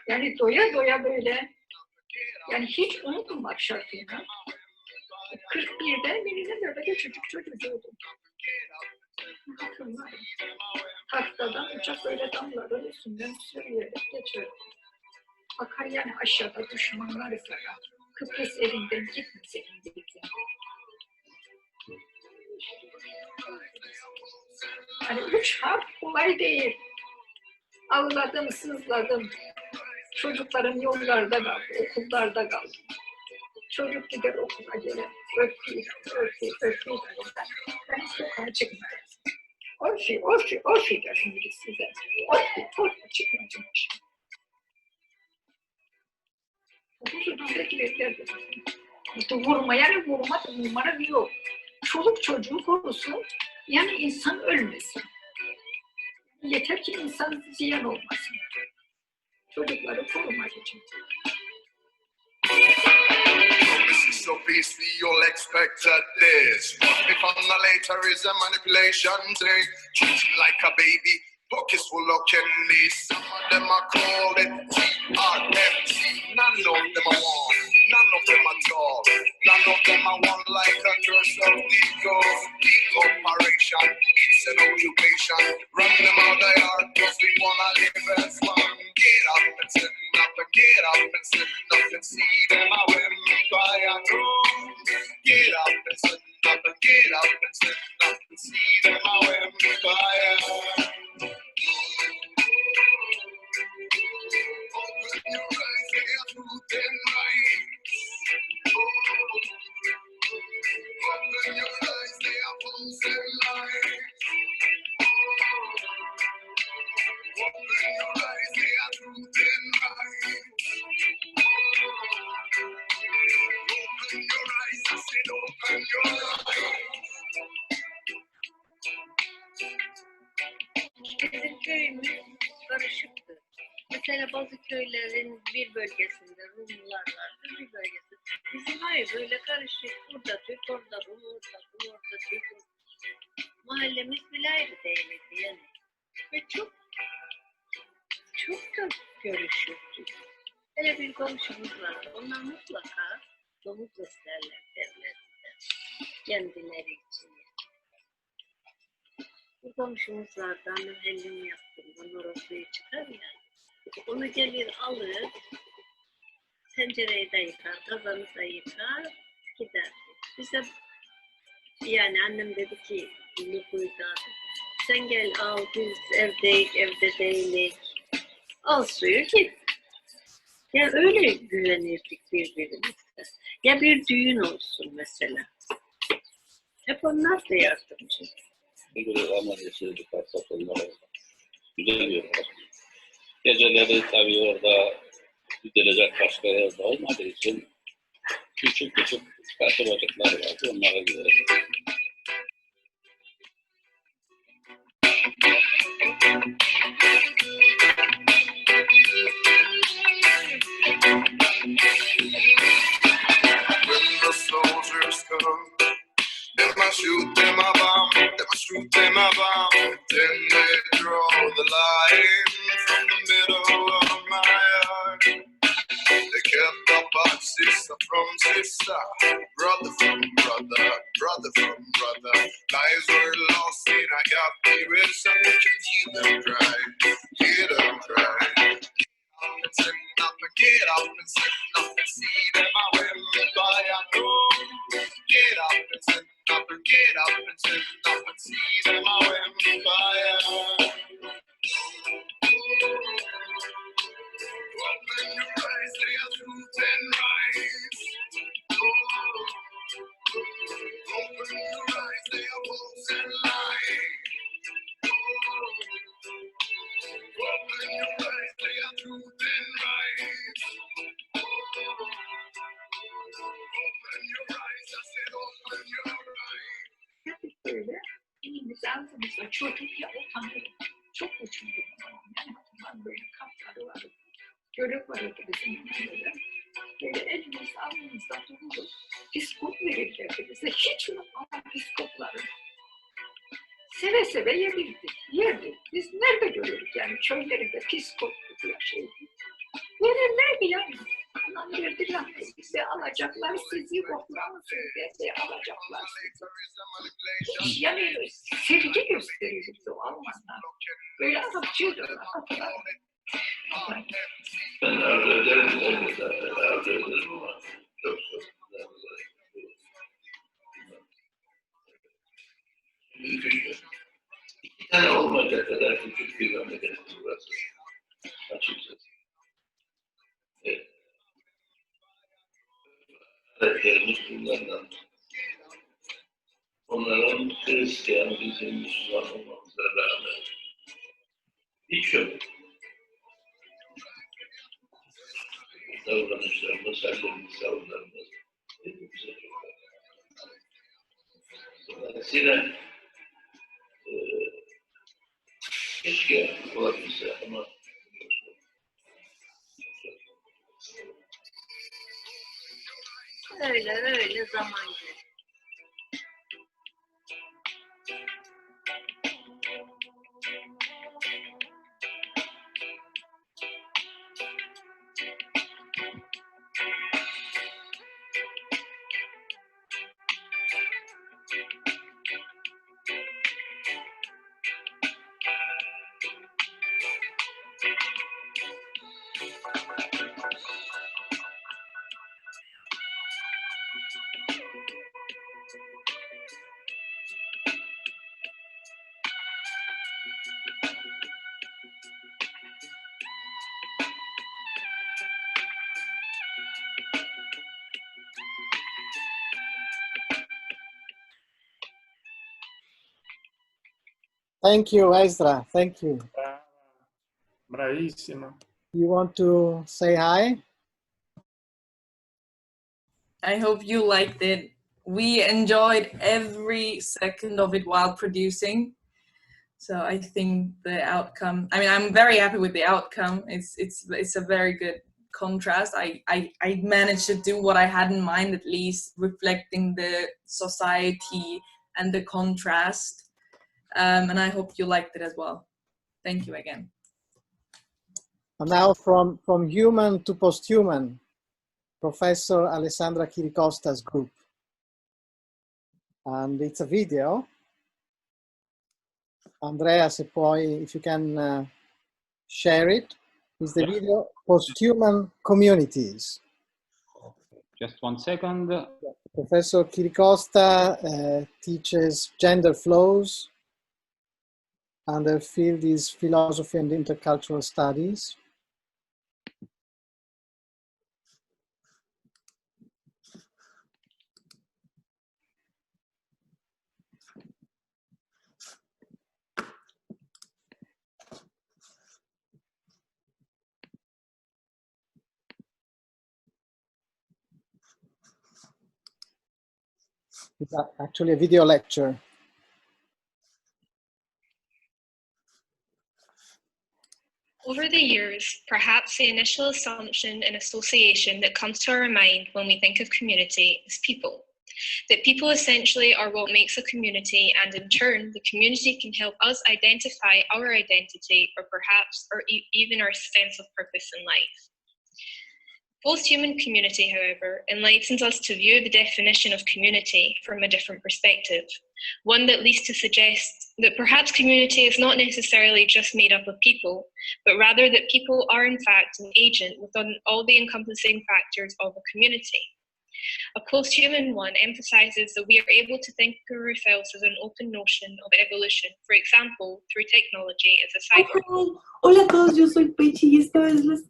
Yani doya doya böyle. Yani hiç unutmamak şartıyla. 41'de birine böyle çocuğuydum. Hatırlıyorum. Haftadan uçak böyle damların üstünden sürüyerek geçiyorum. Bakar yani aşağıda düşmanlar falan. Kıbrıs elinden gitmeseydin dedi. Yani 3 harf kolay değil. Ağladım, sızladım. Çocuklarım yollarda kaldı, okullarda kaldı. Çocuk gider okula gelir, öpeyim. Ben sokağa çıkmıyorum. Orfi der şimdi size. Orfi çıkmayacağım. Okusundan beklerlerdi. Vurma yani vurma yok. Çoluk çocuğu korusun, yani insan ölmesin. Yeter ki insan ziyan olmasın. Çocukları korumak için. So beastly, you'll expect this. If on the later is a manipulation thing, treating like a baby, pockets full of candy. Some of them are called it TRMC. None of them are one, none of them at all. None of them are one like a curse of egos. Big operation, it's an occupation. Run them out the yard, cause we wanna live as one. Get up and sit up and get up and sit up and see them out when we cry and roll. Get up and sit up and get up and sit up and see them out when we cry and roll. Open your eyes, they are truth and right. Open your eyes, they are false and light. Open your eyes, they are truth and right. Open your eyes, I said open your eyes. Bizim köyümüz karışıktı. Mesela bazı köylerin bir bölgesinde Rumlular vardı, bir bölgesinde. Bizim hayır böyle karışık. Burada Türk, orada Rum, orada Türk. Mahallemiz bile ayrı değildi yani. Ve çok görüşürdük. Hele bir komşumuz vardı. Onlar mutlaka domuz beslerler derler. Kendileri için. Bir komşumuz vardı. Annem hellim yaptığından orası çıkar ya. Onu gelir alır. Tencereyi de yıkar, kazanı da yıkar, gider. Bize yani annem dedi ki Luca'ya sen gel al biz evdeyiz, evde değiliz. Al suyu git. Ya öyle güvenirdik birbirimize. Ya bir düğün olsun mesela. Hep onlar da yardımcı. Ama yaşadık satılmalar. Güzel diyorlar. Geceleri tabii orada gidilecek başka yerde olmadığı için küçük katı bacaklar vardı. Onlara giderek. When the soldiers come, them a shoot, them a bomb, them a shoot, them a bomb. Then they draw the line from the middle of my yard. They kept apart sister from sister, brother from brother, brother from brother. Lives were lost in a captivity, and you can hear them cry, hear them cry. And sit up and get up and sit up and see them I went by I know. Get up and sit up and get up and sit up and see them I went by I know. Open your eyes, they are truth and right. Open your eyes, they are false and light. Open your eyes, they are truth and çocuk ya utanırım. Çok uçundum. Yani böyle kapları var. Görük vardı bizim yanımda. Böyle elimiz alnımızda durdu. Piskop verirlerdi bize. Hiç unutmam piskopları. Seve seve yedirdik, yerdik. Biz nerede görürdük yani köylerinde piskop diye şeydi. Verirlerdi yani. Anam verdiler bize alacaklar sizi, koklamısın diye alacaklar sizi. Hiç yani sevgi gösterirdi o Almanlar. Böyle Arapçıydı. Ben arzu ederim, arzu ederim ama çok küçük. İki tane olmayacak kadar küçük bir memleket burası. Açıkçası. Evet. Hareketlerimiz bunlardan. Onların Hristiyan, bizim Müslüman olmamıza rağmen hiç yok. Davranışlarımız, hallerimiz, tavırlarımız hepimize çok var. Dolayısıyla keşke olabilse ama öyle zaman geçti. Thank you, Ezra. Thank you. Bravissimo. You want to say hi? I hope you liked it. We enjoyed every second of it while producing. So I think the outcome, I mean, I'm very happy with the outcome. It's a very good contrast. I managed to do what I had in mind, at least reflecting the society and the contrast. And I hope you liked it as well. Thank you again. And now from human to posthuman, Professor Alessandra Chiricosta's group. And it's a video. Andrea, se puoi, if you can share it. It's the video Posthuman Communities. Just 1 second. Professor Chiricosta teaches gender flows, and her field is philosophy and intercultural studies. It's actually a video lecture. Over the years, perhaps the initial assumption and association that comes to our mind when we think of community is people. That people essentially are what makes a community, and in turn, the community can help us identify our identity or perhaps even our sense of purpose in life. Posthuman community, however, enlightens us to view the definition of community from a different perspective, one that leads to suggest that perhaps community is not necessarily just made up of people, but rather that people are in fact an agent within all the encompassing factors of a community. A posthuman one emphasizes that we are able to think of ourselves as an open notion of evolution, for example, through technology as a cyber. Hola a todos, yo soy Pechi y esta vez les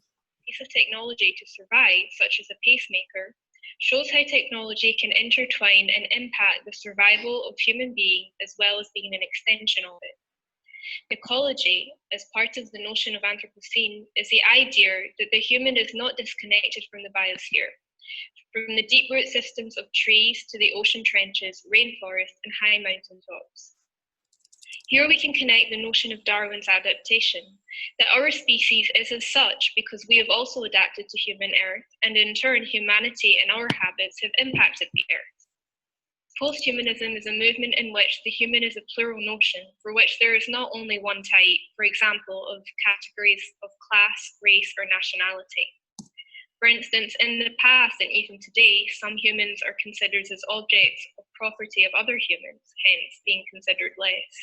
Piece of technology to survive, such as a pacemaker, shows how technology can intertwine and impact the survival of human beings as well as being an extension of it. Ecology, as part of the notion of Anthropocene, is the idea that the human is not disconnected from the biosphere, from the deep root systems of trees to the ocean trenches, rainforests, and high mountain tops. Here we can connect the notion of Darwin's adaptation, that our species is as such because we have also adapted to human Earth, and in turn humanity and our habits have impacted the Earth. Posthumanism is a movement in which the human is a plural notion, for which there is not only one type, for example, of categories of class, race, or nationality. For instance, in the past and even today, some humans are considered as objects of property of other humans, hence being considered less.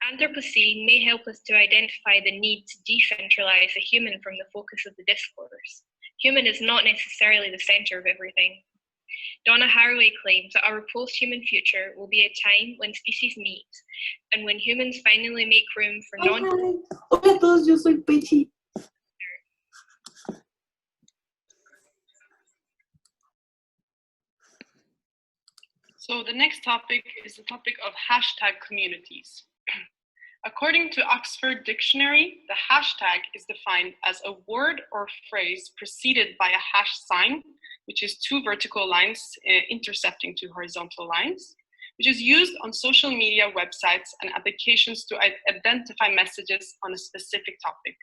Anthropocene may help us to identify the need to decentralize the human from the focus of the discourse. Human is not necessarily the center of everything. Donna Haraway claims that our post-human future will be a time when species meet and when humans finally make room for non- Hola a todos, yo soy Pechi. So the next topic is the topic of hashtag communities. According to Oxford Dictionary, the hashtag is defined as a word or phrase preceded by a hash sign, which is two vertical lines intercepting two horizontal lines, which is used on social media websites and applications to identify messages on a specific topic.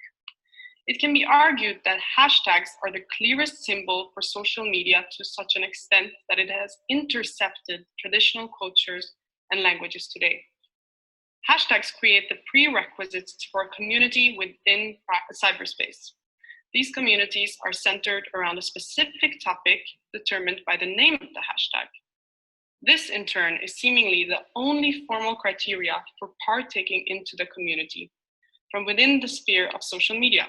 It can be argued that hashtags are the clearest symbol for social media to such an extent that it has intercepted traditional cultures and languages today. Hashtags create the prerequisites for a community within cyberspace. These communities are centered around a specific topic determined by the name of the hashtag. This, in turn, is seemingly the only formal criteria for partaking into the community from within the sphere of social media.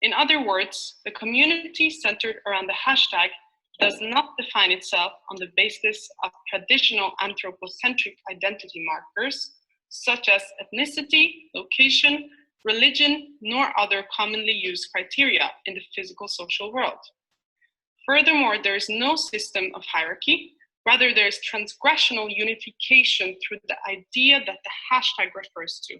In other words, the community centered around the hashtag does not define itself on the basis of traditional anthropocentric identity markers, such as ethnicity, location, religion, nor other commonly used criteria in the physical social world. Furthermore, there is no system of hierarchy. Rather, there is transgressional unification through the idea that the hashtag refers to.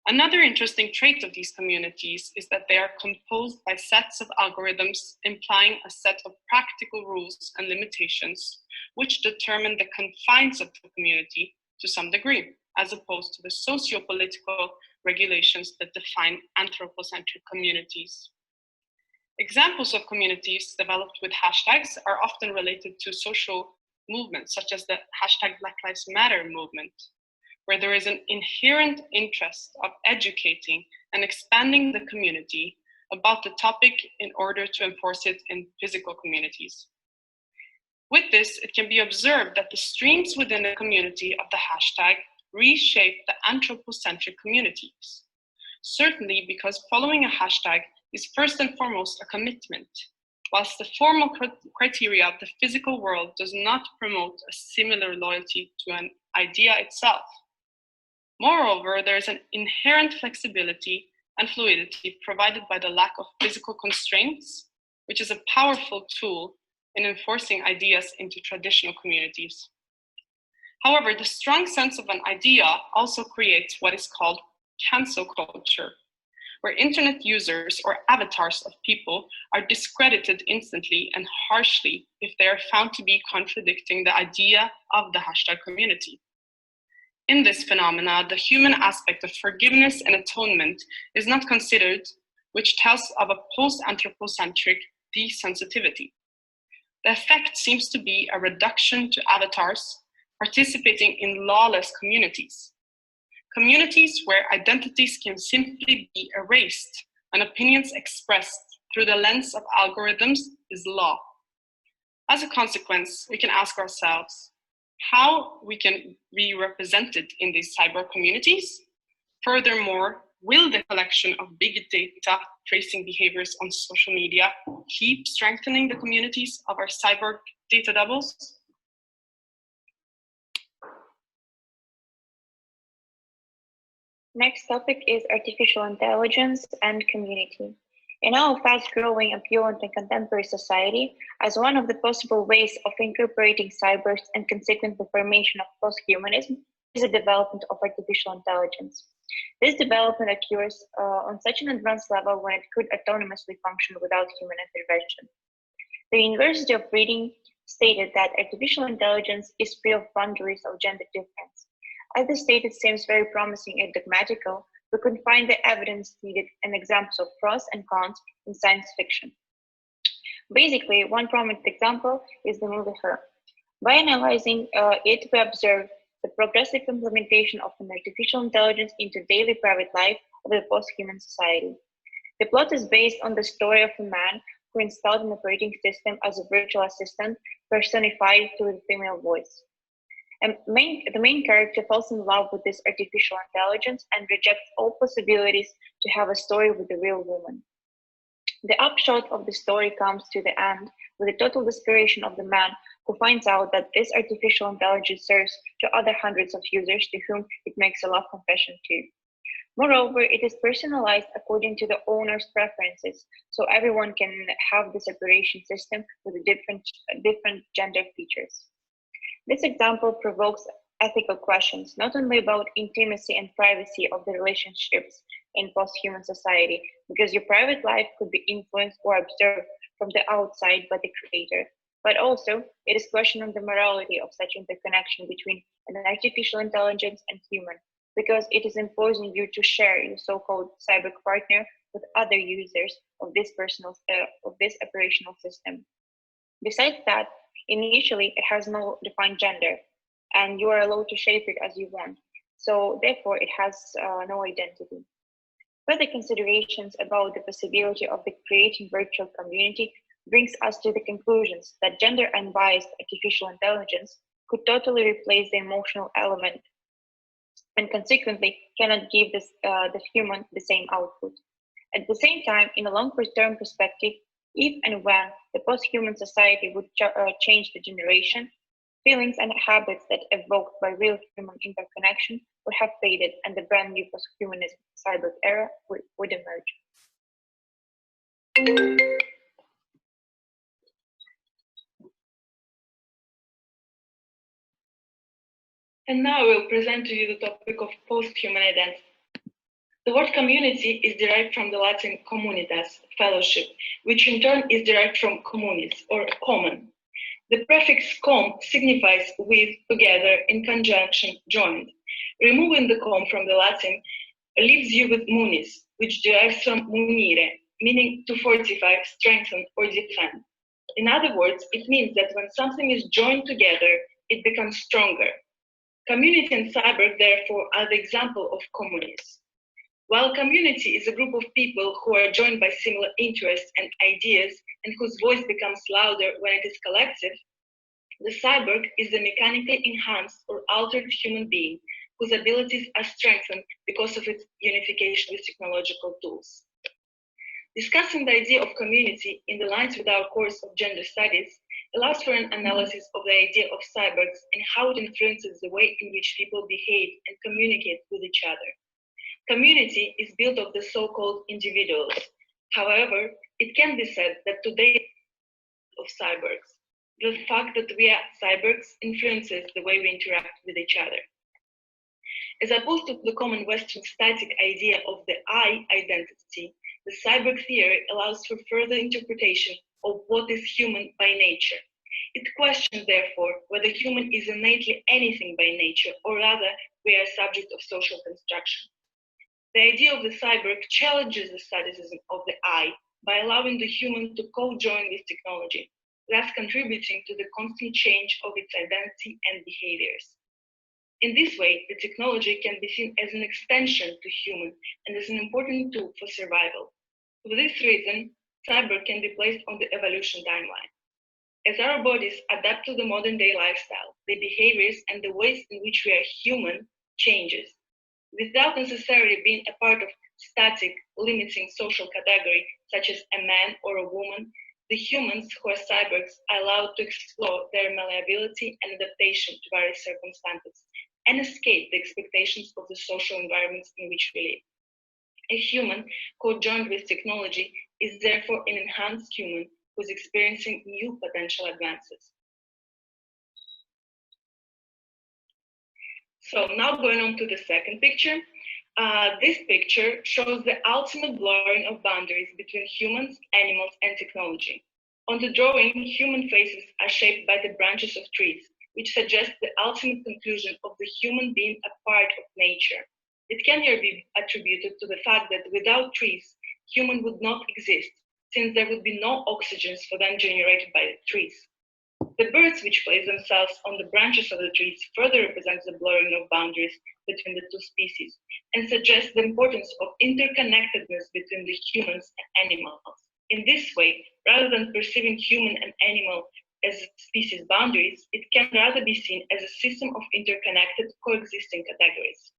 Another interesting trait of these communities is that they are composed by sets of algorithms implying a set of practical rules and limitations, which determine the confines of the community to some degree, as opposed to the socio-political regulations that define anthropocentric communities. Examples of communities developed with hashtags are often related to social movements, such as the hashtag Black Lives Matter movement, where there is an inherent interest of educating and expanding the community about the topic in order to enforce it in physical communities. With this, it can be observed that the streams within the community of the hashtag reshape the anthropocentric communities. Certainly because following a hashtag is first and foremost a commitment, whilst the formal criteria of the physical world does not promote a similar loyalty to an idea itself. Moreover, there is an inherent flexibility and fluidity provided by the lack of physical constraints, which is a powerful tool in enforcing ideas into traditional communities. However, the strong sense of an idea also creates what is called cancel culture, where internet users or avatars of people are discredited instantly and harshly if they are found to be contradicting the idea of the hashtag community. In this phenomena, the human aspect of forgiveness and atonement is not considered, which tells of a post-anthropocentric desensitivity. The effect seems to be a reduction to avatars participating in lawless communities. Communities where identities can simply be erased and opinions expressed through the lens of algorithms is law. As a consequence, we can ask ourselves how we can be represented in these cyber communities. Furthermore, will the collection of big data tracing behaviors on social media keep strengthening the communities of our cyber data doubles? Next topic is artificial intelligence and community. In our fast-growing, affluent, and contemporary society, as one of the possible ways of incorporating cybers and consequent formation of post-humanism is the development of artificial intelligence. This development occurs on such an advanced level when it could autonomously function without human intervention. The University of Reading stated that artificial intelligence is free of boundaries of gender difference, As the stated seems very promising and dogmatical, we can find the evidence needed and examples of pros and cons in science fiction. Basically, one prominent example is the movie Her. By analyzing it, we observe the progressive implementation of an artificial intelligence into daily private life of the post-human society. The plot is based on the story of a man who installed an operating system as a virtual assistant personified through the female voice. The main character falls in love with this artificial intelligence and rejects all possibilities to have a story with a real woman. The upshot of the story comes to the end with the total desperation of the man who finds out that this artificial intelligence serves to other hundreds of users to whom it makes a love confession to. Moreover, it is personalized according to the owner's preferences, so everyone can have this operation system with different gender features. This example provokes ethical questions, not only about intimacy and privacy of the relationships in post-human society, because your private life could be influenced or observed from the outside by the creator, but also it is questioning the morality of such interconnection between an artificial intelligence and human, because it is imposing you to share your so-called cyber partner with other users of this operational system. Besides that, initially it has no defined gender, and you are allowed to shape it as you want. So therefore, it has no identity. Further considerations about the possibility of the creating virtual community brings us to the conclusions that gender unbiased artificial intelligence could totally replace the emotional element and consequently cannot give the human the same output. At the same time, in a longer-term perspective, if and when the post-human society would change the generation, feelings and habits that evoked by real human interconnection would have faded and the brand new post-humanist cyber era would emerge. And now I will present to you the topic of post-human identity. The word community is derived from the Latin communitas, fellowship, which in turn is derived from communis, or common. The prefix com signifies with, together, in conjunction, joined. Removing the com from the Latin leaves you with munis, which derives from munire, meaning to fortify, strengthen, or defend. In other words, it means that when something is joined together, it becomes stronger. Community and cyber, therefore, are the example of communis. While community is a group of people who are joined by similar interests and ideas and whose voice becomes louder when it is collective, the cyborg is a mechanically enhanced or altered human being whose abilities are strengthened because of its unification with technological tools. Discussing the idea of community in the lines with our course of gender studies allows for an analysis of the idea of cyborgs and how it influences the way in which people behave and communicate with each other. Community is built of the so-called individuals. However, it can be said that today of cyborgs, the fact that we are cyborgs influences the way we interact with each other. As opposed to the common Western static idea of the I identity, the cyborg theory allows for further interpretation of what is human by nature. It questions, therefore, whether human is innately anything by nature, or rather, we are subject of social construction. The idea of the cyborg challenges the staticism of the I by allowing the human to co-join with technology, thus contributing to the constant change of its identity and behaviors. In this way, the technology can be seen as an extension to human and as an important tool for survival. For this reason, cyber can be placed on the evolution timeline. As our bodies adapt to the modern day lifestyle, the behaviors and the ways in which we are human changes. Without necessarily being a part of static, limiting social category, such as a man or a woman, the humans who are cyborgs are allowed to explore their malleability and adaptation to various circumstances and escape the expectations of the social environments in which we live. A human co-joined with technology is therefore an enhanced human who is experiencing new potential advances. So now going on to the second picture. This picture shows the ultimate blurring of boundaries between humans, animals, and technology. On the drawing, human faces are shaped by the branches of trees, which suggests the ultimate conclusion of the human being a part of nature. It can here be attributed to the fact that without trees, human would not exist, since there would be no oxygens for them generated by the trees. The birds which place themselves on the branches of the trees further represents the blurring of boundaries between the two species and suggests the importance of interconnectedness between the humans and animals. In this way, rather than perceiving human and animal as species boundaries, it can rather be seen as a system of interconnected coexisting categories.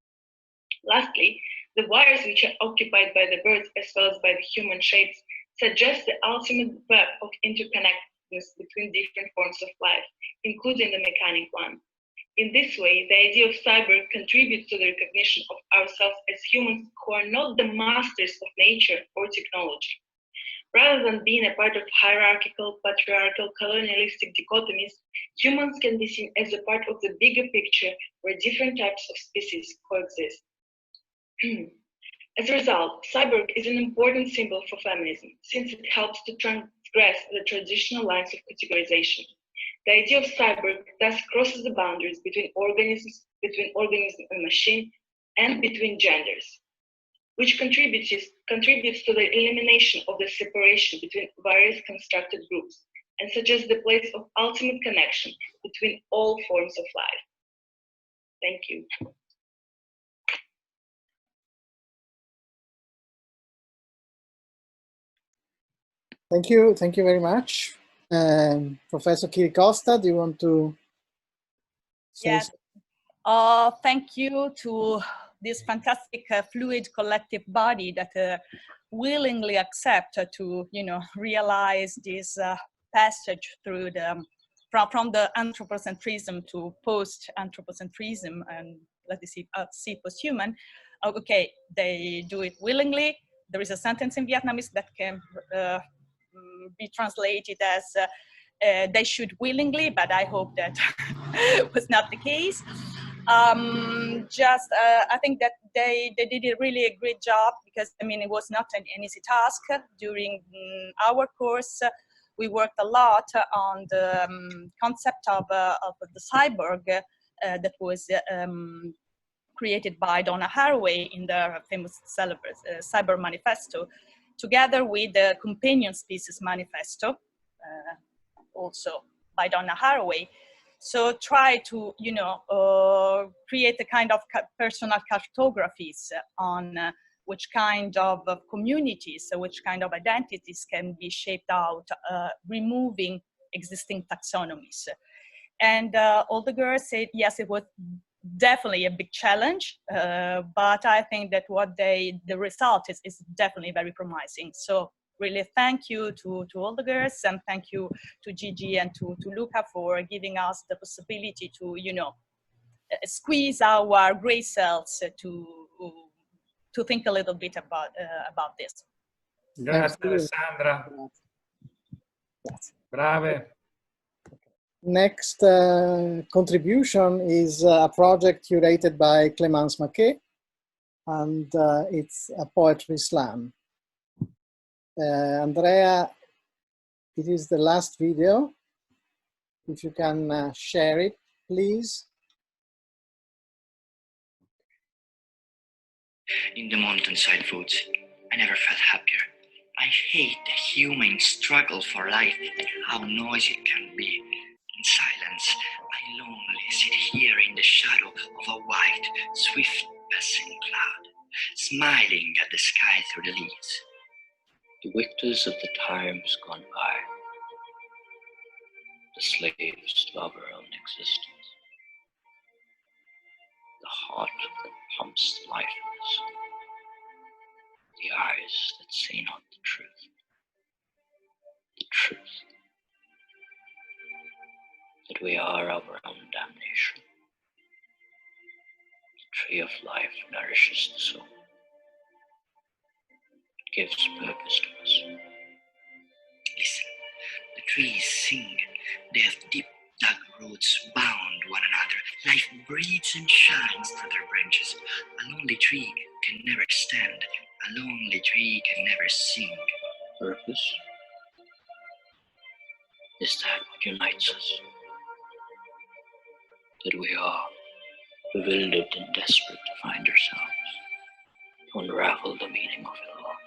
Lastly, the wires which are occupied by the birds as well as by the human shapes suggest the ultimate web of interconnectedness between different forms of life, including the mechanic one. In this way, the idea of cyber contributes to the recognition of ourselves as humans who are not the masters of nature or technology. Rather than being a part of hierarchical, patriarchal, colonialistic dichotomies, humans can be seen as a part of the bigger picture where different types of species coexist. As a result, cyborg is an important symbol for feminism, since it helps to transgress the traditional lines of categorization. The idea of cyborg thus crosses the boundaries between organism and machine, and between genders, which contributes to the elimination of the separation between various constructed groups and suggests the place of ultimate connection between all forms of life. Thank you. Thank you very much. Professor Kiricosta, do you want to say Yes. Thank you to this fantastic fluid collective body that willingly accept to, realize this passage through the from the anthropocentrism to post-anthropocentrism, and let us see posthuman. Okay, they do it willingly. There is a sentence in Vietnamese that can be translated as they should willingly, but I hope that was not the case. I think that they did a really great job, because it was not an easy task. During our course, we worked a lot on the concept of the cyborg that was created by Donna Haraway in the famous Cyber Manifesto, together with the Companion Species Manifesto, also by Donna Haraway. So try to, create a kind of personal cartographies on which kind of communities, which kind of identities can be shaped out, removing existing taxonomies. And all the girls said, yes, it was definitely a big challenge, but I think that the result is definitely very promising. So really thank you to all the girls, and thank you to Gigi and to Luca for giving us the possibility to, squeeze our gray cells to think a little bit about this. Grazie, Alessandra. Yes. Brave. Next contribution is a project curated by Clémence Maquet, and it's a poetry slam. Andrea, it is the last video. If you can share it, please. In the mountainside woods, I never felt happier. I hate the human struggle for life and how noisy it can be. In silence, I lonely sit here in the shadow of a white, swift passing cloud, smiling at the sky through the leaves. The victors of the times gone by, the slaves to our own existence, the heart that pumps life in us, the eyes that say not the truth, that we are our own damnation. The tree of life nourishes the soul. It gives purpose to us. Listen, the trees sing. They have deep dug roots bound one another. Life breathes and shines through their branches. A lonely tree can never stand. A lonely tree can never sing. Purpose? Is that what unites us? that we are bewildered and desperate to find ourselves, to unravel the meaning of it all,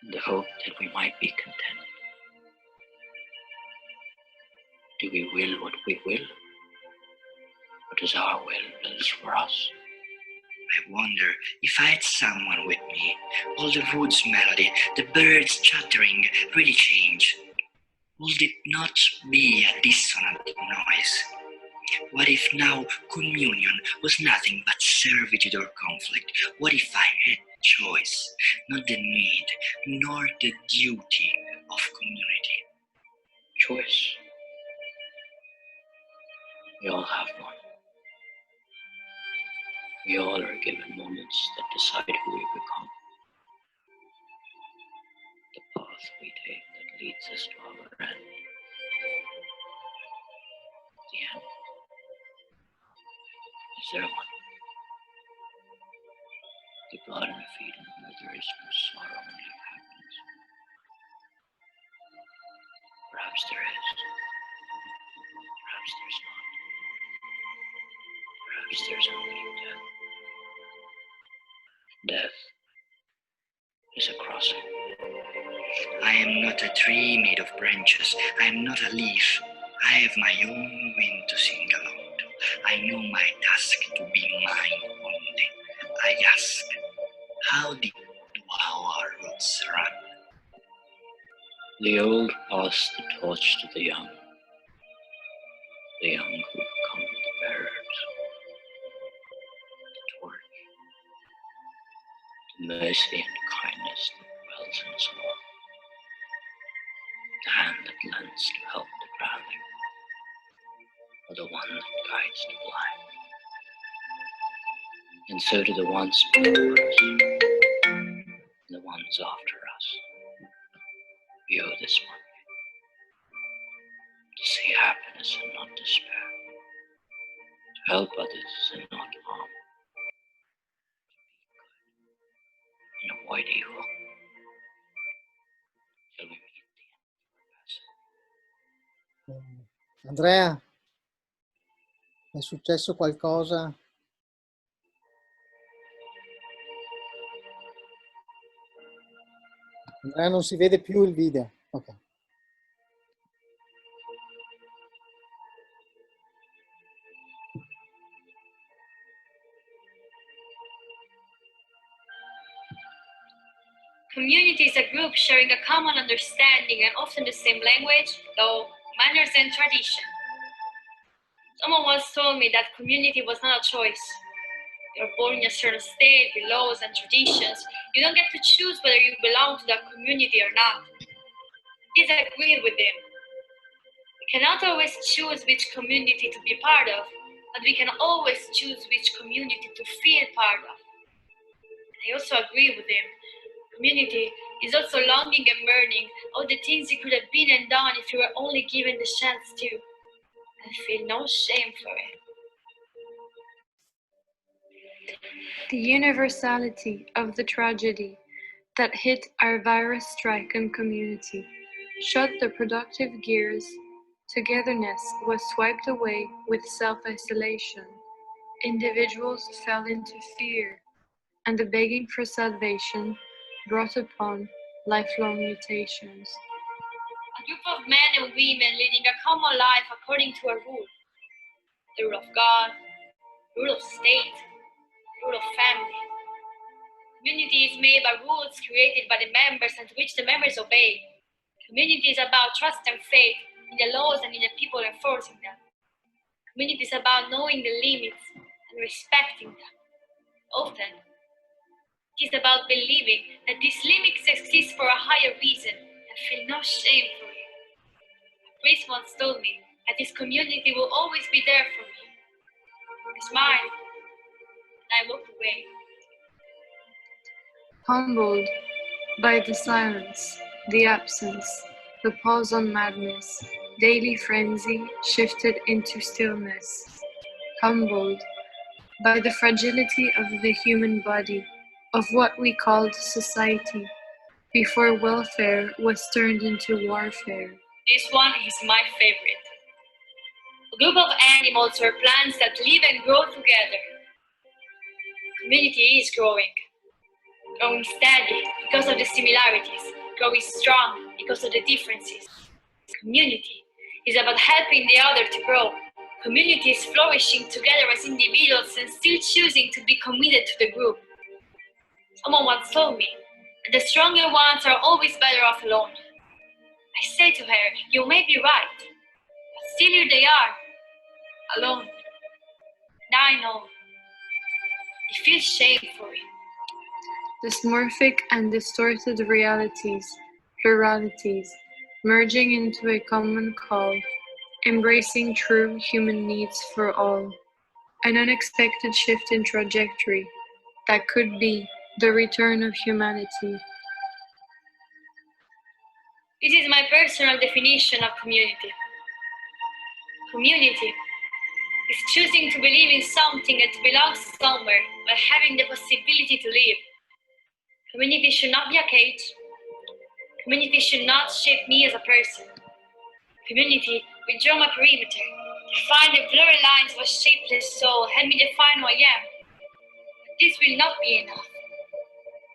in the hope that we might be content. Do we will what we will? Or does our will wills for us? I wonder if I had someone with me, all the woods melody, the birds chattering really change. Would it not be a dissonant noise? What if now communion was nothing but servitude or conflict? What if I had choice, not the need, nor the duty of community? Choice. We all have one. We all are given moments that decide who we become. The path we take that leads us to our end. The end. Is there one? The Garden of Eden where there is no sorrow, only happiness. Perhaps there is. Perhaps there's not. Perhaps there's only death. Death is a crossing. I am not a tree made of branches. I am not a leaf. I have my own wind to sing along to. I know my task to be mine only. I ask, how deep do our roots run? The old pass the torch to the young who become the bearers. The torch, the mercy and kindness that dwells in us all. The hand that lends to help the drowning, or the one that guides the blind. And so to the ones before us, and the ones after us, we owe this one, to see happiness and not despair, to help others and not harm, to be good and avoid evil, till we meet the end of our passing. Andrea, è successo qualcosa? Andrea, non si vede più il video. Ok. Community is a group sharing a common understanding and often the same language, though manners and tradition. Someone once told me that community was not a choice. You're born in a certain state with laws and traditions. You don't get to choose whether you belong to that community or not. I disagreed with him. We cannot always choose which community to be part of, but we can always choose which community to feel part of. And I also agree with him. Community is also longing and burning all the things you could have been and done if you were only given the chance to. I feel no shame for it. The universality of the tragedy that hit our virus-stricken community shut the productive gears. Togetherness was swiped away with self-isolation. Individuals fell into fear, and the begging for salvation brought upon lifelong mutations. A group of men and women leading a common life according to a rule. The rule of God, the rule of state, the rule of family. Community is made by rules created by the members and to which the members obey. Community is about trust and faith in the laws and in the people enforcing them. Community is about knowing the limits and respecting them. Often, it is about believing that these limits exist for a higher reason and feel no shame for it. A priest once told me that this community will always be there for me. I smiled and I walked away. Humbled by the silence, the absence, the pause on madness, daily frenzy shifted into stillness. Humbled by the fragility of the human body, of what we called society, before welfare was turned into warfare. This one is my favorite. group of animals or plants that live and grow together. Community is growing steady because of the similarities, growing strong because of the differences. Community is about helping the other to grow. Community is flourishing together as individuals and still choosing to be committed to the group. Someone once told me that the stronger ones are always better off alone. I said to her, you may be right, but still here they are, alone. Now I know. It feels shameful. Dysmorphic and distorted realities, pluralities, merging into a common call, embracing true human needs for all, an unexpected shift in trajectory that could be the return of humanity. This is my personal definition of community. Community is choosing to believe in something that belongs somewhere while having the possibility to live. Community should not be a cage. Community should not shape me as a person. Community will draw my perimeter, define the blurry lines of a shapeless soul, help me define who I am. But this will not be enough.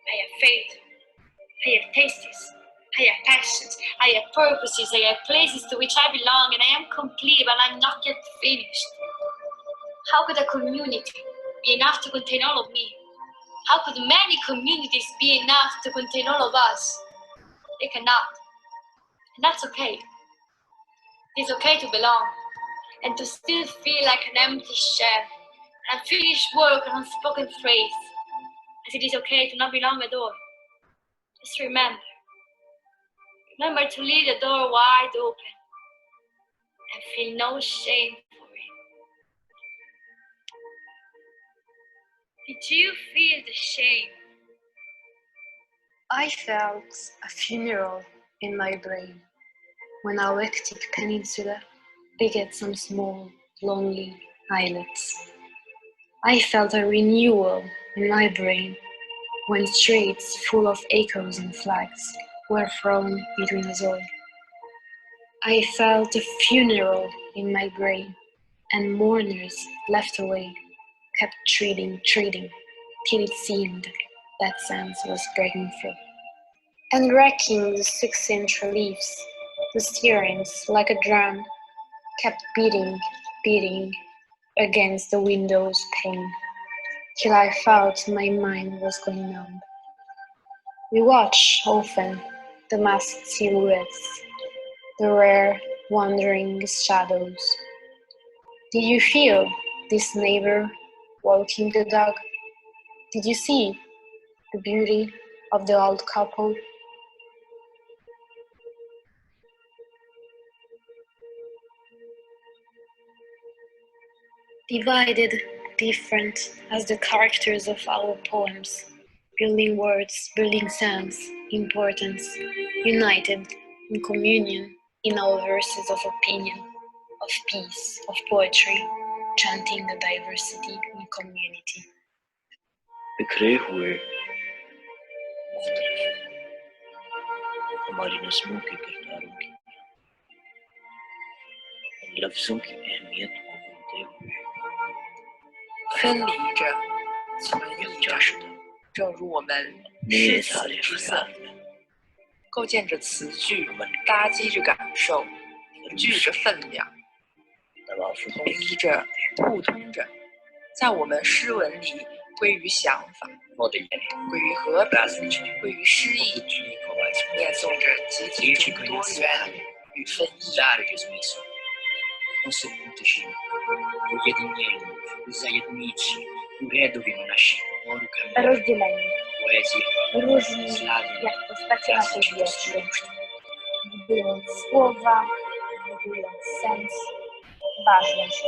I have faith. I have tastes. I have passions. I have purposes. I have places to which I belong, and I am complete, but I'm not yet finished. How could a community be enough to contain all of me? How could many communities be enough to contain all of us? They cannot. And that's okay. It's okay to belong and to still feel like an empty shell, an unfinished work, an unspoken phrase, as it is okay to not belong at all. Just remember to leave the door wide open and feel no shame for it. Did you feel the shame? I felt a funeral in my brain when our hectic peninsula begat some small, lonely islets. I felt a renewal in my brain when streets full of echoes and flags were thrown between us all. I felt a funeral in my brain, and mourners left away kept treating, till it seemed that sense was breaking through. And wrecking the 6-inch reliefs, the steerings, like a drum, kept beating against the window's pane, till I felt my mind was going numb. We watch often the masked silhouettes, the rare wandering shadows. Did you feel this neighbor walking the dog? Did you see the beauty of the old couple? Divided, different as the characters of our poems, building words, building sense, importance, united in communion in our verses of opinion, of peace, of poetry, chanting the diversity in community. बिखरे हुए हमारी नस्लों के किरदारों की लफ्जों की अहमियत को बोलते हुए 分离着，存有着，正如我们诗词之色，构建着词句，搭基着感受，凝聚着分量，统一着，互通着，在我们诗文里归于想法，归于和平，归于诗意，念诵着集体中多元与分异。Rozdілені, różni jak postacie na powierzchni, budując słowa, budując sens, ważność.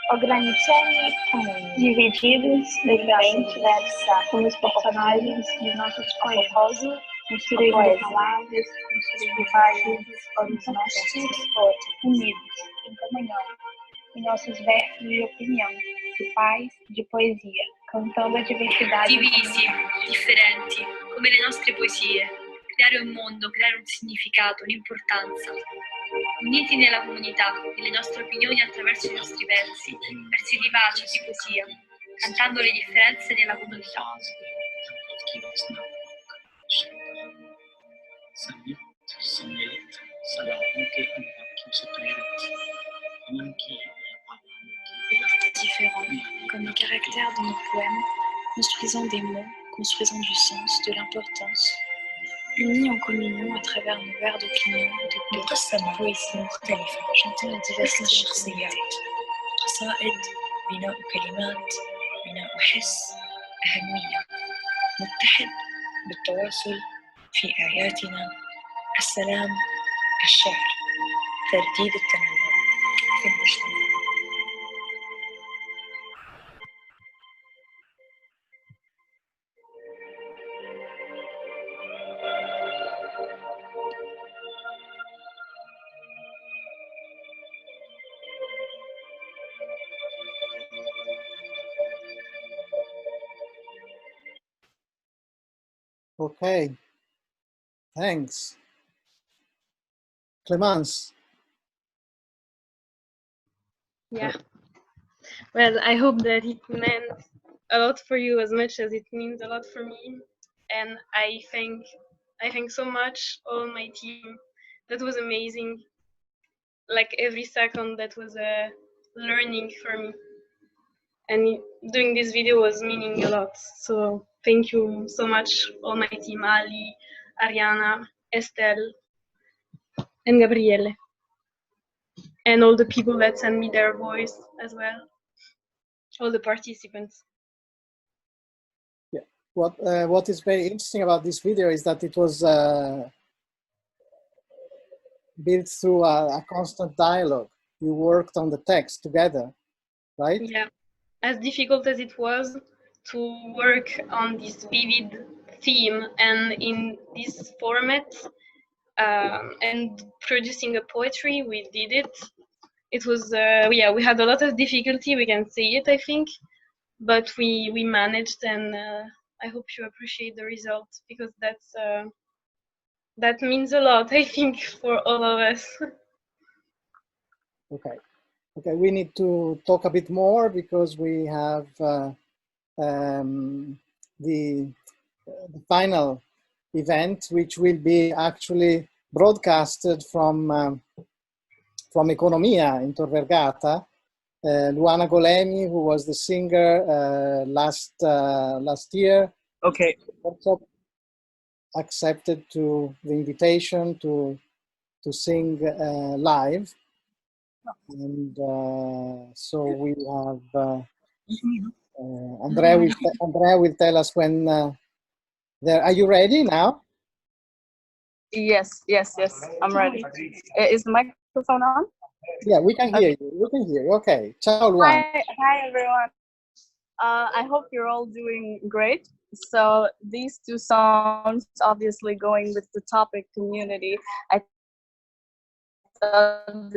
Ograniczeni w komunii, divididos, diferentes, como os personagens de nossos poemas, construídos palavras, construídos horizontes, unidos em comunhão, em nossos versos de opinião, de paz, de poesia, cantando a diversidade. Divisi, differenti, come le nostre poesie, creare un mondo, creare un significato, un'importanza. uniti nella comunità, nelle nostre opinioni attraverso i nostri versi di pace, di poesia, cantando le differenze nella comunità. Différents, comme les caractères de nos poèmes, construisant des mots, construisant du sens, de l'importance, unis en communion à travers nos verres d'opinion, de poésie, chantant la diversité قصائد بناء كلمات بناء حس أهمية نتحد بالتواصل في آياتنا السلام الشعر ترديد التنوع في المجتمع. Okay, thanks. Clemence. Yeah. Well, I hope that it meant a lot for you as much as it means a lot for me. And I thank so much all my team. That was amazing. Like every second, that was a learning for me. And doing this video was meaning a lot. So thank you so much, all my team, Ali, Ariana, Estelle, and Gabriele. And all the people that sent me their voice as well. All the participants. Yeah. What is very interesting about this video is that it was built through a constant dialogue. You worked on the text together, right? Yeah. As difficult as it was to work on this vivid theme and in this format and producing a poetry, we did it. It was, yeah, we had a lot of difficulty, we can say it, I think, but we managed, and I hope you appreciate the result, because that means a lot, I think, for all of us. Okay. Okay, we need to talk a bit more because we have the final event, which will be actually broadcasted from Economia in Tor Vergata. Luana Golemi, who was the singer last year, okay, also accepted the invitation to sing live. And so we have Andrea will tell us when are you ready now? Yes, I'm ready. Is the microphone on? Yeah, we can hear you. We can hear you. Okay. Ciao, Luana. Hi, everyone. I hope you're all doing great. So these two songs, obviously going with the topic community, I thought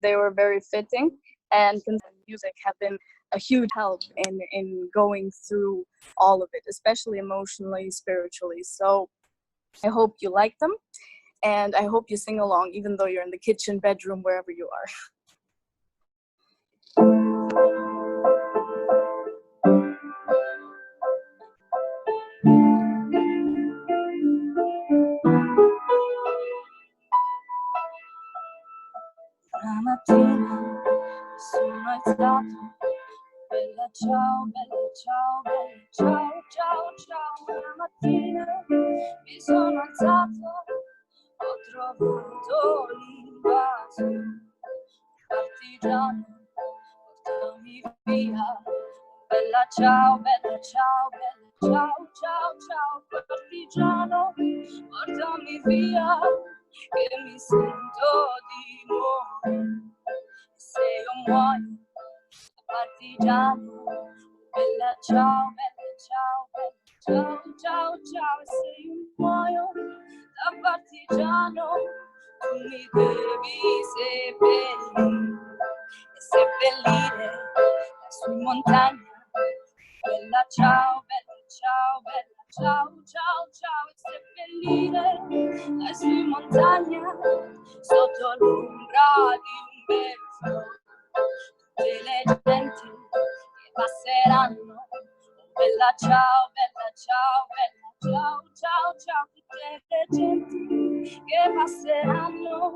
they were very fitting, and music have been a huge help in going through all of it, especially emotionally, spiritually. So I hope you like them, and I hope you sing along, even though you're in the kitchen, bedroom, wherever you are. Una mattina sono alzato, bella ciao, bella ciao, bella ciao, ciao, ciao. Una mattina mi sono alzato, ho trovato l'invaso, partigiano, portami via. Bella ciao, bella ciao, bella ciao, ciao, ciao, partigiano, portami via, che mi sento di morire. Se io muoio, partigiano, bella ciao, bella ciao, bella ciao, ciao, ciao. E se io muoio da partigiano, tu mi devi seppellire, e seppellire lassù in montagna. Bella ciao, bella ciao, bella ciao, ciao, ciao. E seppellire lassù in montagna sotto l'ombra di un bel fiore. Tutte le genti che passeranno, bella ciao, bella ciao, bella ciao, ciao, ciao. Tutte le genti che passeranno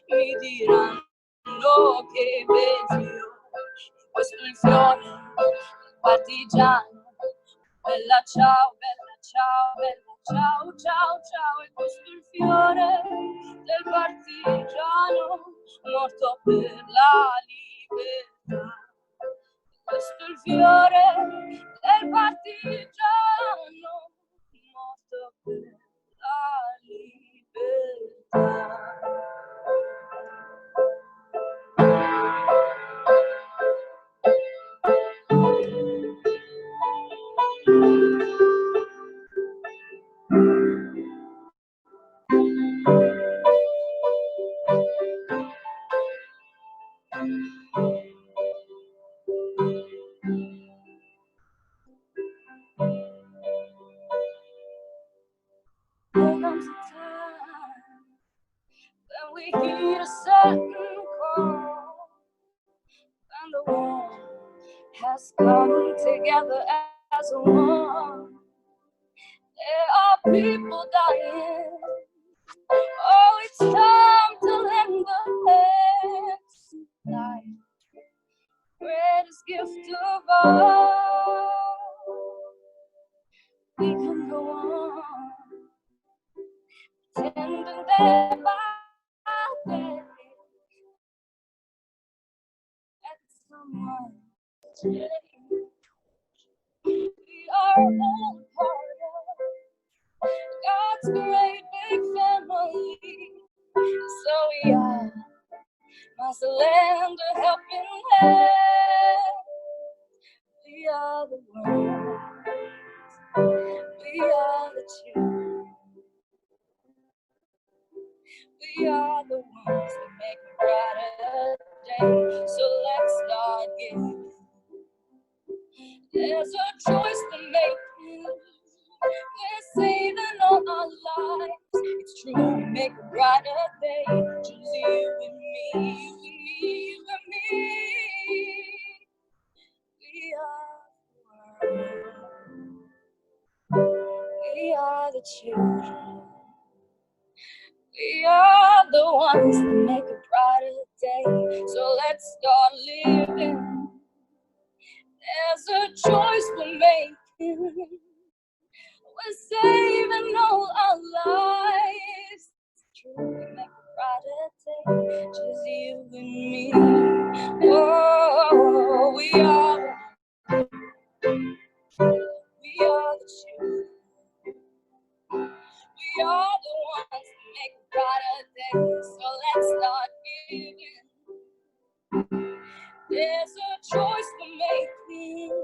mi diranno che bel fiore. Questo è il fiore del partigiano. Bella ciao, bella ciao, bella ciao, ciao, ciao. E questo è il fiore del partigiano morto per la libertà. Questo è il fiore del partigiano morto per la libertà. There comes a time when we hear a certain call, and the world has come together as one. There are people dying. Oh, it's time to lend a hand to life, greatest gift of all. We can go on, pretending day by day that someone change. We are all part of God's great big family, so we all must lend a helping hand. We are the ones, we are the children, we are the ones that make a brighter day. So let's start giving. There's a choice to make. We're saving all our lives. It's true, we make a brighter day. Just you and me, you and me. We are the children. We are the ones that make a brighter day. So let's start living. There's a choice we're making. We're saving all our lives. It's true, we make a brighter day. Just you and me. Oh, we are the children. We are the ones that make a brighter day. So let's start giving. There's a choice we're making.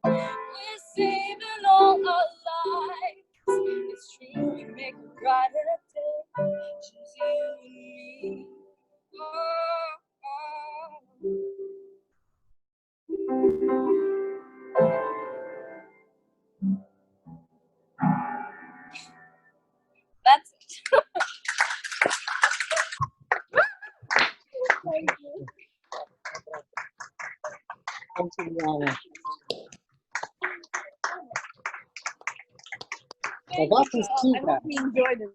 We're saving all our lives. It's true, we make a brighter day. Just you and me. That's it. Thank you. Thank you, Liana. I hope you enjoyed it,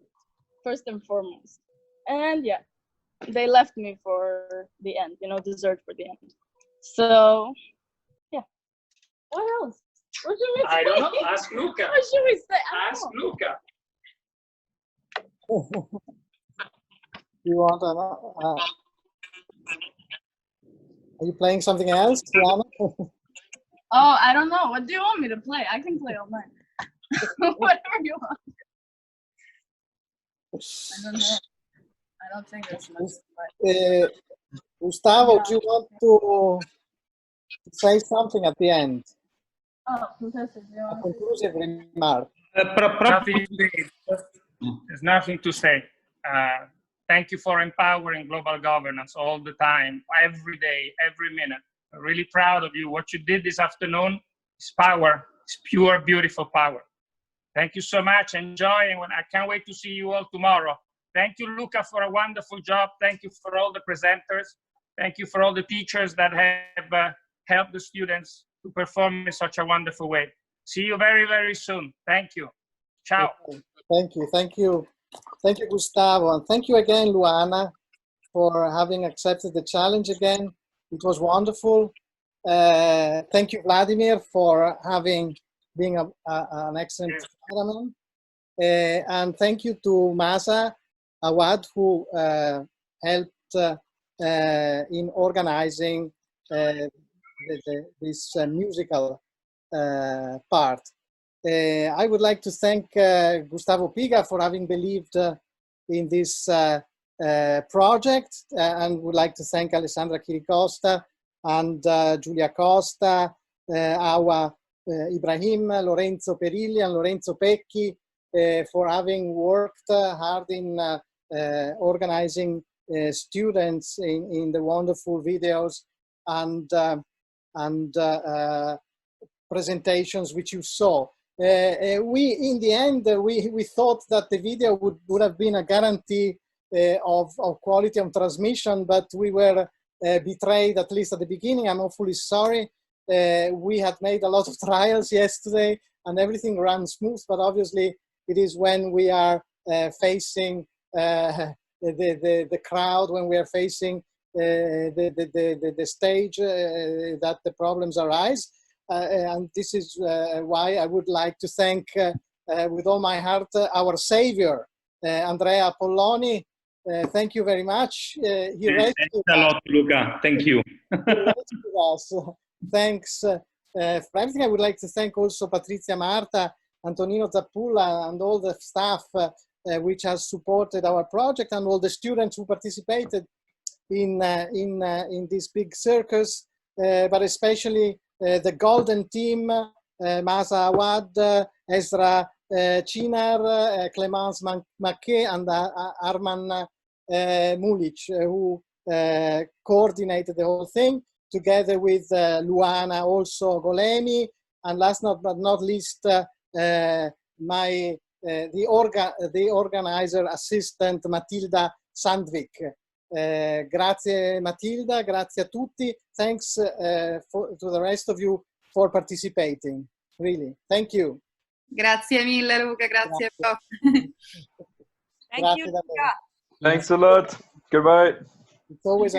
first and foremost. And yeah, they left me for the end, dessert for the end. So, yeah. What else? What should we say? I don't know. Ask Luca. What should we say? Ask Luca. You want are you playing something else, Liana? Oh, I don't know. What do you want me to play? I can play all night. Whatever you want. I don't know. I don't think there's much to play. Gustavo, do you want to say something at the end? Oh, Professor, do you want A conclusive remark. There's nothing to say. Thank you for empowering global governance all the time, every day, every minute. I'm really proud of you. What you did this afternoon is power. It's pure, beautiful power. Thank you so much. Enjoy, and I can't wait to see you all tomorrow. Thank you, Luca, for a wonderful job. Thank you for all the presenters. Thank you for all the teachers that have helped the students to perform in such a wonderful way. See you very, very soon. Thank you. Ciao. Thank you. Thank you. Thank you, Gustavo. And thank you again, Luana, for having accepted the challenge again. It was wonderful. Thank you, Vladimir, for being an excellent cameraman. And thank you to Masa Awad, who helped in organizing this musical part. I would like to thank Gustavo Piga for having believed in this project, and would like to thank Alessandra Chiricosta and Giulia Costa, our Ibrahim, Lorenzo Perilli, and Lorenzo Pecchi for having worked hard in organizing students in the wonderful videos and presentations which you saw. In the end, we thought that the video would have been a guarantee of quality of transmission, but we were betrayed, at least at the beginning. I'm awfully sorry. We had made a lot of trials yesterday and everything ran smooth, but obviously it is when we are facing the crowd, when we are facing the stage that the problems arise. And this is why I would like to thank with all my heart our savior, Andrea Polloni. Thank you very much. He rescued a lot, Luca. Thank you. us. Thanks for everything. I would like to thank also Patrizia Marta, Antonino Zappula, and all the staff which has supported our project, and all the students who participated in this big circus, but especially the golden team, Masa Awad, Ezra Chinar, Clemence Maquet, and Arman Mulic, who coordinated the whole thing, together with Luana also Golemi, and last but not least, the organizer assistant Matilda Sandvik. Grazie Matilda, grazie a tutti. Thanks to the rest of you for participating. Really, thank you. Grazie mille Luca, grazie Prof. Thank you, Luca. Thanks a lot. Goodbye. It's always